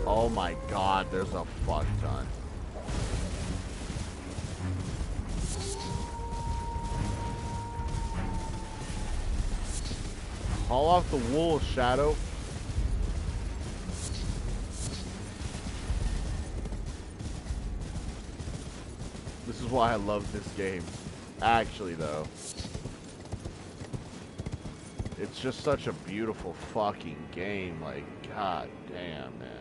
Oh my god, there's a fuck ton. Haul off the wool, Shadow. This is why I love this game. Actually, though. It's just such a beautiful fucking game. Like, god damn, man.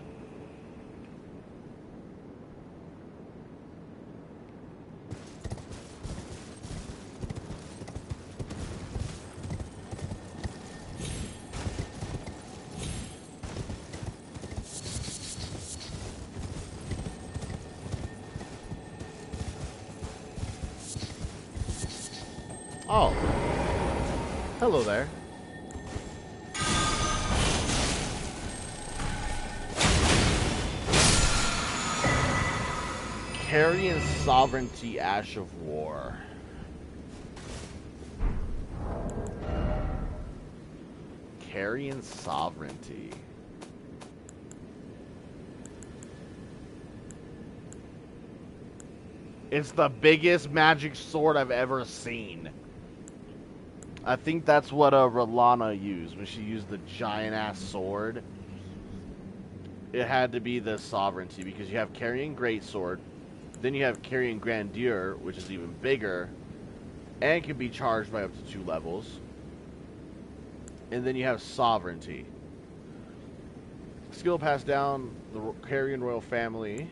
Oh. Hello there. Carrion Sovereignty, Ash of War. Carrion Sovereignty. It's the biggest magic sword I've ever seen. I think that's what Rolana used when she used the giant-ass sword. It had to be the Sovereignty, because you have Carrion Greatsword, then you have Carrion Grandeur, which is even bigger, and can be charged by up to 2 levels. And then you have Sovereignty. Skill passed down the Carrion Royal Family.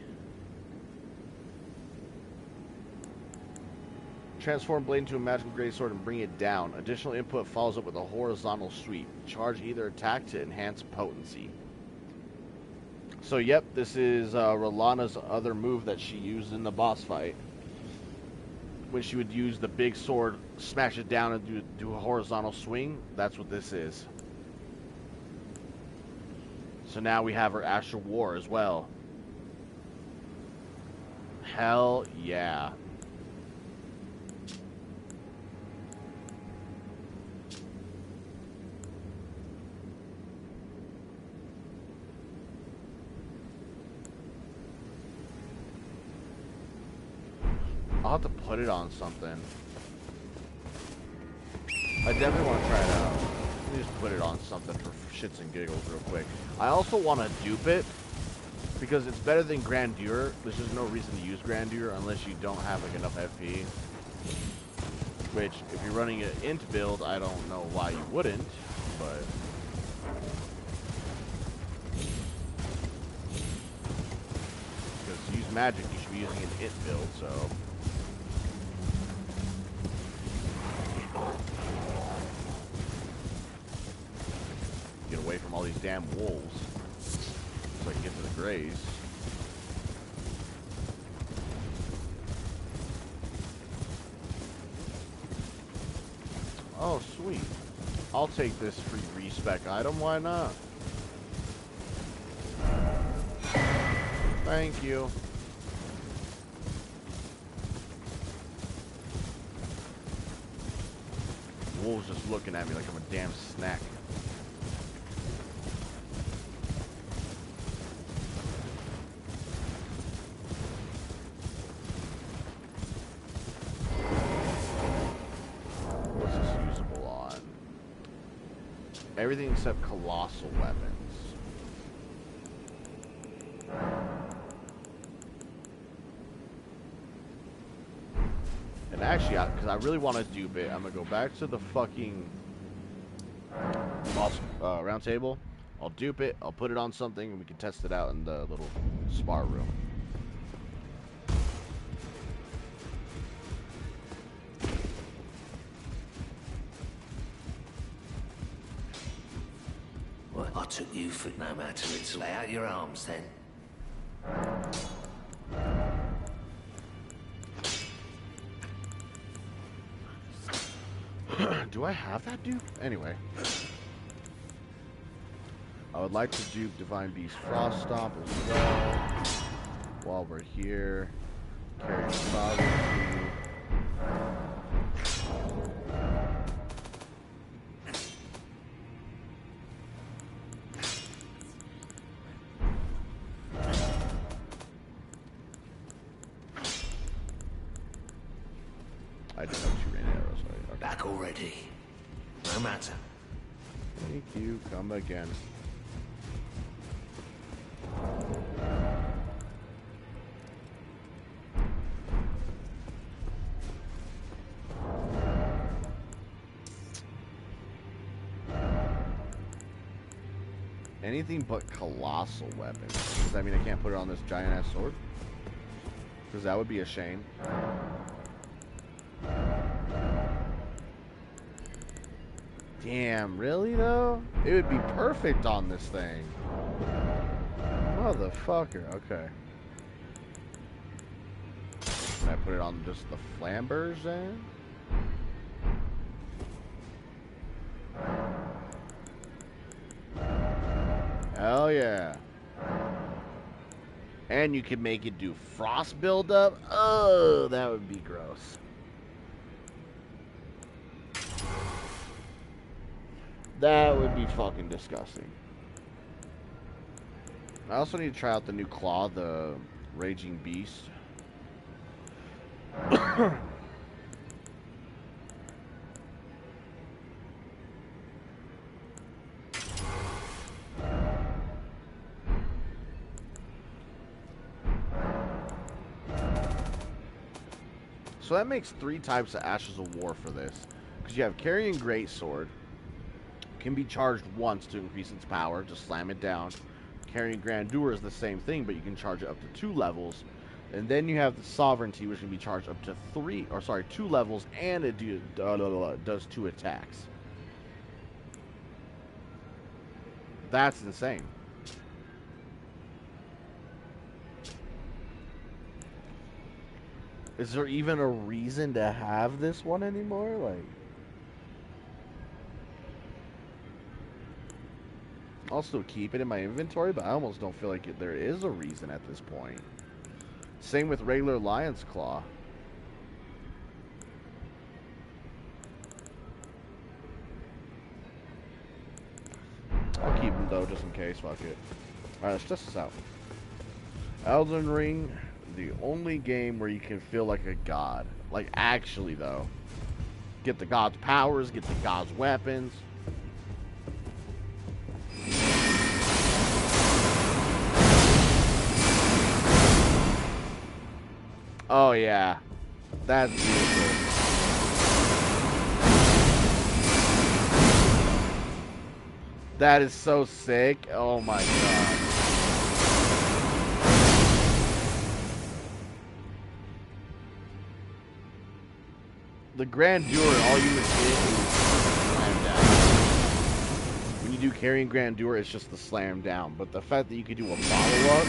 Transform blade into a magical greatsword and bring it down. Additional input follows up with a horizontal sweep. Charge either attack to enhance potency. So, yep, this is Rolana's other move that she used in the boss fight. When she would use the big sword, smash it down and do a horizontal swing, that's what this is. So now we have her Ash of War as well. Hell yeah. I'll have to put it on something. I definitely want to try it out. Let me just put it on something for shits and giggles real quick. I also want to dupe it because it's better than Grandeur. There's just no reason to use Grandeur unless you don't have like enough FP. Which, if you're running an int build, I don't know why you wouldn't, but... Because to use magic, you should be using an int build, so... Get away from all these damn wolves so I can get to the graze. Oh, sweet. I'll take this free respec item. Why not? Thank you. Wolf's just looking at me like I'm a damn snack. What's this usable on? Everything except colossal weapons. And actually, because I really want to dupe it, I'm going to go back to the fucking round table. I'll dupe it, I'll put it on something, and we can test it out in the little spar room. Well, I took you for no matter it's lay out your arms then. Do I have that dupe? Anyway. I would like to dupe Divine Beast Frost Stomp as well. While we're here. Carry Sovereignty. I do have 2 rain arrows, right? Okay. Back already. No matter. Thank you. Come again. Anything but colossal weapons. Does that mean I can't put it on this giant ass sword? Because that would be a shame. Damn, really though? It would be perfect on this thing. Motherfucker, okay. Can I put it on just the flambers then? Hell yeah. And you can make it do frost buildup. Oh, that would be gross. That would be fucking disgusting. I also need to try out the new claw, the Raging Beast. So that makes 3 types of Ashes of War for this. Because you have Carrying Greatsword. Can be charged once to increase its power. Just slam it down. Carrying Grandeur is the same thing, but you can charge it up to 2 levels. And then you have the Sovereignty, which can be charged up to 2 levels, and it does 2 attacks. That's insane. Is there even a reason to have this one anymore? Like, I'll still keep it in my inventory, but I almost don't feel like there is a reason at this point. Same with regular Lion's Claw. I'll keep them though, just in case. Fuck it. Alright, let's test this out. Elden Ring, the only game where you can feel like a god. Like, actually, though. Get the god's powers, get the god's weapons. Oh, yeah. That's beautiful. That is so sick. Oh, my God. The Grandeur, all you would get is slam down. When you do Carrying Grandeur, it's just the slam down. But the fact that you could do a follow-up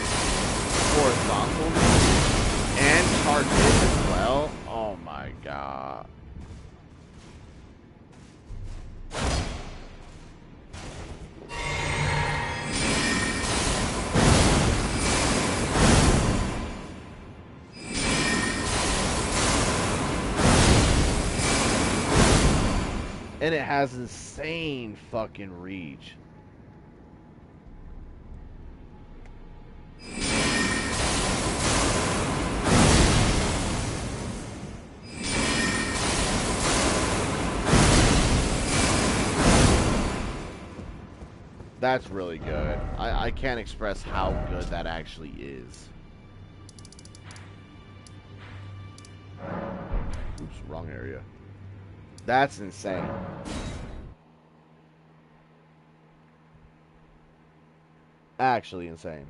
horizontally and charge it as well, oh my god. And it has insane fucking reach. That's really good. I can't express how good that actually is. Oops, wrong area. That's insane. Actually insane.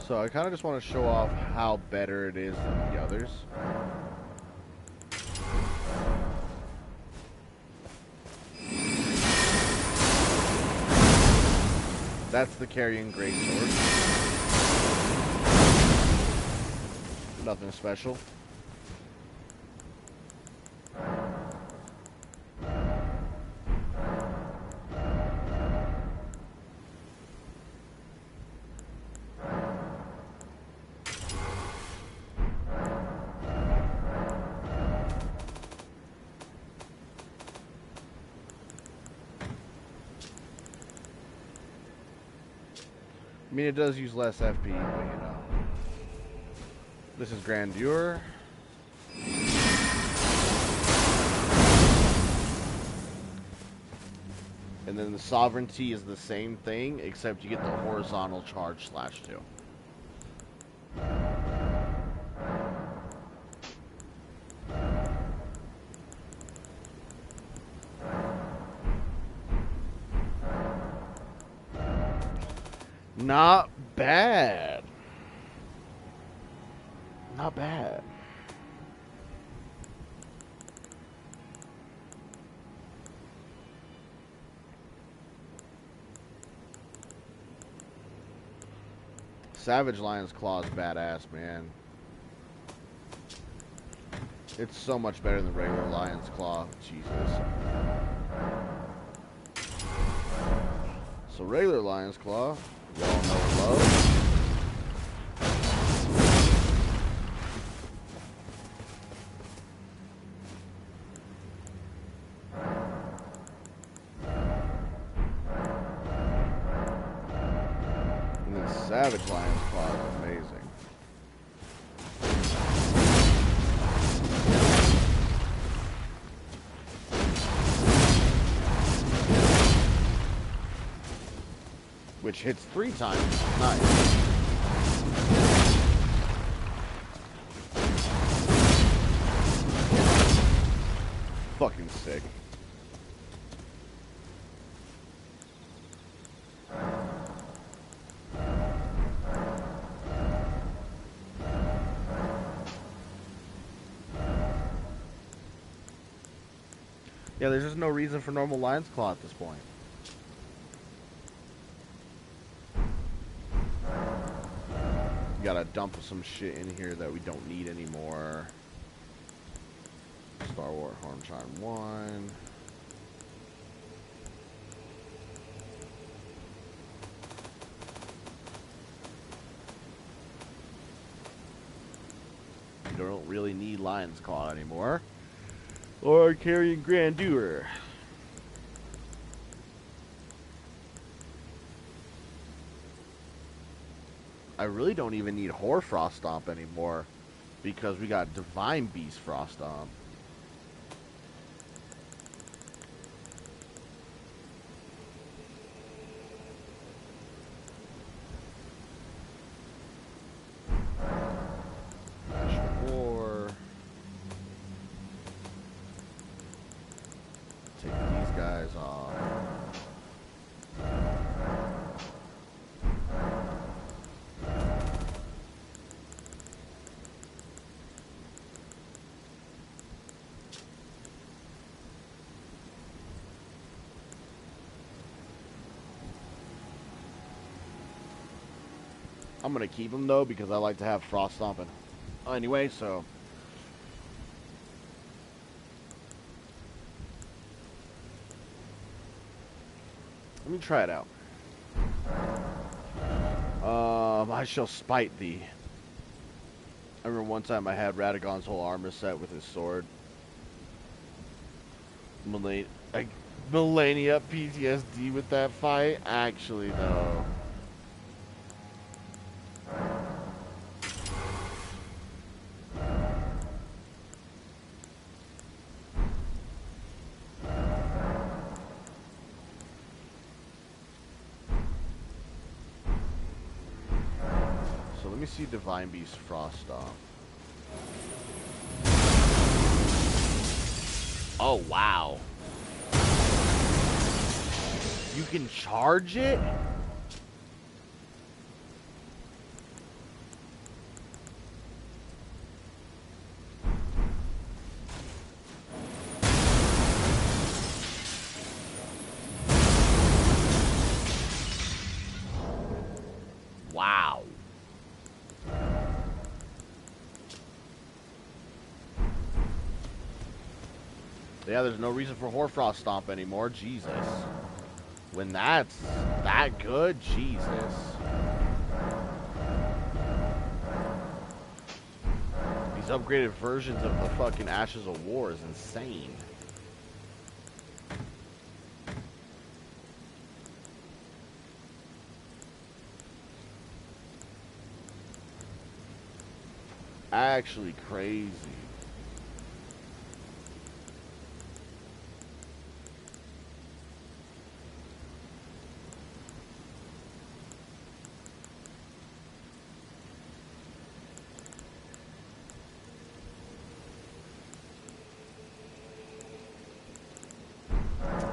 So I kind of just want to show off how better it is than the others. That's the carrying greatsword. Nothing special. I mean, it does use less FP, but you know. This is Grandeur. And then the Sovereignty is the same thing, except you get the horizontal charge /2. Not bad. Not bad. Savage Lion's Claw is badass, man. It's so much better than regular Lion's Claw. Jesus. So regular Lion's Claw, y'all know and love. And then Savage Lion's Claw is amazing. Which hits 3 times. Nice. Fucking sick. Yeah, there's just no reason for normal Lion's Claw at this point. Gotta dump some shit in here that we don't need anymore. Star Wars Horn Charm 1. You don't really need Lion's Claw anymore. Or carrying Grandeur. I really don't even need Hoarfrost Stomp anymore because we got Divine Beast Frost Stomp. I'm gonna keep them though because I like to have frost stomping. Anyway, so let me try it out. I shall spite thee. I remember one time I had Radagon's whole armor set with his sword. Melania PTSD with that fight? Actually, no. So let me see Divine Beast Frost Stomp. Oh, wow. You can charge it? Wow. Yeah, there's no reason for Hoarfrost Stomp anymore. Jesus. When that's that good, Jesus. These upgraded versions of the fucking Ashes of War is insane. Actually crazy.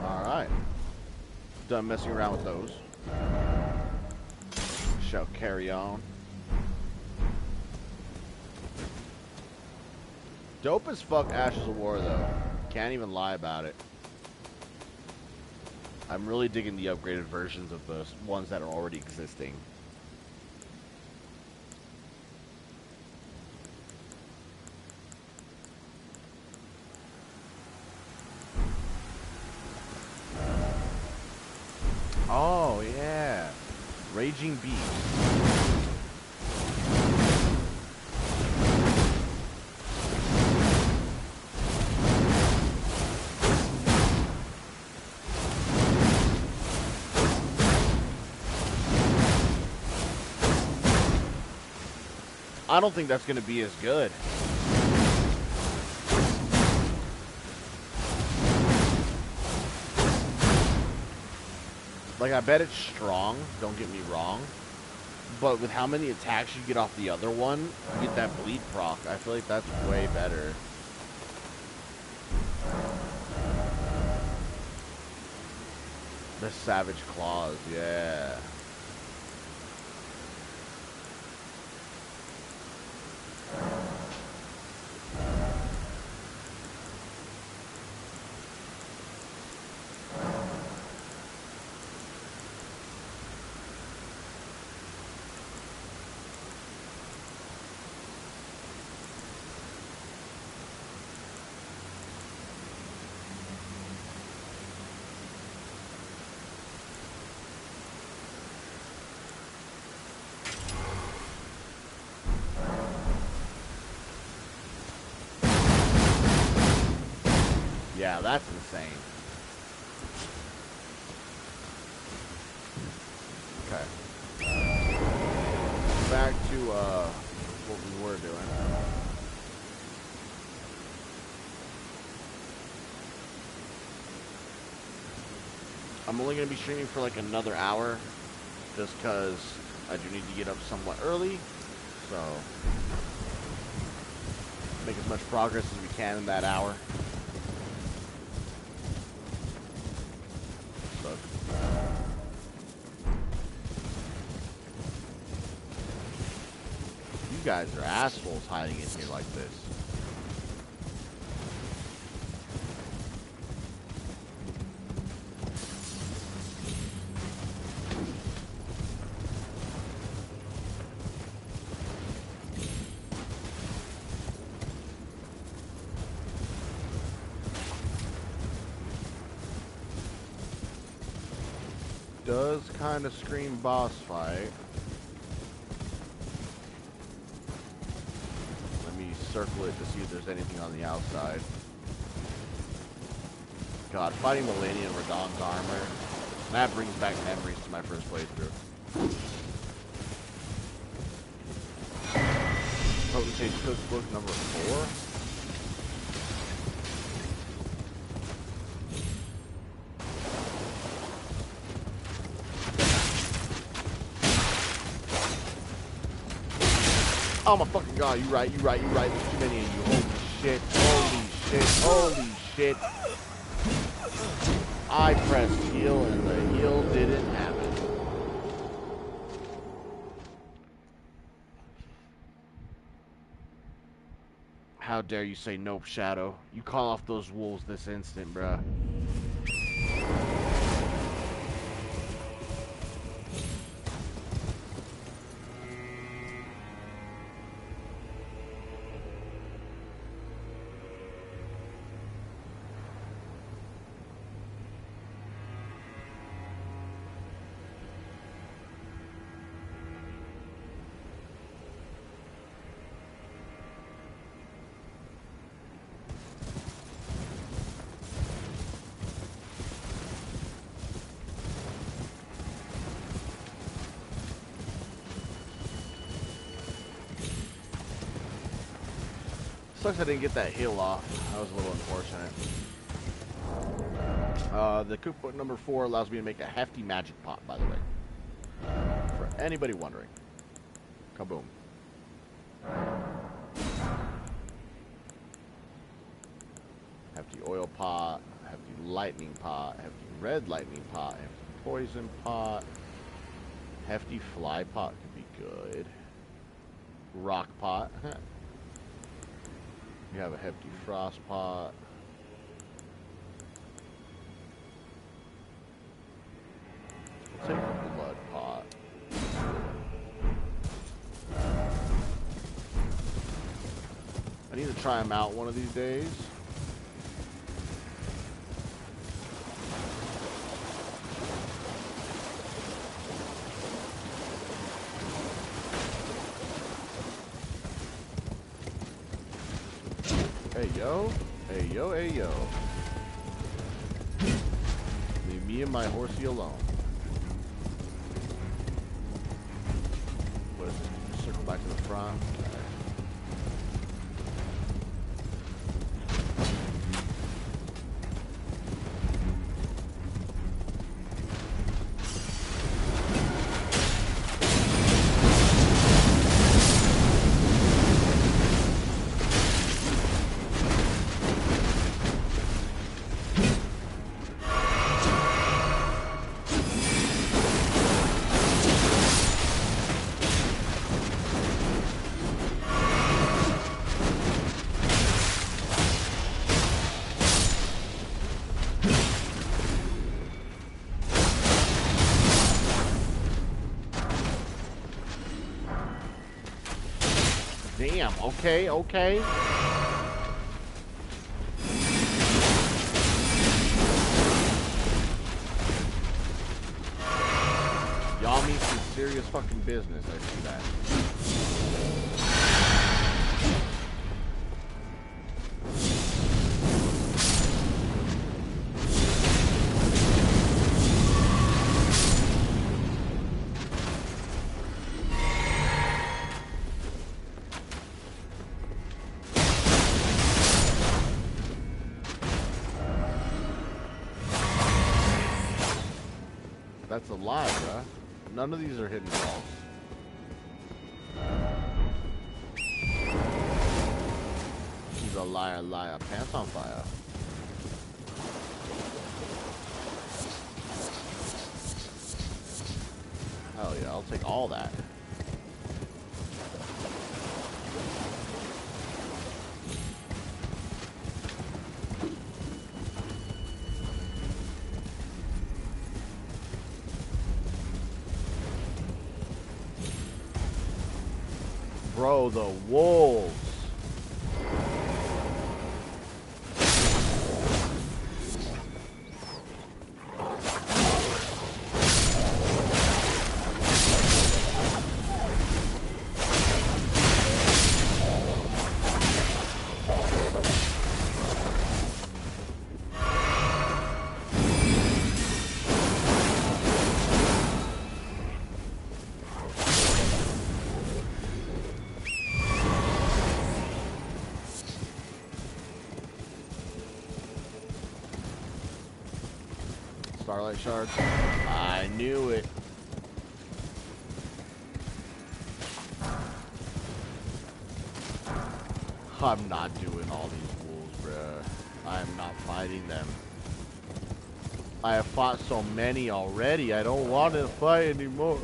Alright. Done messing around with those. Shall carry on. Dope as fuck Ashes of War though. Can't even lie about it. I'm really digging the upgraded versions of the ones that are already existing. Oh, yeah. Raging Beast. I don't think that's going to be as good. Like, I bet it's strong, don't get me wrong. But with how many attacks you get off the other one, you get that bleed proc. I feel like that's way better. The Savage Claws, yeah. Yeah, that's insane. Okay. Back to what we were doing. I'm only going to be streaming for like another hour, just because I do need to get up somewhat early, so make as much progress as we can in that hour. So, you guys are assholes hiding in here like this. does kind of scream boss fight. Let me circle it to see if there's anything on the outside. God, fighting Melania and Radon's armor. That brings back memories to my first playthrough. Potentate Cookbook number 4. Oh my fucking god, you right. There's too many of you. Holy shit. I pressed heal and the heal didn't happen. How dare you say nope, Shadow. You call off those wolves this instant, bruh. Sucks I didn't get that heal off. That was a little unfortunate. The cookbook number 4 allows me to make a hefty magic pot, by the way. For anybody wondering. Kaboom. Hefty oil pot, hefty lightning pot, hefty red lightning pot, hefty poison pot. Hefty fly pot could be good. Rock pot. You have a hefty frost pot. We'll take a blood pot. I need to try them out one of these days. Hey yo, hey yo, hey yo. Leave me and my horsey alone. What is it? Just circle back to the front. Damn, okay, okay. Y'all mean some serious fucking business, I see that. That's a lie, bruh. None of these are hidden walls. He's a liar, liar. Pants on fire. Hell yeah, I'll take all that. Bro, the wolves. Starlight Shards. I knew it. I'm not doing all these wolves, bruh. I am not fighting them. I have fought so many already. I don't want to fight anymore.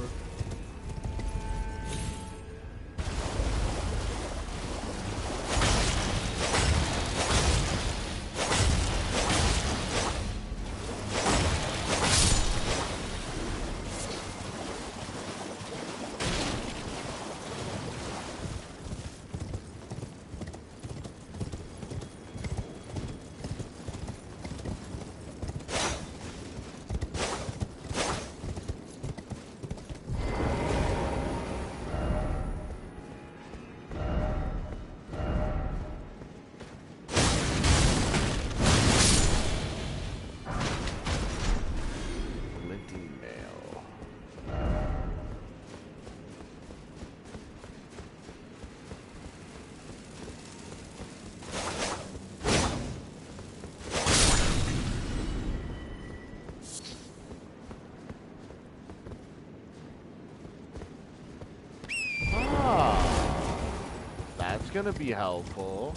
That's gonna be helpful.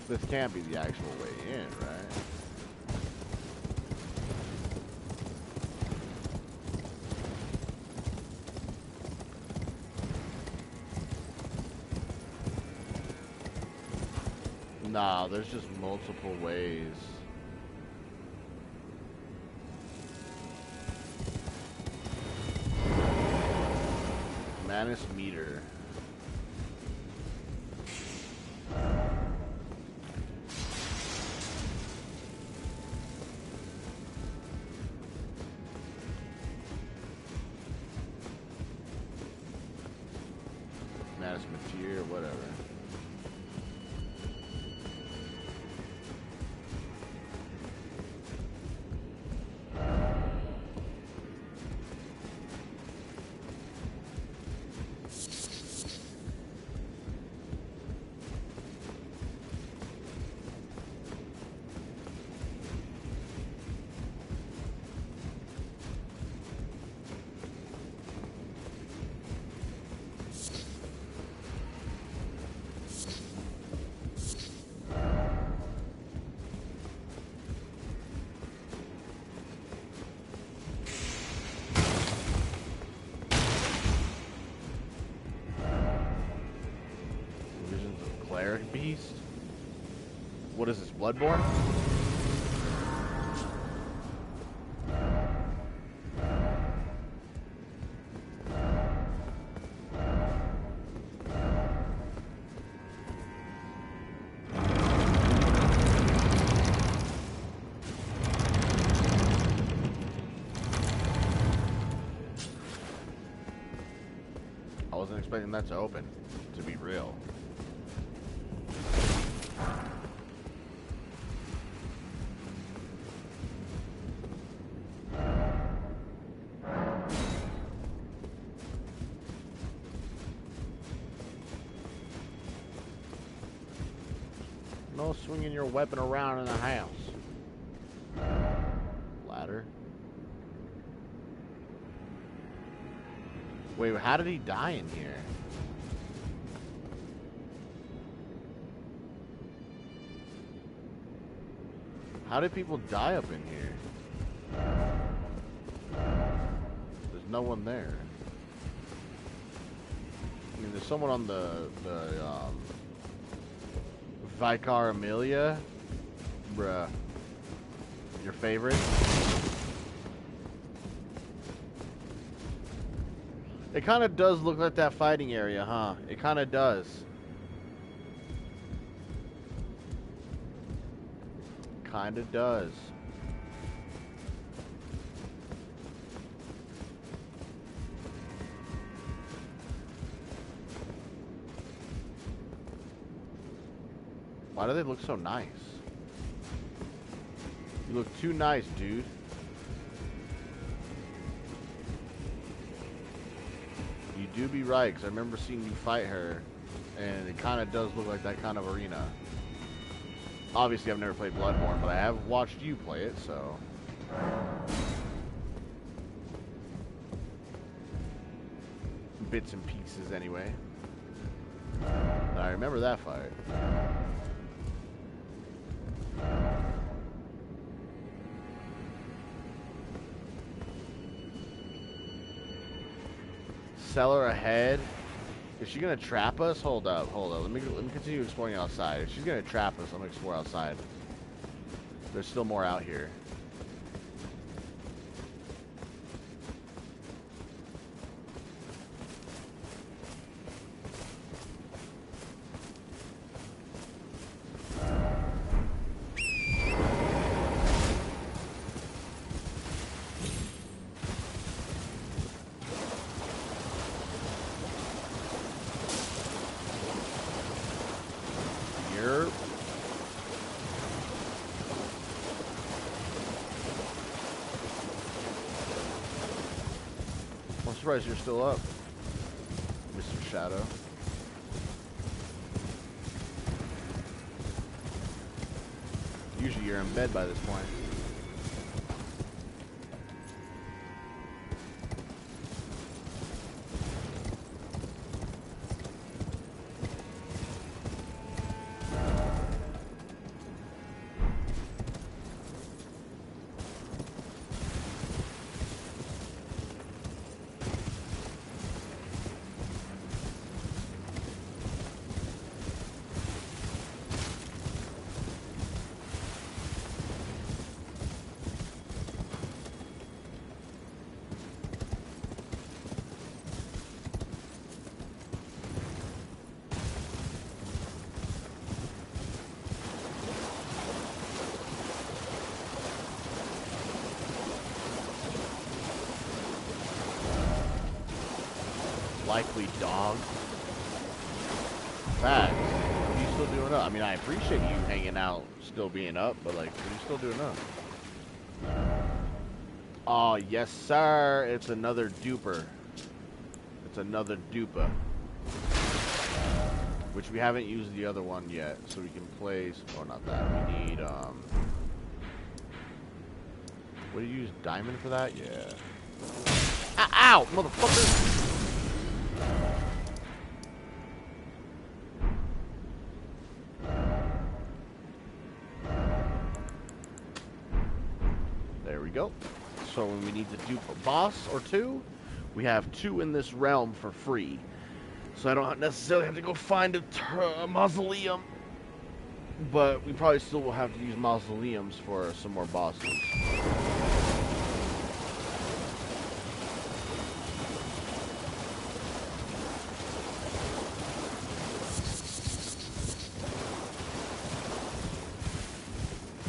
This can't be the actual way in, right? Nah, there's just multiple ways. Manus meter. Manus material, whatever. Cleric beast? What is this, Bloodborne? I wasn't expecting that to open, to be real. No swinging your weapon around in the house. Ladder. Wait, how did he die in here? How did people die up in here? There's no one there. I mean, there's someone on the Vicar Amelia. Bruh. Your favorite? It kind of does look like that fighting area, huh? It kind of does. Kind of does. Why do they look so nice? You look too nice, dude. do be right, because I remember seeing you fight her, and it kind of does look like that kind of arena. Obviously, I've never played Bloodborne, but I have watched you play it, so... Bits and pieces, anyway. I remember that fight. Cellar ahead. Is she gonna trap us? Hold up. Let me continue exploring outside. If she's gonna trap us, I'm gonna explore outside. There's still more out here. I'm surprised you're still up, Mr. Shadow. Usually you're in bed by this point. Likely dog. Facts. What are you still doing up? I mean, I appreciate you hanging out, still being up, but like, what are you still doing up? Oh, yes, sir. It's another duper. It's another duper. Which we haven't used the other one yet, so we can place. Oh, not that. We need, what do you use? Diamond for that? Yeah. Ow, motherfucker! There we go. So when we need to dupe a boss or two, we have 2 in this realm for free. So I don't necessarily have to go find a mausoleum. But we probably still will have to use mausoleums for some more bosses.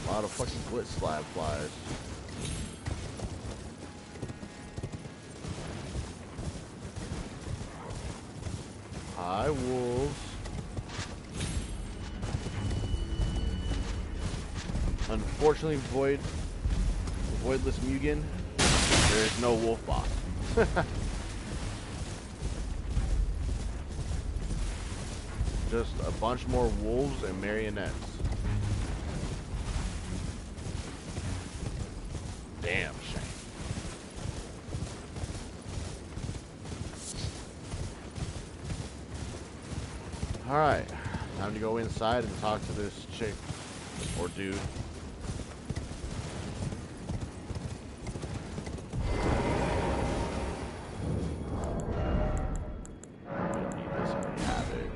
A lot of fucking blitz slab flies. Hi, wolves. Unfortunately, Voidless Mugen, there is no wolf boss. Just a bunch more wolves and marionettes. Damn shame. Alright, time to go inside and talk to this chick or dude. You'll need this if you have it.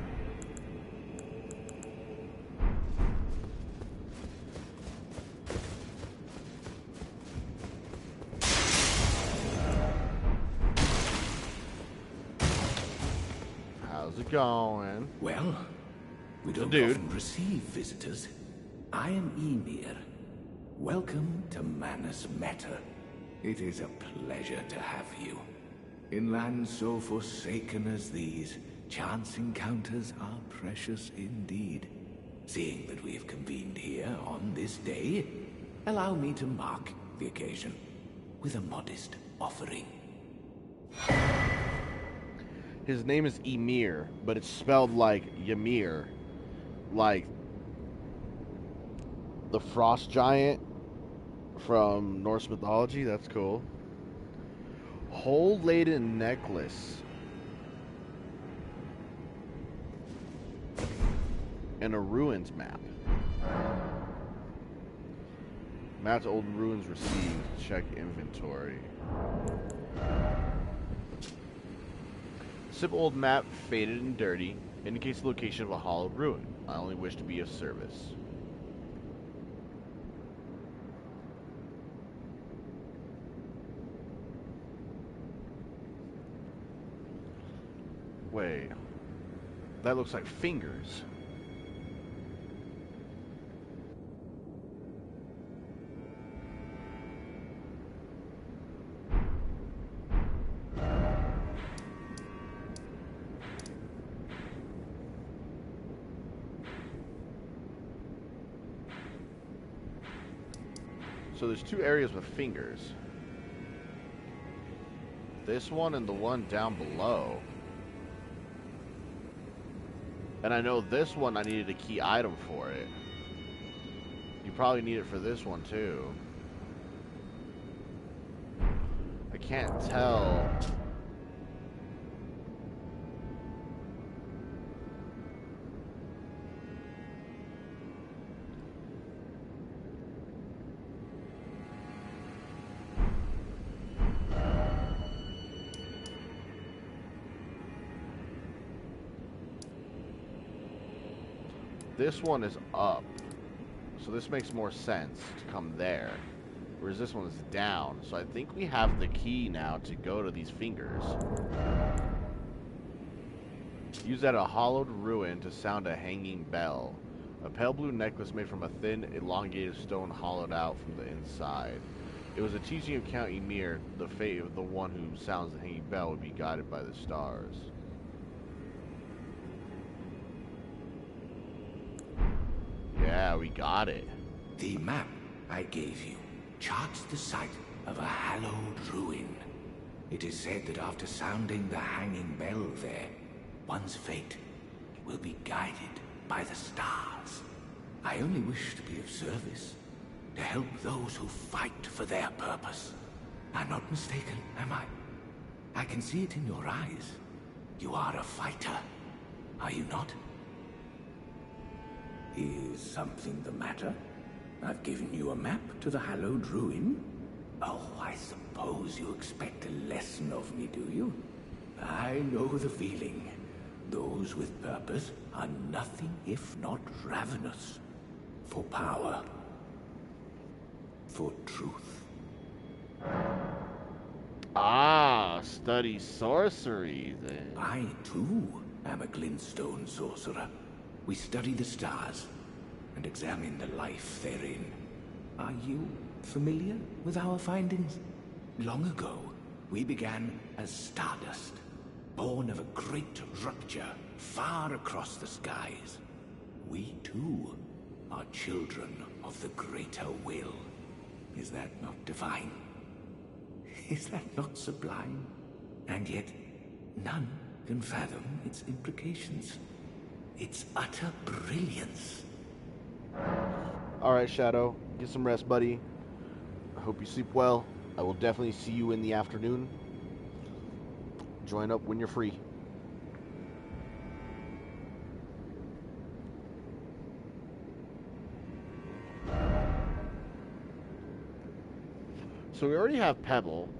How's it going? Well, we don't often receive visitors. I am Ymir. Welcome to Manus Meta. It is a pleasure to have you. In lands so forsaken as these, chance encounters are precious indeed. Seeing that we have convened here on this day, allow me to mark the occasion with a modest offering. His name is Ymir, but it's spelled like Ymir, like the frost giant from Norse mythology. That's cool. Hole-laden necklace. And a ruins map. Map to old ruins received. Check inventory. Simple old map, faded and dirty, indicates the location of a hollowed ruin. I only wish to be of service. Wait. That looks like fingers. So there's two areas with fingers. This one and the one down below. And I know this one I needed a key item for it. You probably need it for this one too. I can't tell. This one is up, so this makes more sense to come there, whereas this one is down. So I think we have the key now to go to these fingers. Use at a hollowed ruin to sound a hanging bell. A pale blue necklace made from a thin, elongated stone hollowed out from the inside. It was a teaching of Count Ymir. The fate of the one who sounds the hanging bell would be guided by the stars. Yeah, we got it. The map I gave you charts the site of a hallowed ruin. It is said that after sounding the hanging bell there, one's fate will be guided by the stars. I only wish to be of service, to help those who fight for their purpose. I'm not mistaken, am I? I can see it in your eyes. You are a fighter, are you not? Is something the matter? I've given you a map to the hallowed ruin. Oh, I suppose you expect a lesson of me, do you? I know the feeling. Those with purpose are nothing if not ravenous. For power. For truth. Ah, study sorcery then. I, too, am a glintstone sorcerer. We study the stars and examine the life therein. Are you familiar with our findings? Long ago, we began as stardust, born of a great rupture far across the skies. We, too, are children of the greater will. Is that not divine? Is that not sublime? And yet, none can fathom its implications. Its utter brilliance. Alright, Shadow. Get some rest, buddy. I hope you sleep well. I will definitely see you in the afternoon. Join up when you're free. So we already have Pebble.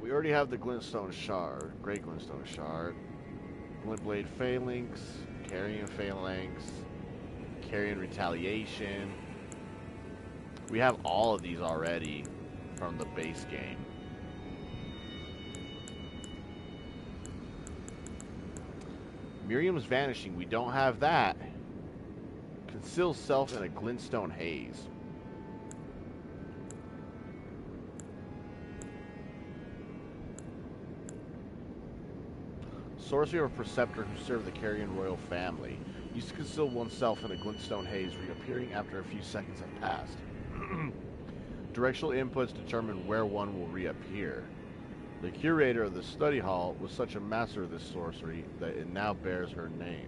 We already have the Glintstone Shard. Great Glintstone Shard. Glintblade Phalanx, Carrion Phalanx, Carrion Retaliation. We have all of these already from the base game. Miriam's Vanishing, we don't have that. Conceal self in a glintstone haze. Sorcery of a preceptor who served the Carrion royal family. Used to conceal oneself in a glintstone haze, reappearing after a few seconds have passed. Directional inputs determine where one will reappear. The curator of the study hall was such a master of this sorcery that it now bears her name.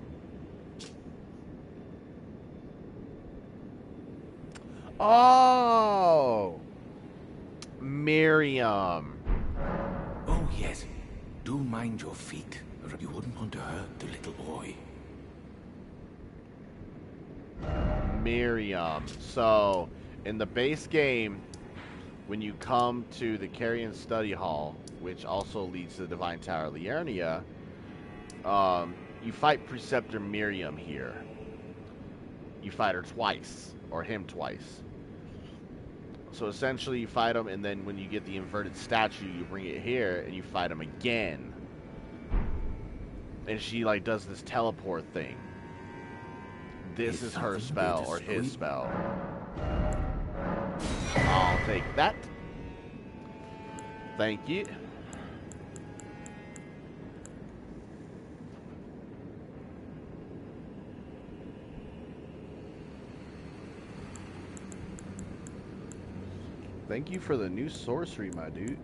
Oh! Miriam. Oh, yes. Do mind your feet. You wouldn't want to hurt the little boy. Miriam. So, in the base game, when you come to the Carrion Study Hall, which also leads to the Divine Tower of Liurnia, you fight Preceptor Miriam here. You fight her twice, or him twice. So essentially you fight him, and then when you get the inverted statue, you bring it here, and you fight him again. And she, like, does this teleport thing. This is her spell, or his spell. I'll take that. Thank you. Thank you for the new sorcery, my dude.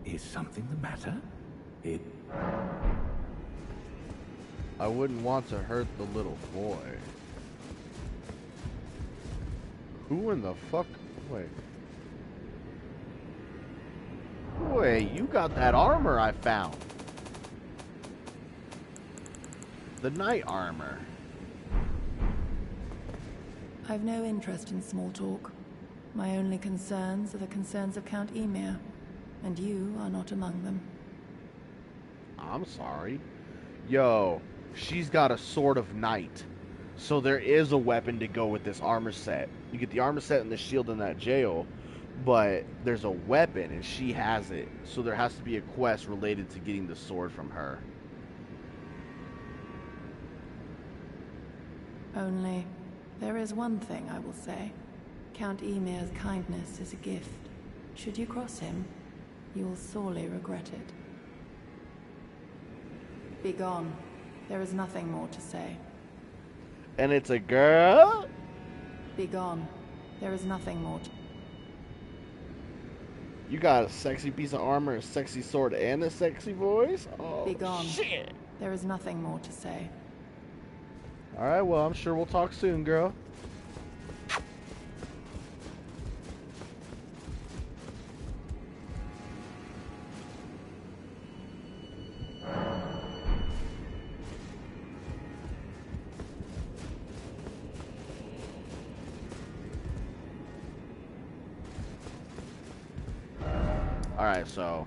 Is something the matter? I wouldn't want to hurt the little boy. Who in the fuck? Wait. Wait, you got that armor I found. The knight armor. I've no interest in small talk. My only concerns are the concerns of Count Emir, and you are not among them. I'm sorry. Yo, she's got a sword of knight. So there is a weapon to go with this armor set. You get the armor set and the shield in that jail, but there's a weapon and she has it. So there has to be a quest related to getting the sword from her. Only, there is one thing I will say. Count Emir's kindness is a gift. Should you cross him, you will sorely regret it. Be gone. There is nothing more to say. And it's a girl? Be gone. There is nothing more to... You got a sexy piece of armor, a sexy sword, and a sexy voice? Oh, Be gone. Shit. There is nothing more to say. Alright, well, I'm sure we'll talk soon, girl. Alright, so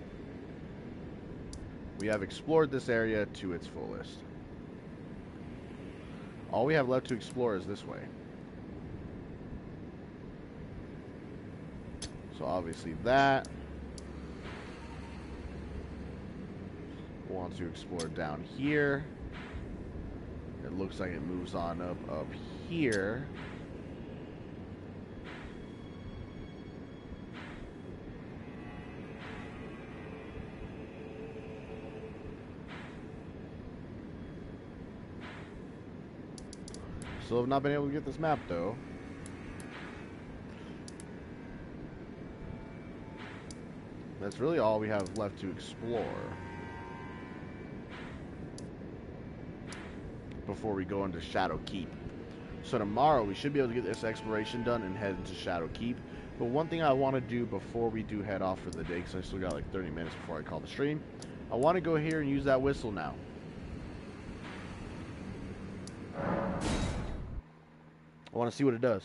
we have explored this area to its fullest. All we have left to explore is this way. So obviously that. We'll want to explore down here. It looks like it moves on up here. Still have not been able to get this map, though. That's really all we have left to explore before we go into Shadow Keep. So tomorrow we should be able to get this exploration done and head into Shadow Keep. But one thing I want to do before we do head off for the day, because I still got like 30 minutes before I call the stream, I want to go here and use that whistle now. I want to see what it does.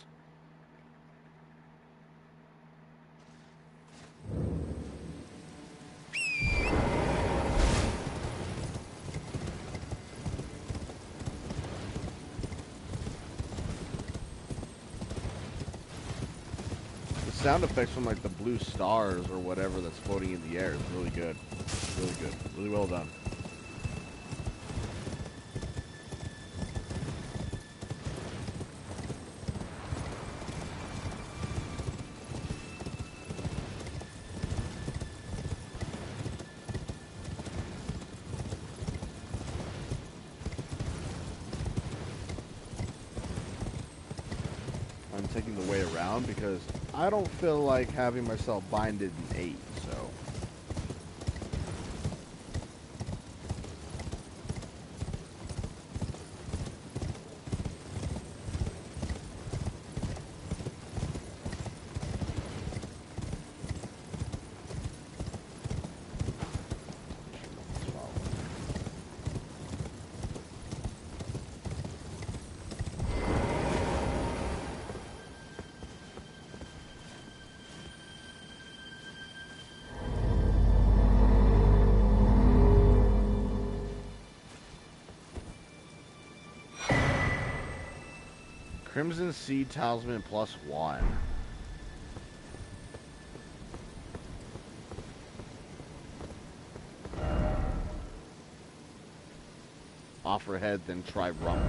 The sound effects from like the blue stars or whatever that's floating in the air is really good. Really good. Really well done. I'm taking the way around because I don't feel like having myself binded in 8, so. Crimson Seed Talisman +1. Offer head, then try rump.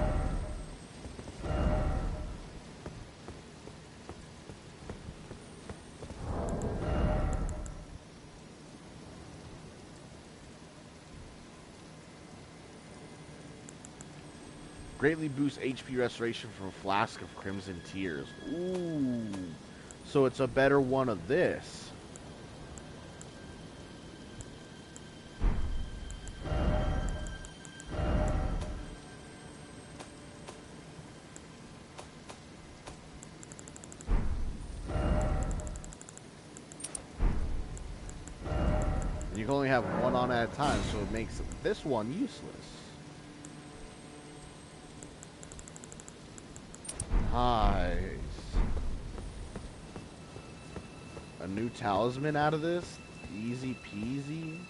Greatly boosts HP restoration from Flask of Crimson Tears. Ooh. So it's a better one of this. You can only have one on at a time, so it makes this one useless. Nice. A new talisman out of this? Easy peasy.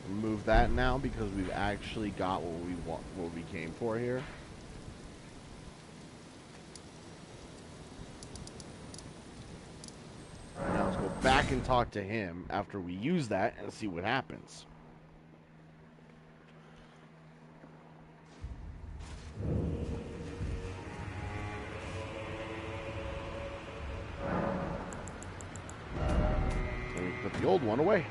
Remove that now because we've actually got what we want, what we came for here. Now let's go back and talk to him after we use that and see what happens. Let me put the old one away.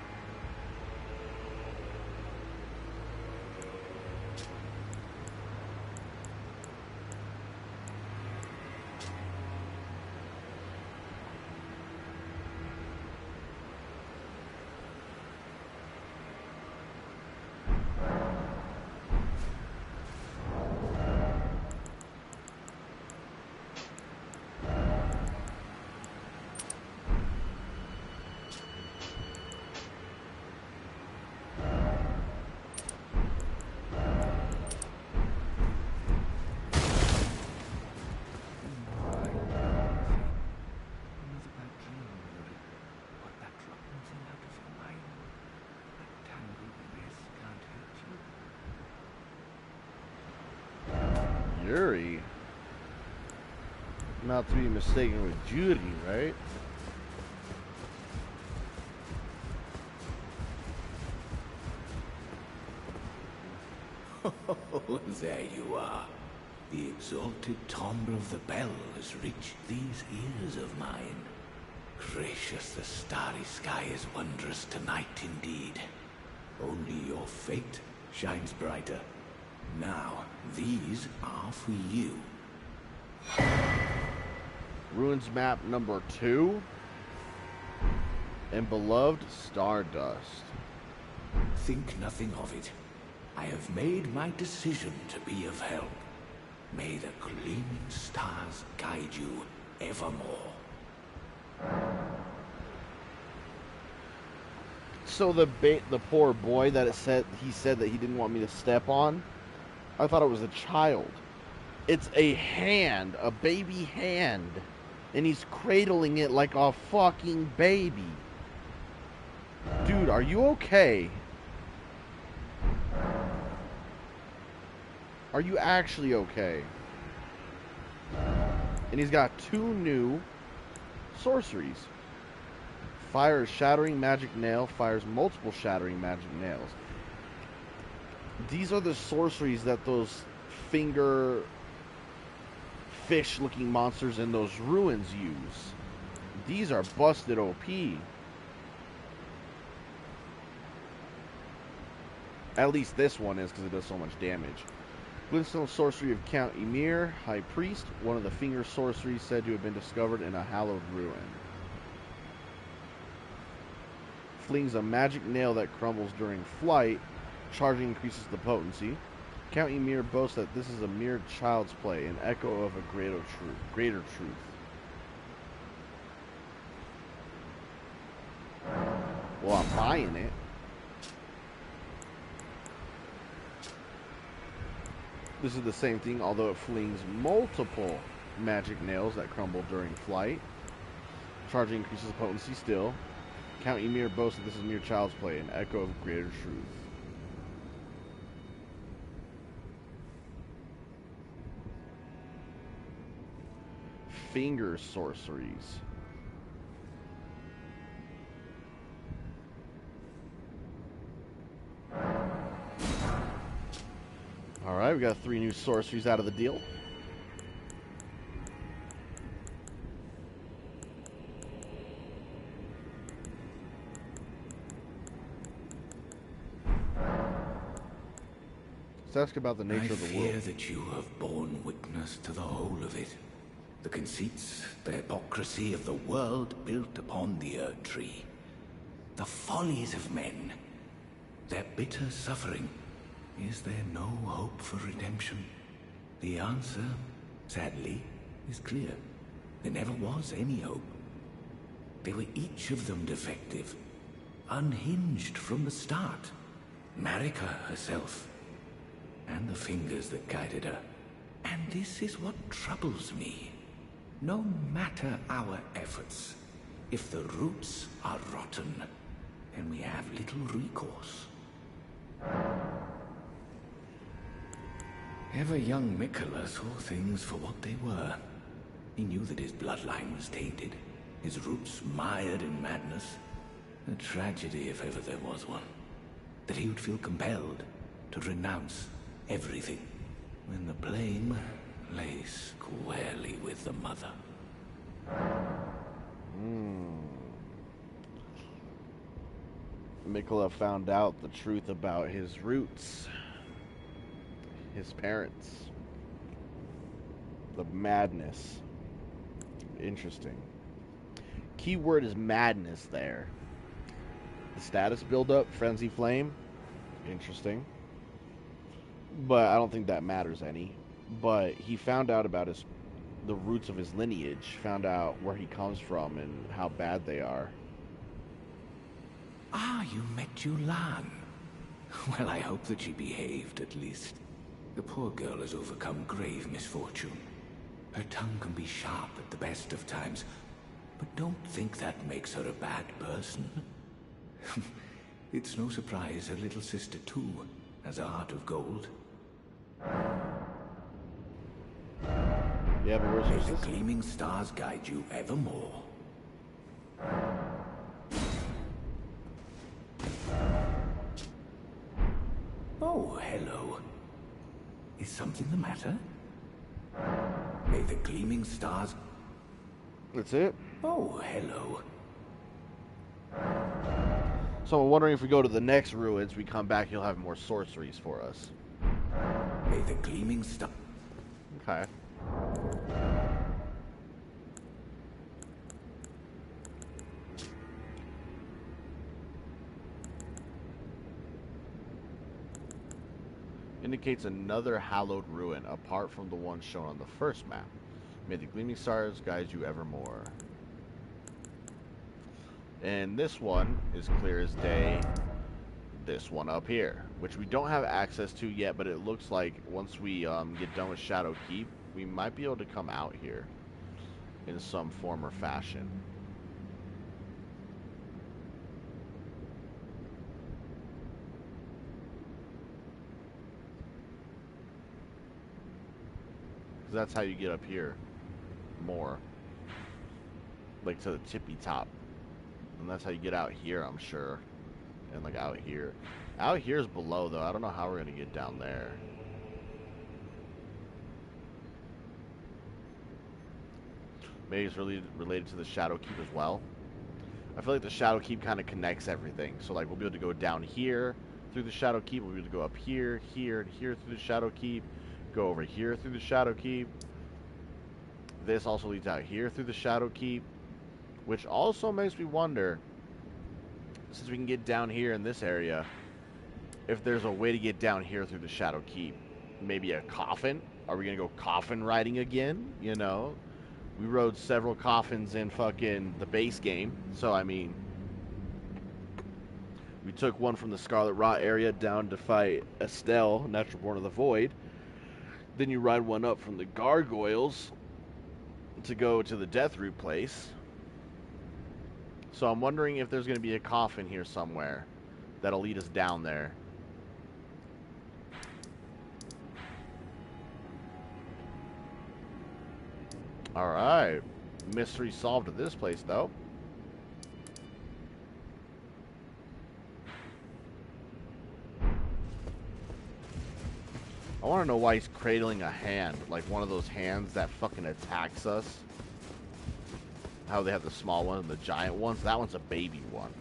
Yuri. Not to be mistaken with Judy, right? Oh, there you are. The exalted timbre of the bell has reached these ears of mine. Gracious, the starry sky is wondrous tonight indeed. Only your fate shines brighter. Now, these are for you. Ruins map number 2. And beloved Stardust. Think nothing of it. I have made my decision to be of help. May the gleaming stars guide you evermore. So the poor boy that he said that he didn't want me to step on, I thought it was a child. It's a hand, a baby hand, and he's cradling it like a fucking baby. Dude, are you okay? Are you actually okay? And he's got 2 new sorceries. Fires Shattering Magic Nail, fires multiple Shattering Magic Nails. These are the sorceries that those finger fish-looking monsters in those ruins use. These are busted OP. At least this one is, because it does so much damage. Glintstone sorcery of Count Ymir, High Priest, one of the finger sorceries said to have been discovered in a hallowed ruin. Flings a magic nail that crumbles during flight. Charging increases the potency. Count Ymir boasts that this is a mere child's play, an echo of a greater truth. Well, I'm buying it. This is the same thing, although it flings multiple magic nails that crumble during flight. Charging increases the potency still. Count Ymir boasts that this is mere child's play, an echo of greater truth. Finger sorceries. Alright, we got 3 new sorceries out of the deal. Let's ask about the nature of the world. I fear that you have borne witness to the whole of it. The conceits, the hypocrisy of the world built upon the Erdtree. The follies of men. Their bitter suffering. Is there no hope for redemption? The answer, sadly, is clear. There never was any hope. They were each of them defective. Unhinged from the start. Marika herself. And the fingers that guided her. And this is what troubles me. No matter our efforts, if the roots are rotten, then we have little recourse. Ever young Mikola saw things for what they were. He knew that his bloodline was tainted, his roots mired in madness. A tragedy if ever there was one. That he would feel compelled to renounce everything when the blame lay squarely with the mother. Mikola found out the truth about his roots. His parents. The madness. Interesting. Keyword is madness there. The status buildup, Frenzy Flame. Interesting. But I don't think that matters any. But he found out about the roots of his lineage, found out where he comes from and how bad they are. Ah, you met Yulan. Well, I hope that she behaved at least. The poor girl has overcome grave misfortune. Her tongue can be sharp at the best of times, but don't think that makes her a bad person. It's no surprise her little sister too has a heart of gold. Yeah, but where's May your the sister? gleaming stars guide you evermore. Oh, hello. Is something the matter? May the gleaming stars... That's it? Oh, hello. So I'm wondering if we go to the next ruins, we come back, he'll have more sorceries for us. May the gleaming star... Okay. Indicates another hallowed ruin, apart from the one shown on the first map. May the gleaming stars guide you evermore. And this one is clear as day. This one up here, which we don't have access to yet, but it looks like once we get done with Shadow Keep, we might be able to come out here in some form or fashion. Because that's how you get up here more. Like to the tippy top. And that's how you get out here, I'm sure. And like out here. Out here's below, though. I don't know how we're going to get down there. Maybe it's really related to the Shadow Keep as well. I feel like the Shadow Keep kind of connects everything. So, like, we'll be able to go down here through the Shadow Keep. We'll be able to go up here, here, and here through the Shadow Keep. Go over here through the Shadow Keep. This also leads out here through the Shadow Keep. Which also makes me wonder, since we can get down here in this area, if there's a way to get down here through the Shadow Keep. Maybe a coffin? Are we going to go coffin riding again? You know? We rode several coffins in fucking the base game. So, I mean, we took one from the Scarlet Rot area down to fight Estelle, Natural Born of the Void. Then you ride one up from the Gargoyles to go to the Deathroot place. So I'm wondering if there's going to be a coffin here somewhere that'll lead us down there. Alright. Mystery solved at this place, though. I want to know why he's cradling a hand. Like one of those hands that fucking attacks us. How they have the small one and the giant ones. That one's a baby one.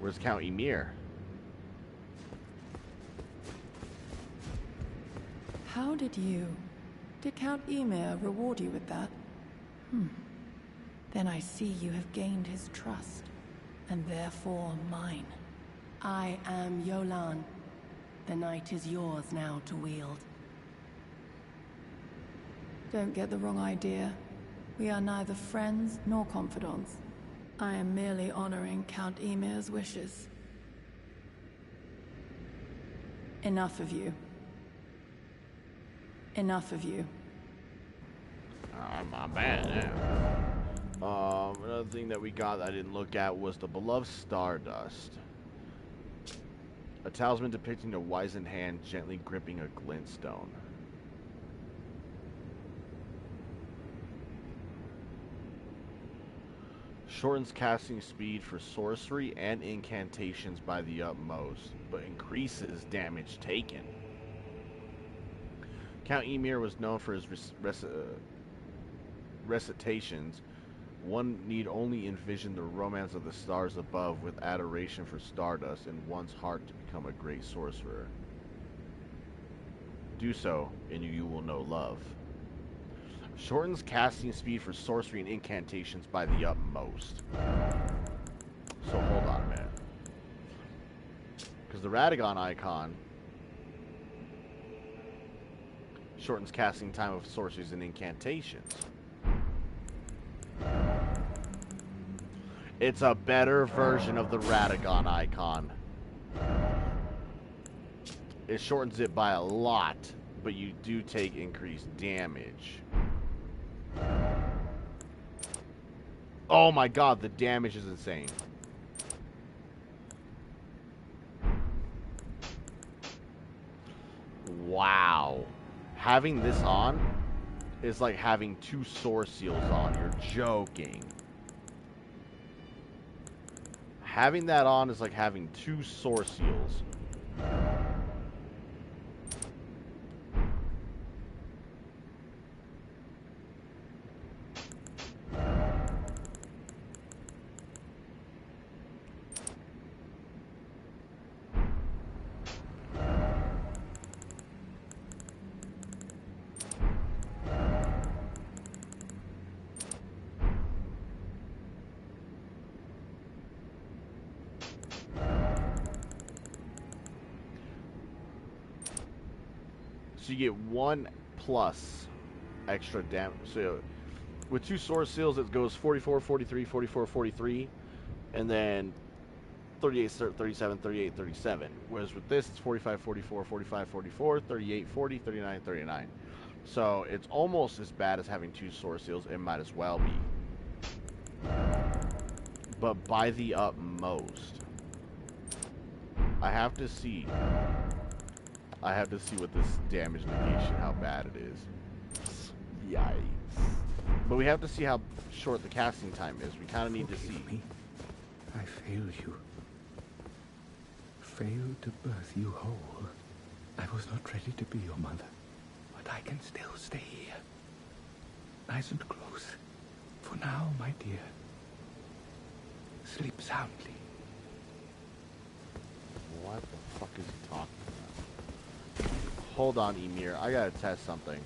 Where's Count Ymir? How did Count Ymir reward you with that? Then I see you have gained his trust, and therefore mine. I am Yolan. The night is yours now to wield. Don't get the wrong idea. We are neither friends nor confidants. I am merely honoring Count Ymir's wishes. Enough of you. Enough of you. My bad, yeah. Another thing that we got that I didn't look at was the beloved Stardust. A talisman depicting a wizened hand gently gripping a glintstone. Shortens casting speed for sorcery and incantations by the utmost, but increases damage taken. Count Ymir was known for his recitations. One need only envision the romance of the stars above with adoration for Stardust in one's heart to become a great sorcerer. Do so, and you will know love. Shortens casting speed for sorcery and incantations by the utmost. So hold on a minute. Because the Radagon icon shortens casting time of sorceries and incantations. It's a better version of the Radagon icon. It shortens it by a lot, but you do take increased damage. Oh my god, the damage is insane. Wow. Having this on is like having 2 Source Seals on. You're joking. Having that on is like having 2 Source Seals. So you get 1 plus extra damage. So with 2 Source Seals, it goes 44, 43, 44, 43, and then 38, 37, 38, 37. Whereas with this, it's 45, 44, 45, 44, 38, 40, 39, 39. So it's almost as bad as having 2 Source Seals. It might as well be. But by the utmost. I have to see I have to see what this damage negation, how bad it is. Yikes. But we have to see how short the casting time is. We kind of need to see. Forgive me. I failed you. Failed to birth you whole. I was not ready to be your mother, but I can still stay here. Nice and close. For now, my dear. Sleep soundly. What the fuck is he talking about? Hold on, Emir. I gotta test something.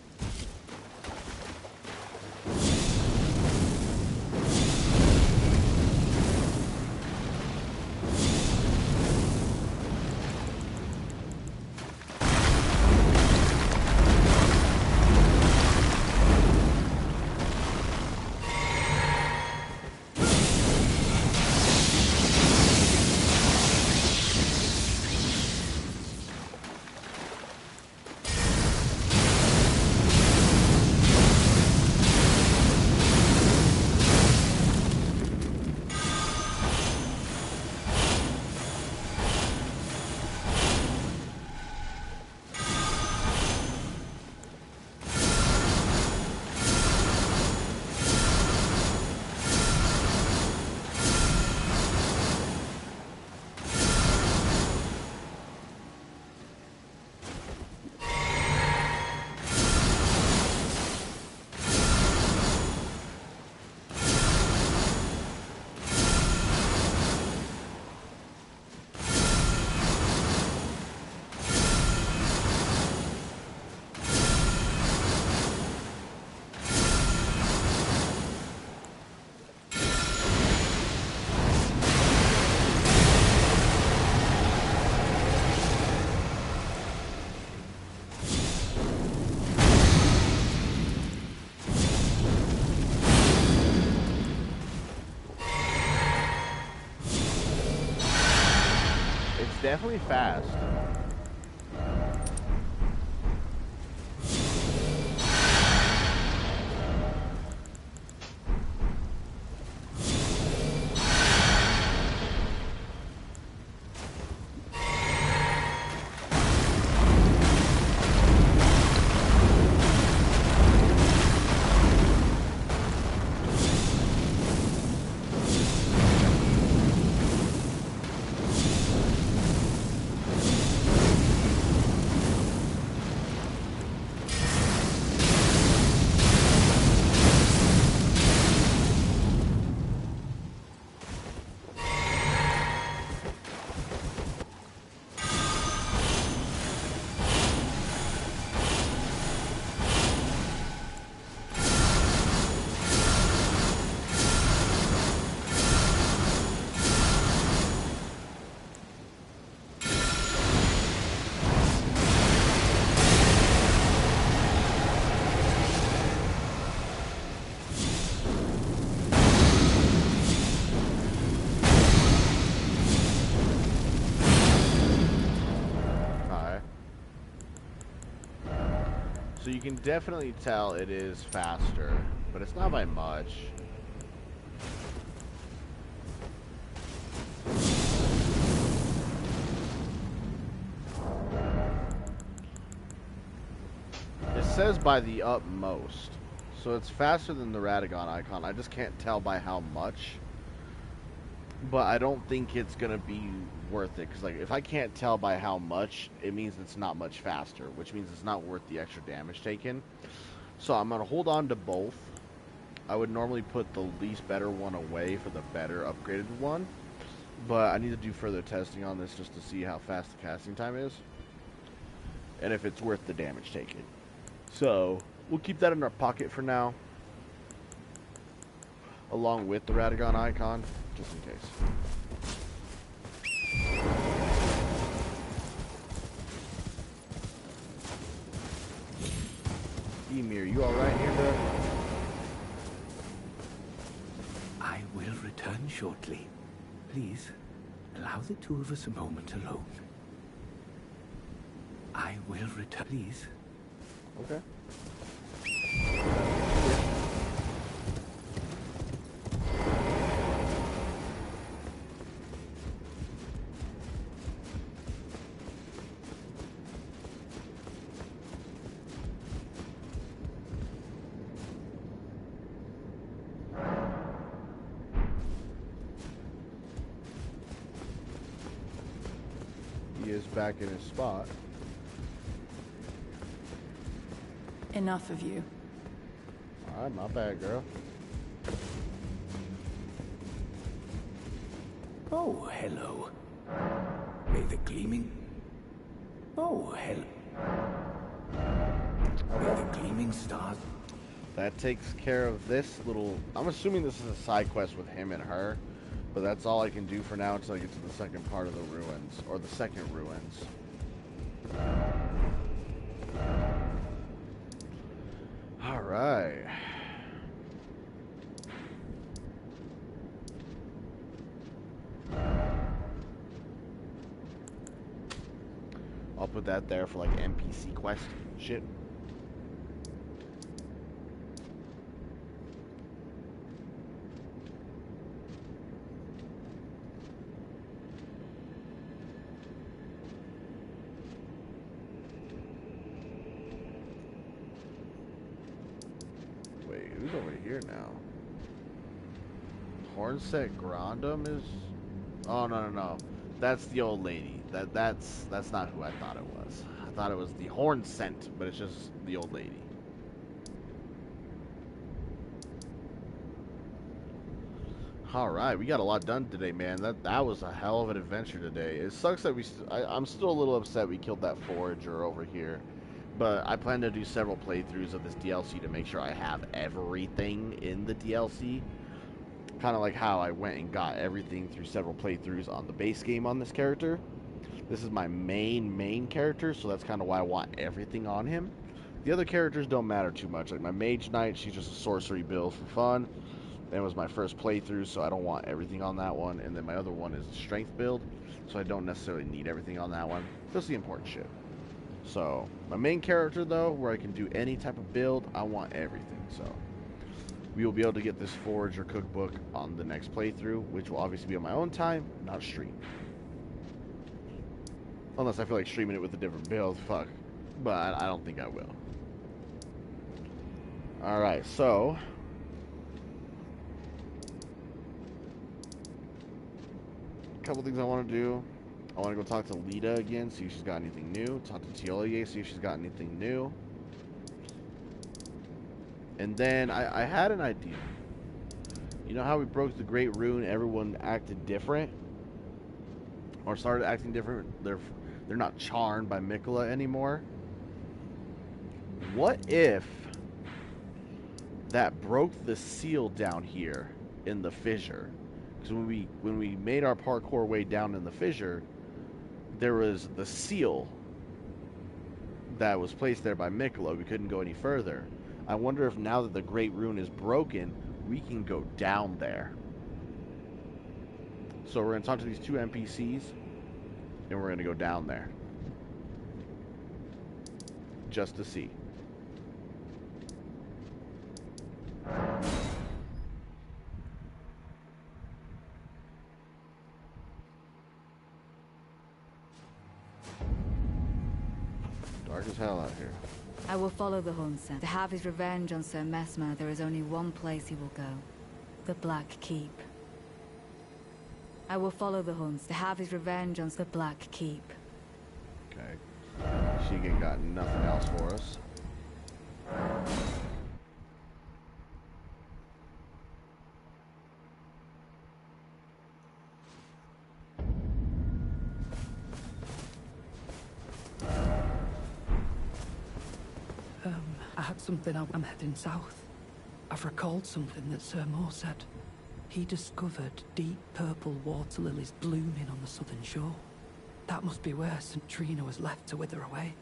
Definitely fast. So you can definitely tell it is faster, but it's not by much. It says by the utmost. So it's faster than the Radagon icon. I just can't tell by how much. But I don't think it's going to be worth it. Because like, if I can't tell by how much, it means it's not much faster. Which means it's not worth the extra damage taken. So I'm going to hold on to both. I would normally put the least better one away for the better upgraded one. But I need to do further testing on this just to see how fast the casting time is. And if it's worth the damage taken. So, we'll keep that in our pocket for now. Along with the Radagon icon, just in case. Emir, you alright here, bro? I will return shortly. Please, allow the two of us a moment alone. I will return, please. Okay. is back in his spot. Enough of you. Alright, my bad, girl. Oh, hello. May the gleaming... Oh, hello. May the gleaming stars... That takes care of this little... I'm assuming this is a side quest with him and her. But that's all I can do for now until I get to the second part of the ruins. Or the second ruins. Alright. I'll put that there for like NPC quest shit. Wait, who's over here now? Hornset Grandum is... Oh, no. That's the old lady. That's not who I thought it was. I thought it was the Hornsent, but it's just the old lady. Alright, we got a lot done today, man. That was a hell of an adventure today. It sucks that I'm still a little upset we killed that forager over here. But I plan to do several playthroughs of this DLC to make sure I have everything in the DLC. Kind of like how I went and got everything through several playthroughs on the base game on this character. This is my main character, so that's kind of why I want everything on him. The other characters don't matter too much. Like my Mage Knight, she's just a sorcery build for fun. That was my first playthrough, so I don't want everything on that one. And then my other one is a strength build, so I don't necessarily need everything on that one. Just the important shit. So, my main character, though, where I can do any type of build, I want everything. So, we will be able to get this Forager cookbook on the next playthrough, which will obviously be on my own time, not stream. Unless I feel like streaming it with a different build, fuck. But I don't think I will. Alright, so... a couple things I want to do. I want to go talk to Lita again, see if she's got anything new. Talk to Tiolier, see if she's got anything new. And then I had an idea. You know how we broke the Great Rune, everyone acted different? Or started acting different? They're not charmed by Mikola anymore. What if that broke the seal down here in the fissure? Because when we made our parkour way down in the fissure, there was the seal that was placed there by Mikola. We couldn't go any further. I wonder if now that the Great Rune is broken, we can go down there. So we're going to talk to these two NPCs, and we're going to go down there. Just to see. Dark as hell out here. I will follow the Hornset. To have his revenge on Sir Messmer, there is only one place he will go. The Black Keep. I will follow the Hornset. To have his revenge on the Black Keep. Okay. She ain't got nothing else for us. I had something. I'm heading south. I've recalled something that Sir Moore said. He discovered deep purple water lilies blooming on the southern shore. That must be where St. Trina was left to wither away.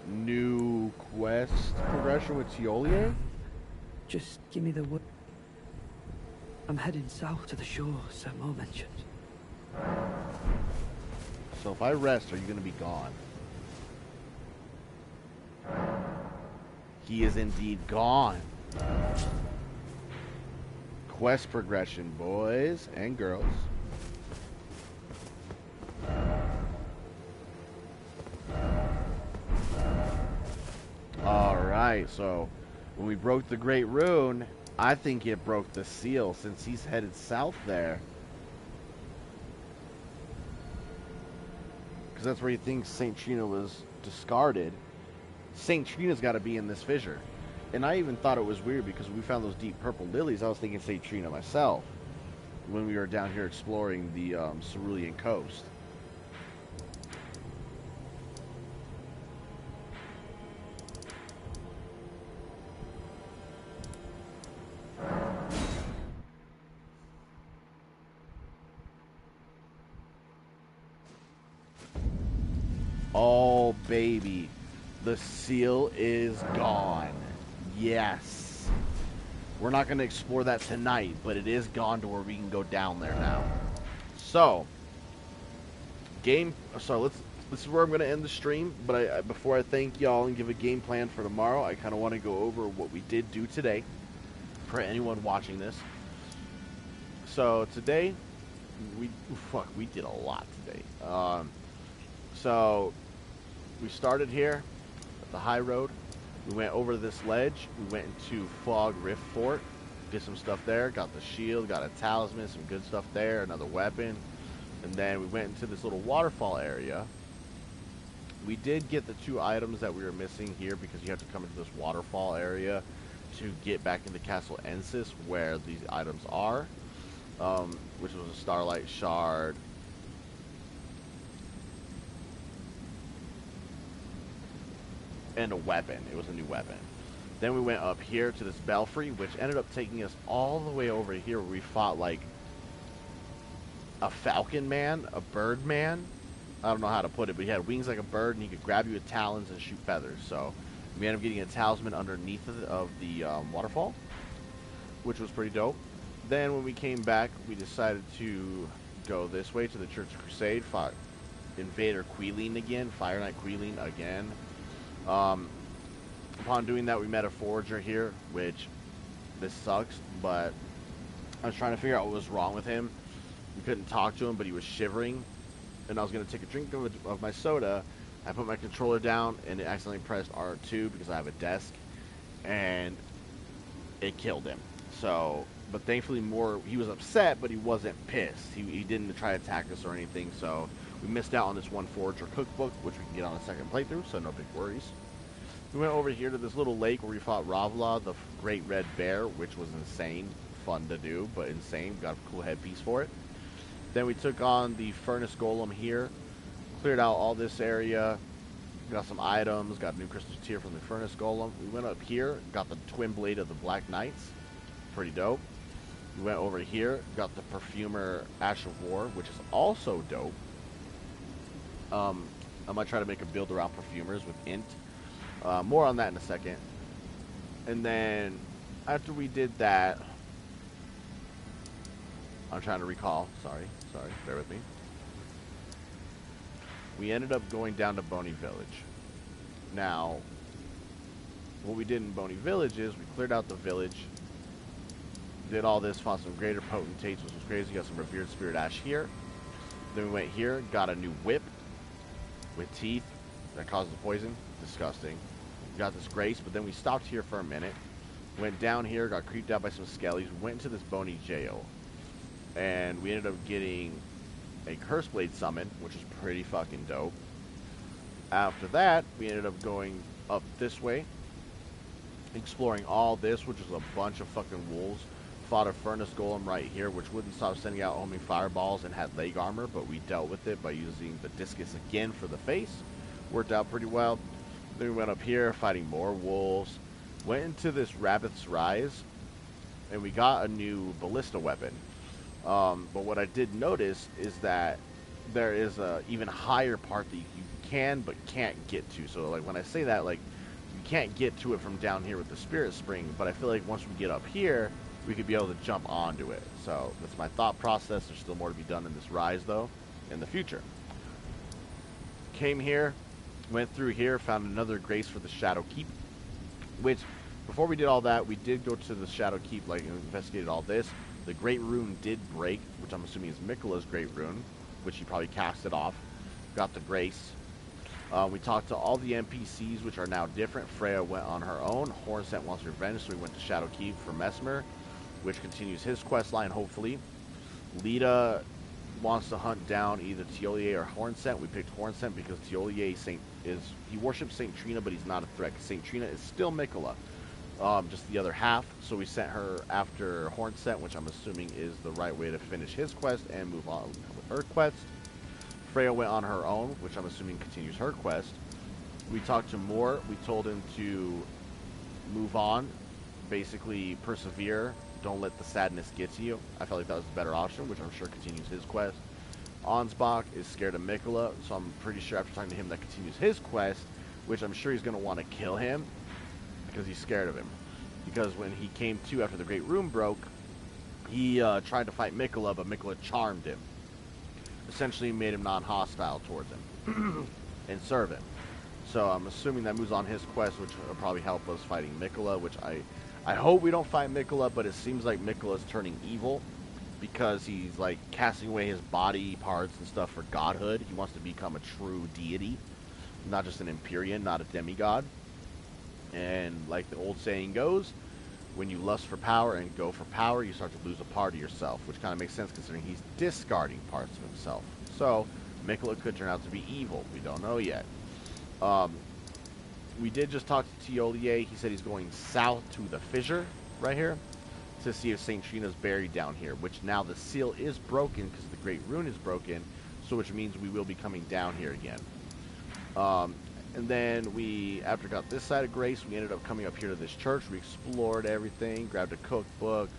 New quest progression with Tiolier? Just give me the word. I'm heading south to the shore Sir Moore mentioned. So if I rest, are you going to be gone? He is indeed gone. Quest progression, boys and girls. Alright, so when we broke the Great Rune, I think it broke the seal since he's headed south there. that's where he thinks St. Trina was discarded. St. Trina's got to be in this fissure. And I even thought it was weird because when we found those deep purple lilies, I was thinking St. Trina myself when we were down here exploring the Cerulean coast. Oh, baby. The seal is gone. Yes. We're not going to explore that tonight, but it is gone to where we can go down there now. So, this is where I'm going to end the stream, but before I thank y'all and give a game plan for tomorrow, I kind of want to go over what we did do today for anyone watching this. So, today, we did a lot today. So, we started here at the high road. We went over this ledge. We went into Fog Rift Fort. Did some stuff there. Got the shield. Got a talisman. Some good stuff there. Another weapon. And then we went into this little waterfall area. We did get the 2 items that we were missing here because you have to come into this waterfall area to get back into Castle Ensis where these items are. Which was a Starlight Shard. And a weapon. It was a new weapon. Then we went up here to this belfry, which ended up taking us all the way over here where we fought like a falcon man, a bird man. I don't know how to put it, but he had wings like a bird and he could grab you with talons and shoot feathers. So we ended up getting a talisman underneath of the waterfall, which was pretty dope. Then when we came back, we decided to go this way to the Church of Crusade, fought Invader Queeling again, Fire Knight Queeling again. Upon doing that, we met a forager here, which this sucks, but I was trying to figure out what was wrong with him. We couldn't talk to him, but he was shivering, and I was going to take a drink of my soda. I put my controller down, and it accidentally pressed R2 because I have a desk, and it killed him. So, but thankfully he was upset, but he wasn't pissed. He didn't try to attack us or anything, so we missed out on this one forager cookbook, which we can get on a second playthrough, so no big worries. We went over here to this little lake where we fought Ravla, the Great Red Bear, which was insane. Fun to do, but insane. Got a cool headpiece for it. Then we took on the Furnace Golem here. Cleared out all this area. Got some items. Got a new crystal tier from the Furnace Golem. We went up here. Got the Twin Blade of the Black Knights. Pretty dope. We went over here. Got the Perfumer Ash of War, which is also dope. I might try to make a build around perfumers with int. More on that in a second. And then after we did that, I'm trying to recall. Sorry, bear with me. We ended up going down to Boney Village. Now, what we did in Boney Village is we cleared out the village, did all this, fought some greater potentates, which was crazy. Got some Revered Spirit Ash here. Then we went here, got a new whip with teeth that causes poison. Disgusting. We got this grace, but then we stopped here for a minute. Went down here, got creeped out by some skellies. We went into this bony jail. And we ended up getting a Curse Blade summon, which is pretty fucking dope. After that, we ended up going up this way, exploring all this, which is a bunch of fucking wolves. Fought a Furnace Golem right here, which wouldn't stop sending out homing fireballs and had leg armor, but we dealt with it by using the Discus again for the face. Worked out pretty well. Then we went up here, fighting more wolves. Went into this Rabbit's Rise, and we got a new ballista weapon. But what I did notice is that there is a even higher part that you can but can't get to. So like when I say that, like you can't get to it from down here with the Spirit Spring, but I feel like once we get up here, we could be able to jump onto it. So that's my thought process. There's still more to be done in this Rise though in the future. Came here, went through here, found another grace for the Shadow Keep, which before we did all that, we did go to the Shadow Keep, like investigated all this. The Great Rune did break, which I'm assuming is Miquella's Great Rune, which he probably cast it off. Got the Grace. We talked to all the NPCs, which are now different. Freya went on her own. Hornsent wants revenge, so we went to Shadow Keep for Mesmer, which continues his quest line, hopefully. Lita wants to hunt down either Tiolier or Hornsent. We picked Hornsent because Tiolier he worships Saint Trina, but he's not a threat. Saint Trina is still Mikola, just the other half. So we sent her after Hornsent, which I'm assuming is the right way to finish his quest and move on with her quest. Freya went on her own, which I'm assuming continues her quest. We talked to Moore. We told him to move on, basically persevere. Don't let the sadness get to you. I felt like that was a better option, which I'm sure continues his quest. Ansbach is scared of Mikola, so I'm pretty sure after talking to him that continues his quest, which I'm sure he's going to want to kill him because he's scared of him. Because when he came to after the Great Room broke, he tried to fight Mikola, but Mikola charmed him. Essentially made him non-hostile towards him and serve him. So I'm assuming that moves on his quest, which will probably help us fighting Mikola, which I hope we don't fight Mikola, but it seems like Mikola's turning evil because he's like casting away his body parts and stuff for godhood. He wants to become a true deity, not just an Empyrean, not a demigod. And like the old saying goes, when you lust for power and go for power, you start to lose a part of yourself, which kind of makes sense considering he's discarding parts of himself. So Mikola could turn out to be evil. We don't know yet. We did just talk to Tiolier. He said he's going south to the fissure right here to see if St. Trina's buried down here, which now the seal is broken because the Great Rune is broken, so which means we will be coming down here again. And then we, after got this side of Grace, we ended up coming up here to this church. We explored everything, grabbed a cookbook,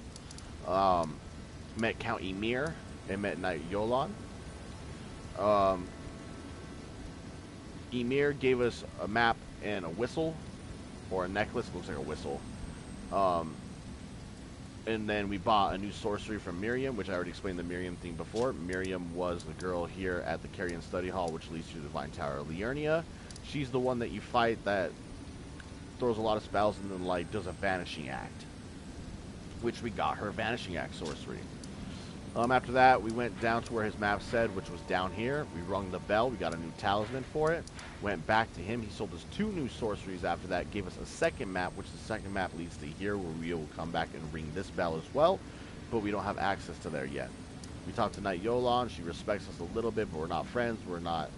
met Count Emir, and met Knight Yolan. Emir gave us a map and a whistle, or a necklace. It looks like a whistle. And then we bought a new sorcery from Miriam, which I already explained the Miriam thing before. Miriam was the girl here at the Carrion Study Hall, which leads to the Divine Tower of Liurnia. She's the one that you fight that throws a lot of spells and then like does a Vanishing Act, which we got her Vanishing Act sorcery. After that, we went down to where his map said, which was down here. We rung the bell. We got a new talisman for it. Went back to him. He sold us 2 new sorceries after that. Gave us a second map, which the second map leads to here, where we will come back and ring this bell as well. But we don't have access to there yet. We talked to Knight Yolan. She respects us a little bit, but we're not friends. We're not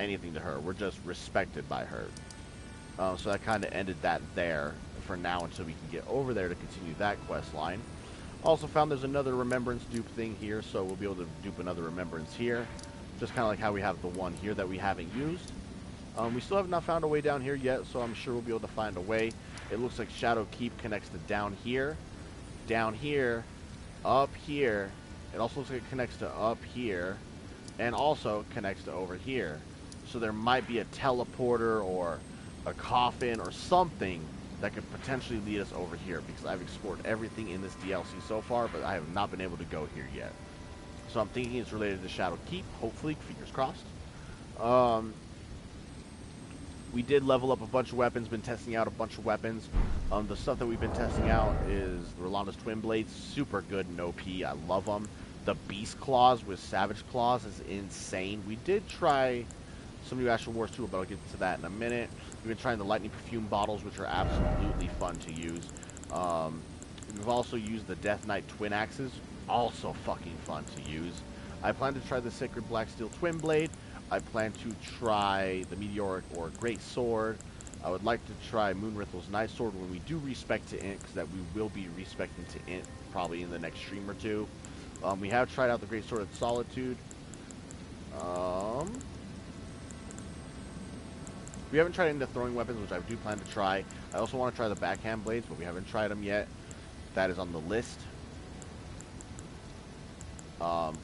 anything to her. We're just respected by her. So that kind of ended that there for now until we can get over there to continue that quest line. Also found there's another remembrance dupe thing here, so we'll be able to dupe another remembrance here. Just kind of like how we have the one here that we haven't used. We still have not found a way down here yet, so I'm sure we'll be able to find a way. It looks like Shadow Keep connects to down here, up here. It also looks like it connects to up here, and also connects to over here. So there might be a teleporter or a coffin or something that could potentially lead us over here, because I've explored everything in this DLC so far, but I have not been able to go here yet. So I'm thinking it's related to Shadow Keep, hopefully, fingers crossed. We did level up a bunch of weapons, been testing out a bunch of weapons. The stuff that we've been testing out is Rolanda's Twin Blades, super good and OP, I love them. The Beast Claws with Savage Claws is insane. We did try some new Astral Wars too, but I'll get to that in a minute. We've been trying the Lightning Perfume bottles, which are absolutely fun to use. We've also used the Death Knight Twin Axes, also fucking fun to use. I plan to try the Sacred Black Steel Twin Blade. I plan to try the Meteoric or Great Sword. I would like to try Moonrithel's Night Sword when we do respec to Int, because that we will be respecting to Int probably in the next stream or two. We have tried out the Great Sword of Solitude. We haven't tried into throwing weapons, which I do plan to try. I also want to try the backhand blades, but we haven't tried them yet. That is on the list.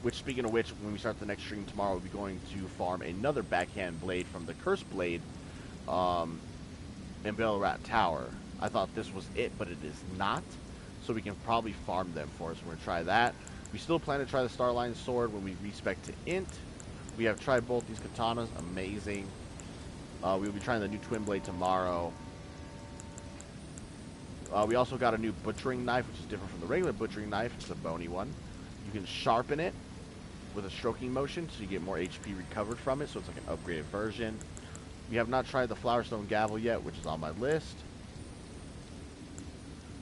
Which, speaking of which, when we start the next stream tomorrow, we'll be going to farm another backhand blade from the Cursed Blade in Belrat Tower. I thought this was it, but it is not. So we can probably farm them for us. We're going to try that. We still plan to try the Starline Sword when we respec to Int. We have tried both these katanas. Amazing. We'll be trying the new Twin Blade tomorrow. We also got a new Butchering Knife, which is different from the regular Butchering Knife. It's a bony one. You can sharpen it with a stroking motion, so you get more HP recovered from it, so it's like an upgraded version. We have not tried the Flowerstone Gavel yet, which is on my list.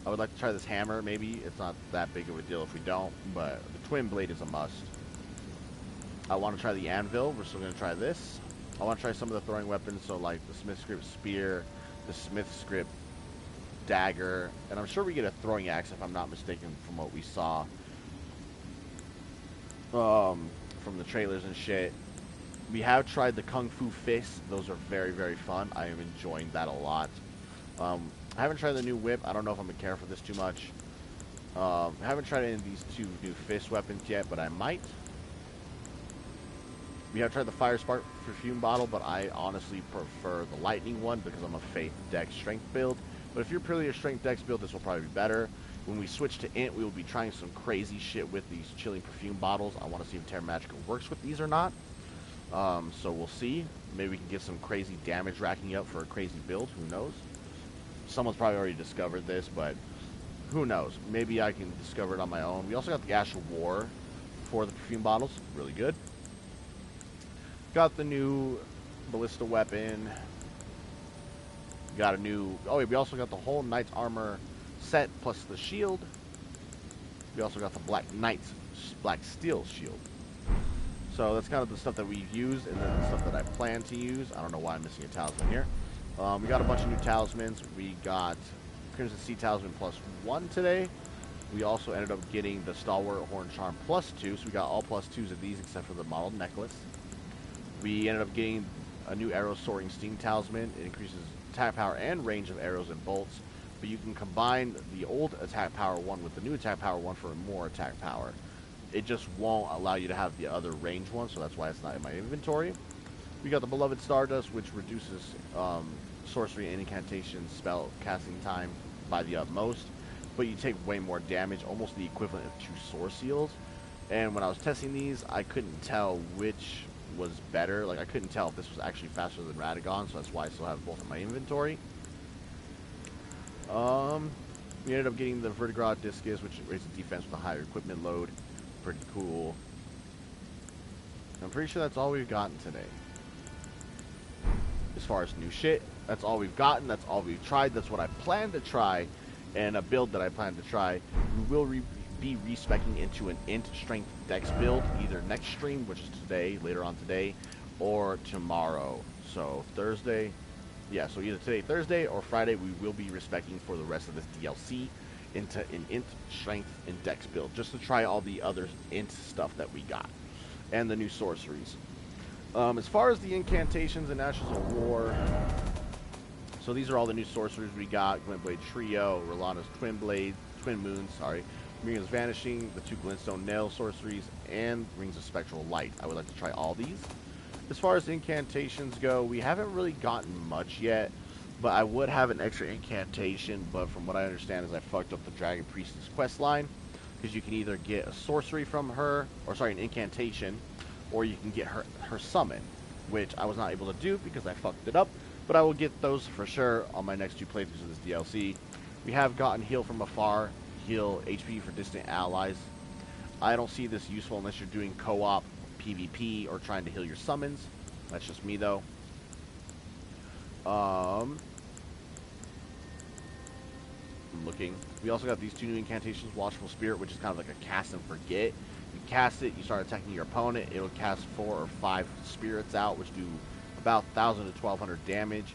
I would like to try this hammer, maybe. It's not that big of a deal if we don't, but the twin blade is a must. I want to try the anvil. We're still going to try this. I want to try some of the throwing weapons, so like the smith script spear, the smith script dagger, and I'm sure we get a throwing axe if I'm not mistaken from what we saw from the trailers and shit. We have tried the Kung Fu fists. Those are very, very fun. I am enjoying that a lot. I haven't tried the new whip. I don't know if I'm going to care for this too much. I haven't tried any of these two new fist weapons yet, but I might. We have tried the Fire Spark perfume bottle, but I honestly prefer the lightning one because I'm a faith dex strength build. But if you're purely a strength dex build, this will probably be better. When we switch to int, we will be trying some crazy shit with these chilling perfume bottles. I want to see if Terra Magica works with these or not. So we'll see. Maybe we can get some crazy damage racking up for a crazy build. Who knows? Someone's probably already discovered this, but who knows? Maybe I can discover it on my own. We also got the Ash of War for the perfume bottles. Really good. Got the new ballista weapon. Got a new... Oh, we also got the whole Knight's Armor set plus the shield. We also got the Black Knight's Black Steel shield. So that's kind of the stuff that we've used, and then the stuff that I plan to use. I don't know why I'm missing a talisman here. We got a bunch of new talismans. We got Crimson Sea Talisman +1 today. We also ended up getting the Stalwart Horn Charm +2, so we got all +2s of these except for the modeled necklace. We ended up getting a new Arrow Soaring Sting Talisman. It increases attack power and range of arrows and bolts, but you can combine the old attack power one with the new attack power one for more attack power. It just won't allow you to have the other range one, so that's why it's not in my inventory. We got the Beloved Stardust, which reduces sorcery and incantation spell casting time by the utmost, but you take way more damage, almost the equivalent of 2 Soar Seals. And when I was testing these, I couldn't tell which was better. Like, I couldn't tell if this was actually faster than Radagon, so that's why I still have both in my inventory. We ended up getting the Vertigrad Discus, which raises defense with a higher equipment load. Pretty cool. I'm pretty sure that's all we've gotten today. As far as new shit, that's all we've gotten, that's all we've tried, that's what I plan to try, and a build that I plan to try. We will be respecing into an int strength dex build, either next stream, which is today, later on today, or tomorrow. So Thursday, yeah, so either today, Thursday, or Friday, we will be respecting for the rest of this DLC into an int strength and dex build, just to try all the other int stuff that we got, and the new sorceries. As far as the incantations and Ashes of War, so these are all the new sorceries we got: Glint Blade Trio, Rolana's Twin Blade, Twin Moons, sorry, Miriam's Vanishing, the 2 Glintstone Nail sorceries, and Rings of Spectral Light. I would like to try all these. As far as incantations go, we haven't really gotten much yet, but I would have an extra incantation, but from what I understand is I fucked up the Dragon Priestess quest line, because you can either get a sorcery from her, or sorry, an incantation, or you can get her summon, which I was not able to do because I fucked it up, but I will get those for sure on my next 2 playthroughs of this DLC. We have gotten Heal from Afar, heal HP for distant allies. I don't see this useful unless you're doing co-op PvP or trying to heal your summons. That's just me though. I'm looking. We also got these 2 new incantations, Watchful Spirit, which is kind of like a cast and forget. You cast it, you start attacking your opponent, it'll cast 4 or 5 spirits out, which do about 1,000 to 1,200 damage.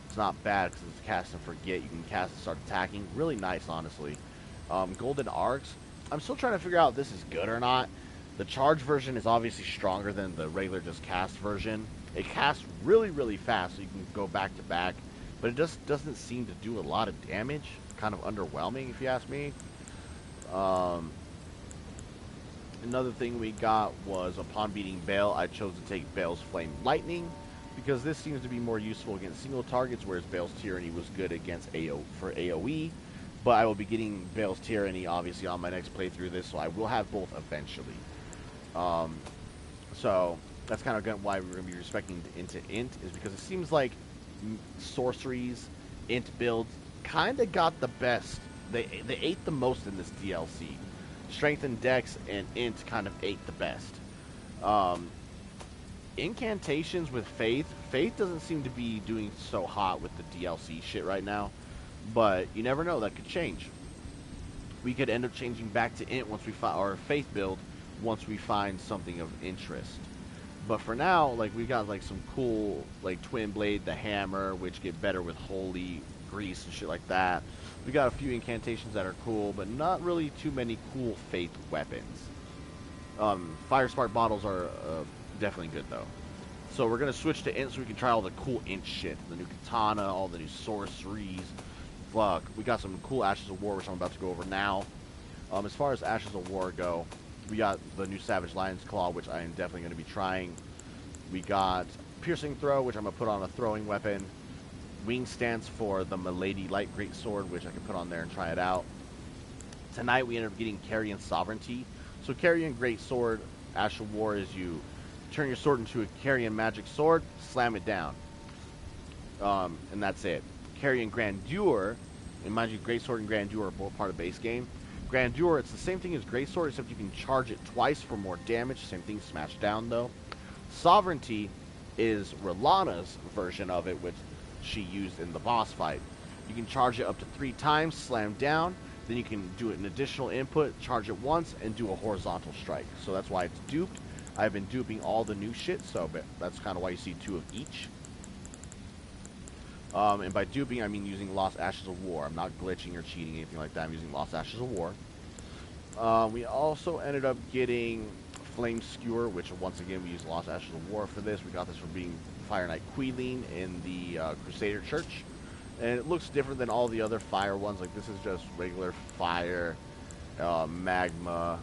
It's not bad because it's cast and forget. You can cast and start attacking. Really nice, honestly. Golden Arcs. I'm still trying to figure out if this is good or not. The charge version is obviously stronger than the regular just cast version. It casts really, really fast, so you can go back to back, but it just doesn't seem to do a lot of damage. Kind of underwhelming, if you ask me. Another thing we got was, upon beating Bale, I chose to take Bale's Flame Lightning, because this seems to be more useful against single targets, whereas Bale's Tyranny was good against AoE. But I will be getting Bale's Tyranny, obviously, on my next playthrough of this, so I will have both eventually. So that's kind of why we're going to be respecting into int, is because it seems like sorceries, int builds, kind of got the best. They ate the most in this DLC. Strength and Dex and int kind of ate the best. Incantations with Faith doesn't seem to be doing so hot with the DLC shit right now, but you never know, that could change. We could end up changing back to int once we find our faith build once we find something of interest. But for now, like, we got like some cool like twin blade, the hammer, which get better with holy grease and shit like that. We got a few incantations that are cool, but not really too many cool faith weapons. Fire spark bottles are definitely good though. So we're gonna switch to int so we can try all the cool int shit, the new katana, all the new sorceries. Fuck, we got some cool Ashes of War, which I'm about to go over now. As far as Ashes of War go, we got the new Savage Lion's Claw, which I am definitely going to be trying. We got Piercing Throw, which I'm going to put on a throwing weapon. Wing Stance for the Milady Light Greatsword, which I can put on there and try it out. Tonight we ended up getting Carrion Sovereignty. So Carrion Greatsword, Ash of War, is you turn your sword into a Carrion Magic Sword, slam it down. And that's it. Carrion Grandeur, and mind you, Greatsword and Grandeur are both part of base game. Grandeur, it's the same thing as Greatsword, except you can charge it twice for more damage. Same thing, smash down though. Sovereignty is Relana's version of it, which she used in the boss fight. You can charge it up to 3 times, slam down, then you can do an additional input, charge it once, and do a horizontal strike. So that's why it's duped. I've been duping all the new shit, so that's kind of why you see 2 of each. And by duping, I mean using Lost Ashes of War. I'm not glitching or cheating, anything like that. I'm using Lost Ashes of War. We also ended up getting Flame Skewer, which once again we use Lost Ashes of War for this. We got this from being Fire Knight Queeline in the Crusader Church. And it looks different than all the other fire ones. Like, this is just regular fire, magma,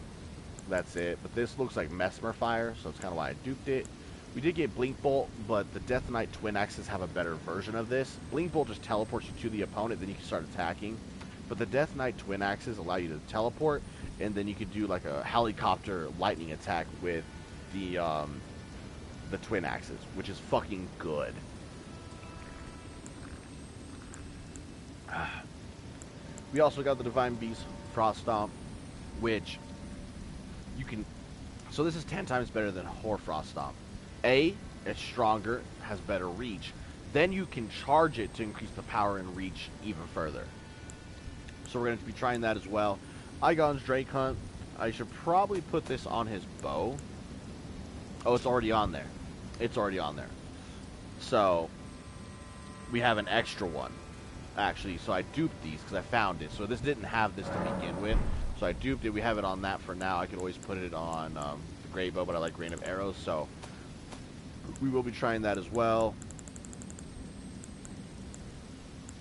that's it. But this looks like Mesmer Fire, so that's kind of why I duped it. We did get Blink Bolt, but the Death Knight Twin Axes have a better version of this. Blink Bolt just teleports you to the opponent, then you can start attacking. But the Death Knight Twin Axes allow you to teleport, and then you could do like a helicopter lightning attack with the Twin Axes, which is fucking good. We also got the Divine Beast Frost Stomp, which you can... So this is 10 times better than Hoarfrost Stomp. A, it's stronger, has better reach. Then you can charge it to increase the power and reach even further. So we're going to be trying that as well. Igon's Drake Hunt. I should probably put this on his bow. Oh, it's already on there. It's already on there. So, we have an extra one, actually. So I duped these because I found it. So this didn't have this to begin with. So I duped it. We have it on that for now. I could always put it on the Grey Bow, but I like Rain of Arrows. So we will be trying that as well.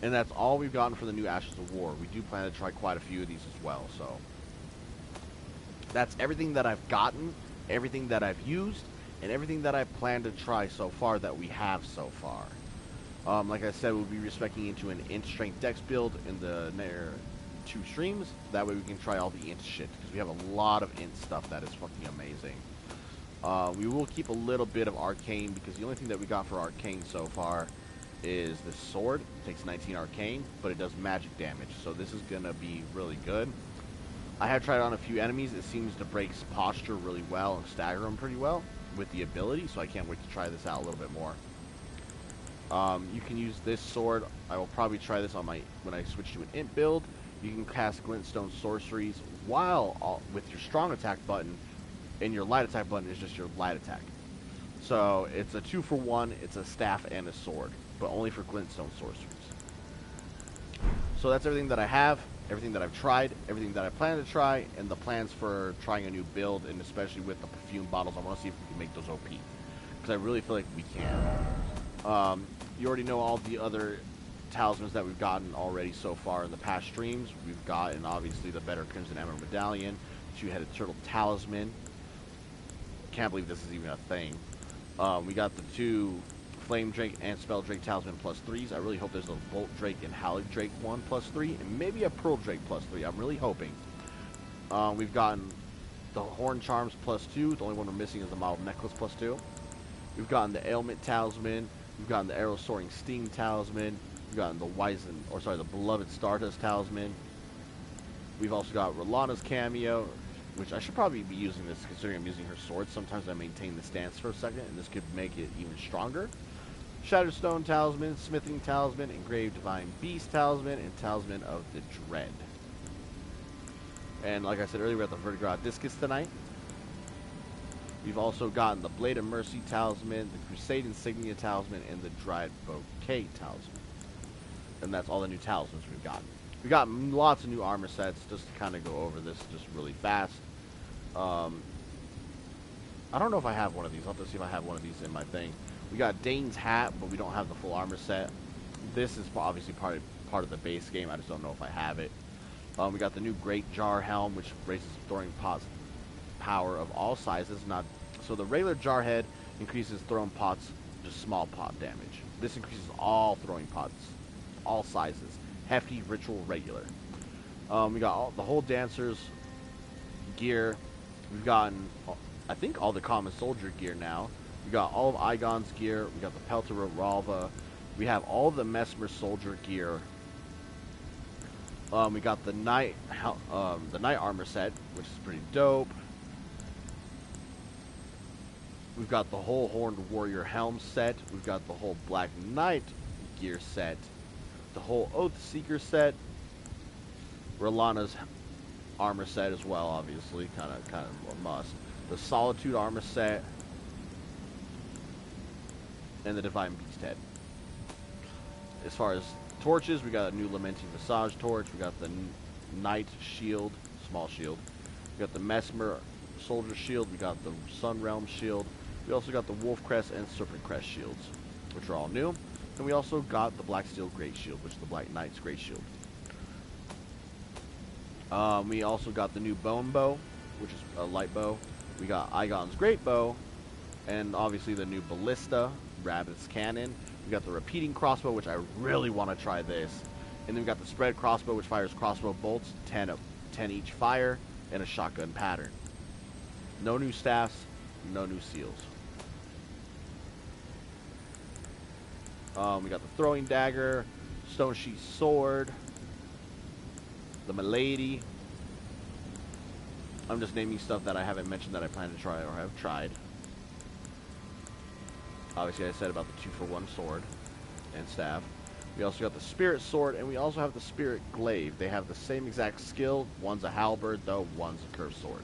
And that's all we've gotten for the new Ashes of War. We do plan to try quite a few of these as well. So that's everything that I've gotten, everything that I've used, and everything that I plan to try so far that we have so far. Like I said, we'll be respecting into an int strength dex build in the near 2 streams. That way we can try all the int shit, because we have a lot of int stuff that is fucking amazing. We will keep a little bit of arcane, because the only thing that we got for arcane so far is this sword. It takes 19 arcane, but it does magic damage, so this is gonna be really good. I have tried on a few enemies. It seems to break posture really well and stagger them pretty well with the ability, so I can't wait to try this out a little bit more. You can use this sword. I will probably try this on when I switch to an int build. You can cast glintstone sorceries while with your strong attack button, and your light attack button is just your light attack. So it's a 2-for-1. It's a staff and a sword, but only for glintstone sorceries. So that's everything that I have, everything that I've tried, everything that I plan to try, and the plans for trying a new build, and especially with the perfume bottles. I want to see if we can make those OP, because I really feel like we can. You already know all the other talismans that we've gotten already so far in the past streams. We've gotten, obviously, the Better Crimson Emerald Medallion, 2-headed Turtle Talisman. Can't believe this is even a thing. We got the 2 Flame Drake and Spell Drake Talisman +3s. I really hope there's a Bolt Drake and Hallowed Drake one +3, and maybe a Pearl Drake +3. I'm really hoping. We've gotten the Horn Charms +2. The only one we're missing is the Model Necklace +2. We've gotten the Ailment Talisman. We've gotten the Arrow Soaring Sting Talisman. We've gotten the the Beloved Stardust Talisman. We've also got Rolana's Cameo, which I should probably be using this considering I'm using her sword. Sometimes I maintain the stance for a second, and this could make it even stronger. Shattered Stone Talisman, Smithing Talisman, Engraved Divine Beast Talisman, and Talisman of the Dread. And like I said earlier, we got the Vertigo Discus tonight. We've also gotten the Blade of Mercy Talisman, the Crusade Insignia Talisman, and the Dryad Bouquet Talisman. And that's all the new talismans we've gotten. We got lots of new armor sets, just to kind of go over this just really fast. I don't know if I have one of these. I'll have to see if I have one of these in my thing. We got Dane's hat, but we don't have the full armor set. This is obviously part of the base game. I just don't know if I have it. We got the new Great Jar Helm, which raises throwing pots power of all sizes. So the regular jar head increases throwing pots, just small pot damage. This increases all throwing pots, all sizes. Hefty, ritual, regular. We got the whole dancer's gear. We've gotten, I think, all the common soldier gear now. We got all of Igon's gear. We got the Pelta Revolva. We have all of the Mesmer soldier gear. We got the knight armor set, which is pretty dope. We've got the whole Horned Warrior helm set. We've got the whole Black Knight gear set. The whole Oath Seeker set. Rolana's armor set as well, obviously, kind of a must. The Solitude armor set, and the Divine Beast head. As far as torches, we got a new Lamenting Visage torch. We got the Knight shield, small shield. We got the Mesmer soldier shield. We got the Sun Realm shield. We also got the Wolf Crest and Serpent Crest shields, which are all new. And we also got the Black Steel Great Shield, which is the Black Knight's Great Shield. We also got the new Bone Bow, which is a light bow. We got Igon's Great Bow, and obviously the new Ballista, Rabbit's Cannon. We got the Repeating Crossbow, which I really want to try this. And then we got the Spread Crossbow, which fires crossbow bolts, 10 each fire, and a shotgun pattern. No new staffs, no new seals. We got the Throwing Dagger, Stone Sheath Sword, the Milady. I'm just naming stuff that I haven't mentioned that I plan to try or have tried. Obviously, I said about the 2-for-1 sword and staff. We also got the Spirit Sword, and we also have the Spirit Glaive. They have the same exact skill. One's a halberd, though. One's a curved sword.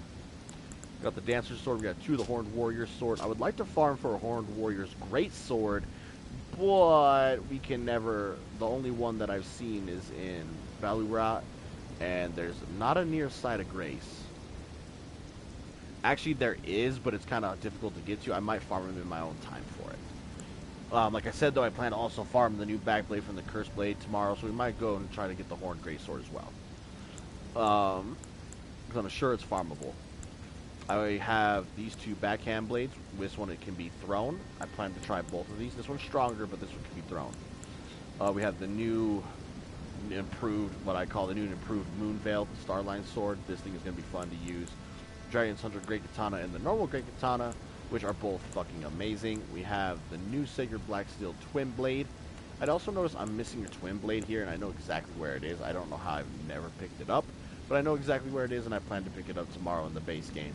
We got the Dancer's Sword. We got 2 of the Horned Warrior's Sword. I would like to farm for a Horned Warrior's Great Sword, but we can never. The only one that I've seen is in Valurat, and there's not a near site of Grace. Actually, there is, but it's kind of difficult to get to. I might farm them in my own time for it. Like I said, though, I plan to also farm the new backblade from the Cursed Blade tomorrow, so we might go and try to get the Horned Great Sword as well. Because I'm sure it's farmable. I have these 2 backhand blades. This one, it can be thrown. I plan to try both of these. This one's stronger, but this one can be thrown. We have the new improved, what I call the new improved Moonveil Starline Sword. This thing is going to be fun to use. Dragon's Hunter Great Katana and the normal Great Katana, which are both fucking amazing. We have the new Sacred Black Steel Twin Blade. I'd also notice I'm missing a Twin Blade here, and I know exactly where it is. I don't know how I've never picked it up, but I know exactly where it is, and I plan to pick it up tomorrow in the base game,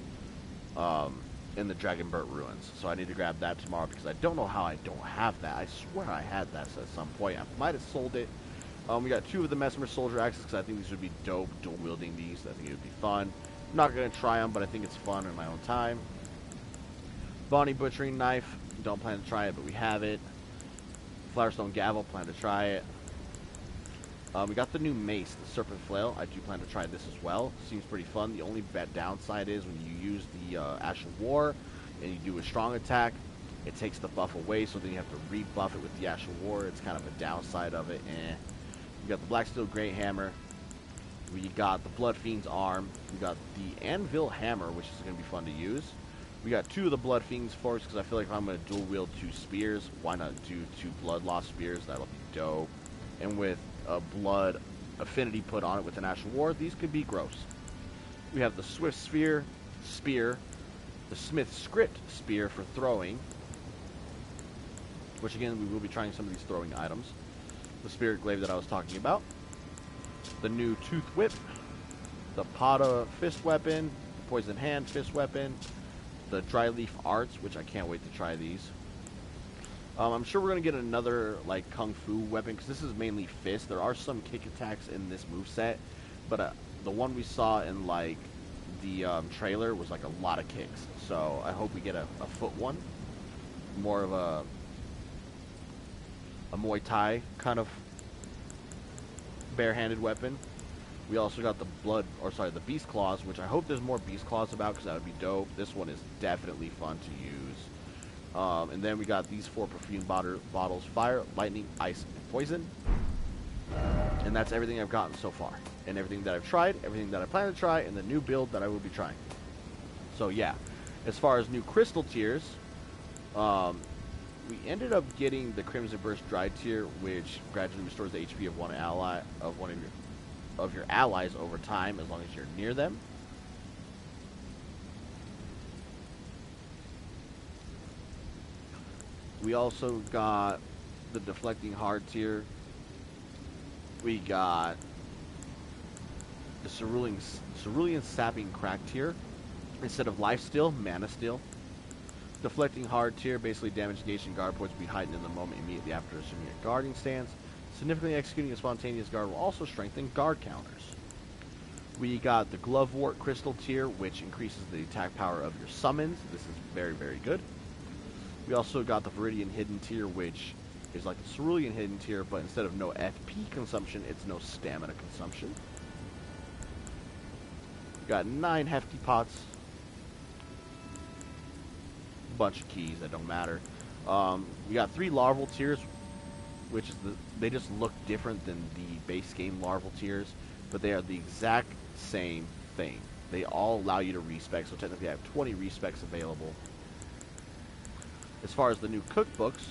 in the Dragonburt Ruins. So I need to grab that tomorrow, because I don't know how I don't have that. I swear I had that at some point. I might have sold it. We got 2 of the Mesmer Soldier Axes, because I think these would be dope, dual wielding these. I think it would be fun. I'm not going to try them, but I think it's fun in my own time. Bonnie Butchering Knife. Don't plan to try it, but we have it. Flowerstone Gavel. Plan to try it. We got the new Mace, the Serpent Flail. I do plan to try this as well. Seems pretty fun. The only bad downside is when you use the Ash of War and you do a strong attack, it takes the buff away, so then you have to rebuff it with the Ash of War. It's kind of a downside of it. We got the Black Steel Great Hammer. We got the Blood Fiend's Arm. We got the Anvil Hammer, which is going to be fun to use. We got 2 of the Blood Fiend's Force, because I feel like if I'm going to dual wield 2 spears, why not do 2 Blood Loss spears? That'll be dope. And with a Blood Affinity put on it with an Ash of War, these could be gross. We have the Swift Spear, the Smith Script Spear for throwing, which again, we will be trying some of these throwing items. The Spirit Glaive that I was talking about. The new Tooth Whip, the Pata Fist Weapon, the Poison Hand Fist Weapon, the Dry Leaf Arts, which I can't wait to try these. I'm sure we're going to get another like Kung Fu weapon, because this is mainly fist. There are some kick attacks in this moveset, but the one we saw in like the trailer was like a lot of kicks. So I hope we get a foot one, more of a Muay Thai kind of barehanded weapon. We also got the Beast Claws, which I hope there's more Beast Claws about because that would be dope. This one is definitely fun to use. And then we got these 4 perfume bottles: fire, lightning, ice, and poison. And that's everything I've gotten so far. And everything that I've tried, everything that I plan to try, and the new build that I will be trying. So yeah, as far as new crystal tiers, we ended up getting the Crimson Burst Dry tier, which gradually restores the HP of one of your allies over time, as long as you're near them. We also got the Deflecting Hard tier. We got the Cerulean Sapping Crack tier. Instead of Life Steal, Mana Steal. Deflecting Hard tier, basically damage negation guard points will be heightened in the moment immediately after assuming a guarding stance. Significantly executing a spontaneous guard will also strengthen guard counters. We got the Glovewort Crystal tier, which increases the attack power of your summons. This is very, very good. We also got the Viridian Hidden tier, which is like the Cerulean Hidden tier, but instead of no FP consumption, it's no stamina consumption. We got 9 hefty pots. Bunch of keys that don't matter. We got 3 larval tiers, which is they just look different than the base game larval tiers, but they are the exact same thing. They all allow you to respec, so technically I have 20 respecs available. As far as the new cookbooks,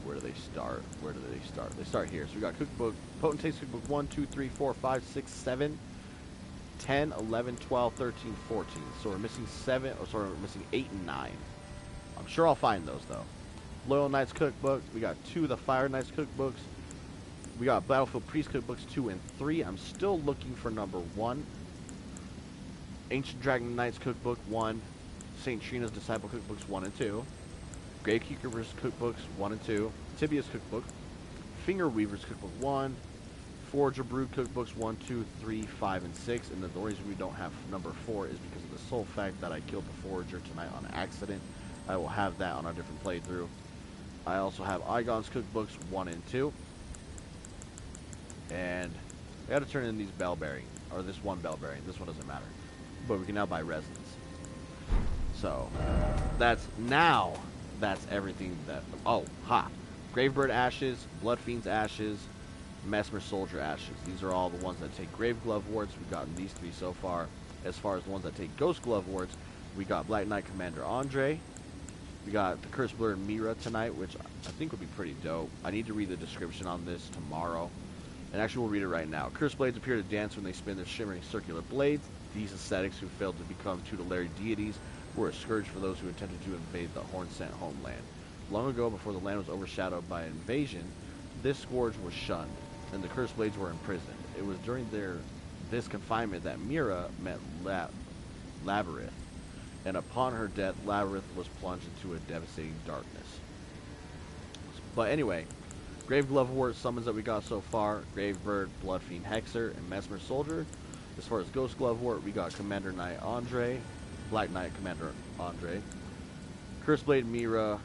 where do they start? They start here. So we got cookbook, Potentate's cookbook 1, 2, 3, 4, 5, 6, 7, 10, 11, 12, 13, 14. So we're missing 7, or sorry, we're missing 8 and 9. I'm sure I'll find those though. Loyal Knights cookbook. We got 2 of the Fire Knights cookbooks. We got Battlefield Priest cookbooks 2 and 3. I'm still looking for number 1. Ancient Dragon Knights cookbook 1. St. Trina's Disciple cookbooks 1 and 2. Gravekeeper's cookbooks 1 and 2. Tibia's cookbook. Finger Weaver's cookbook 1. Forager Brood cookbooks 1, 2, 3, 5, and 6. And the reason we don't have number 4 is because of the sole fact that I killed the Forager tonight on accident. I will have that on a different playthrough. I also have Igon's cookbooks 1 and 2. And I gotta turn in these bell bearing, or this one bell bearing. This one doesn't matter. But we can now buy resins. So that's everything that Gravebird ashes, Blood Fiend's ashes, Mesmer Soldier ashes. These are all the ones that take Grave Glove wards. We've gotten these 3 so far. As far as the ones that take Ghost Glove wards, we got Black Knight Commander Andre. We got the Curse Blur Mira tonight, which I think would be pretty dope. I need to read the description on this tomorrow. And actually, we'll read it right now. Cursed blades appear to dance when they spin their shimmering circular blades. These ascetics who failed to become tutelary deities were a scourge for those who attempted to invade the Horn-sent homeland. Long ago, before the land was overshadowed by invasion, this scourge was shunned, and the cursed blades were imprisoned. It was during this confinement that Mira met Labyrinth, and upon her death, Labyrinth was plunged into a devastating darkness. But anyway, Grave Glove Wart summons that we got so far: Gravebird, Bloodfiend Hexer, and Mesmer Soldier. As far as Ghost Glove Wart, we got Commander Knight Andre, Black Knight Commander Andre, Curseblade Mira,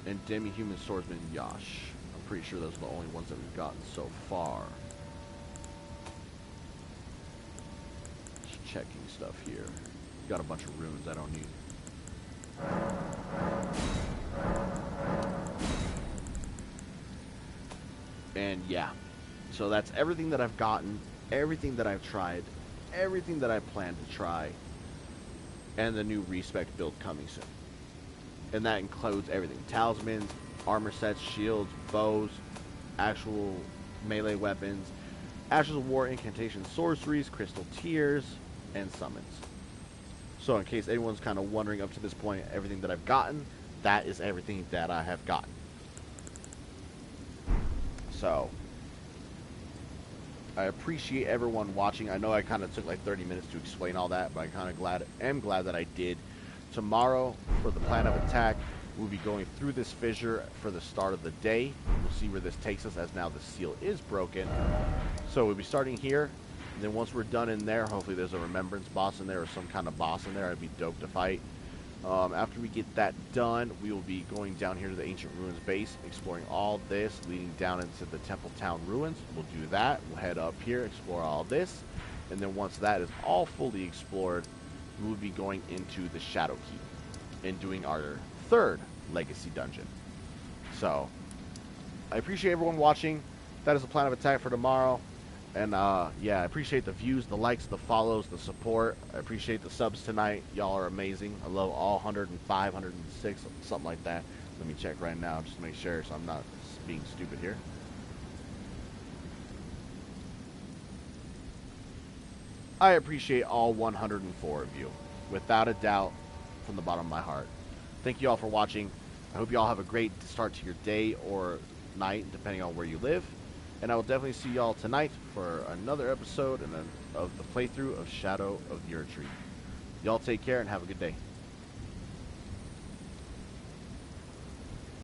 and Demi-Human Swordsman Yash. I'm pretty sure those are the only ones that we've gotten so far. Just checking stuff here. Got a bunch of runes I don't need. And yeah, so that's everything that I've gotten, everything that I've tried, everything that I plan to try, and the new respect build coming soon. And that includes everything: talismans, armor sets, shields, bows, actual melee weapons, Ashes of War, incantations, sorceries, crystal tears, and summons. So in case anyone's kind of wondering up to this point, everything that I've gotten, that is everything that I have gotten. So I appreciate everyone watching. I know I kind of took like 30 minutes to explain all that, but I kind of am glad that I did. Tomorrow, for the plan of attack, We'll be going through this fissure for the start of the day. We'll see where this takes us, as now the seal is broken. So we'll be starting here, and then once we're done in there, hopefully there's a remembrance boss in there or some kind of boss in there. It'd be dope to fight. After we get that done, we will be going down here to the Ancient Ruins base, exploring all this, leading down into the Temple Town ruins. We'll do that. We'll head up here, explore all this, and then once that is all fully explored, we will be going into the Shadow Keep and doing our third Legacy dungeon. So, I appreciate everyone watching. That is the plan of attack for tomorrow. And, yeah, I appreciate the views, the likes, the follows, the support. I appreciate the subs tonight. Y'all are amazing. I love all 105, 106, something like that. Let me check right now just to make sure so I'm not being stupid here. I appreciate all 104 of you, without a doubt, from the bottom of my heart. Thank you all for watching. I hope you all have a great start to your day or night, depending on where you live. And I will definitely see y'all tonight for another episode of the playthrough of Shadow of the Erdtree. Y'all take care and have a good day.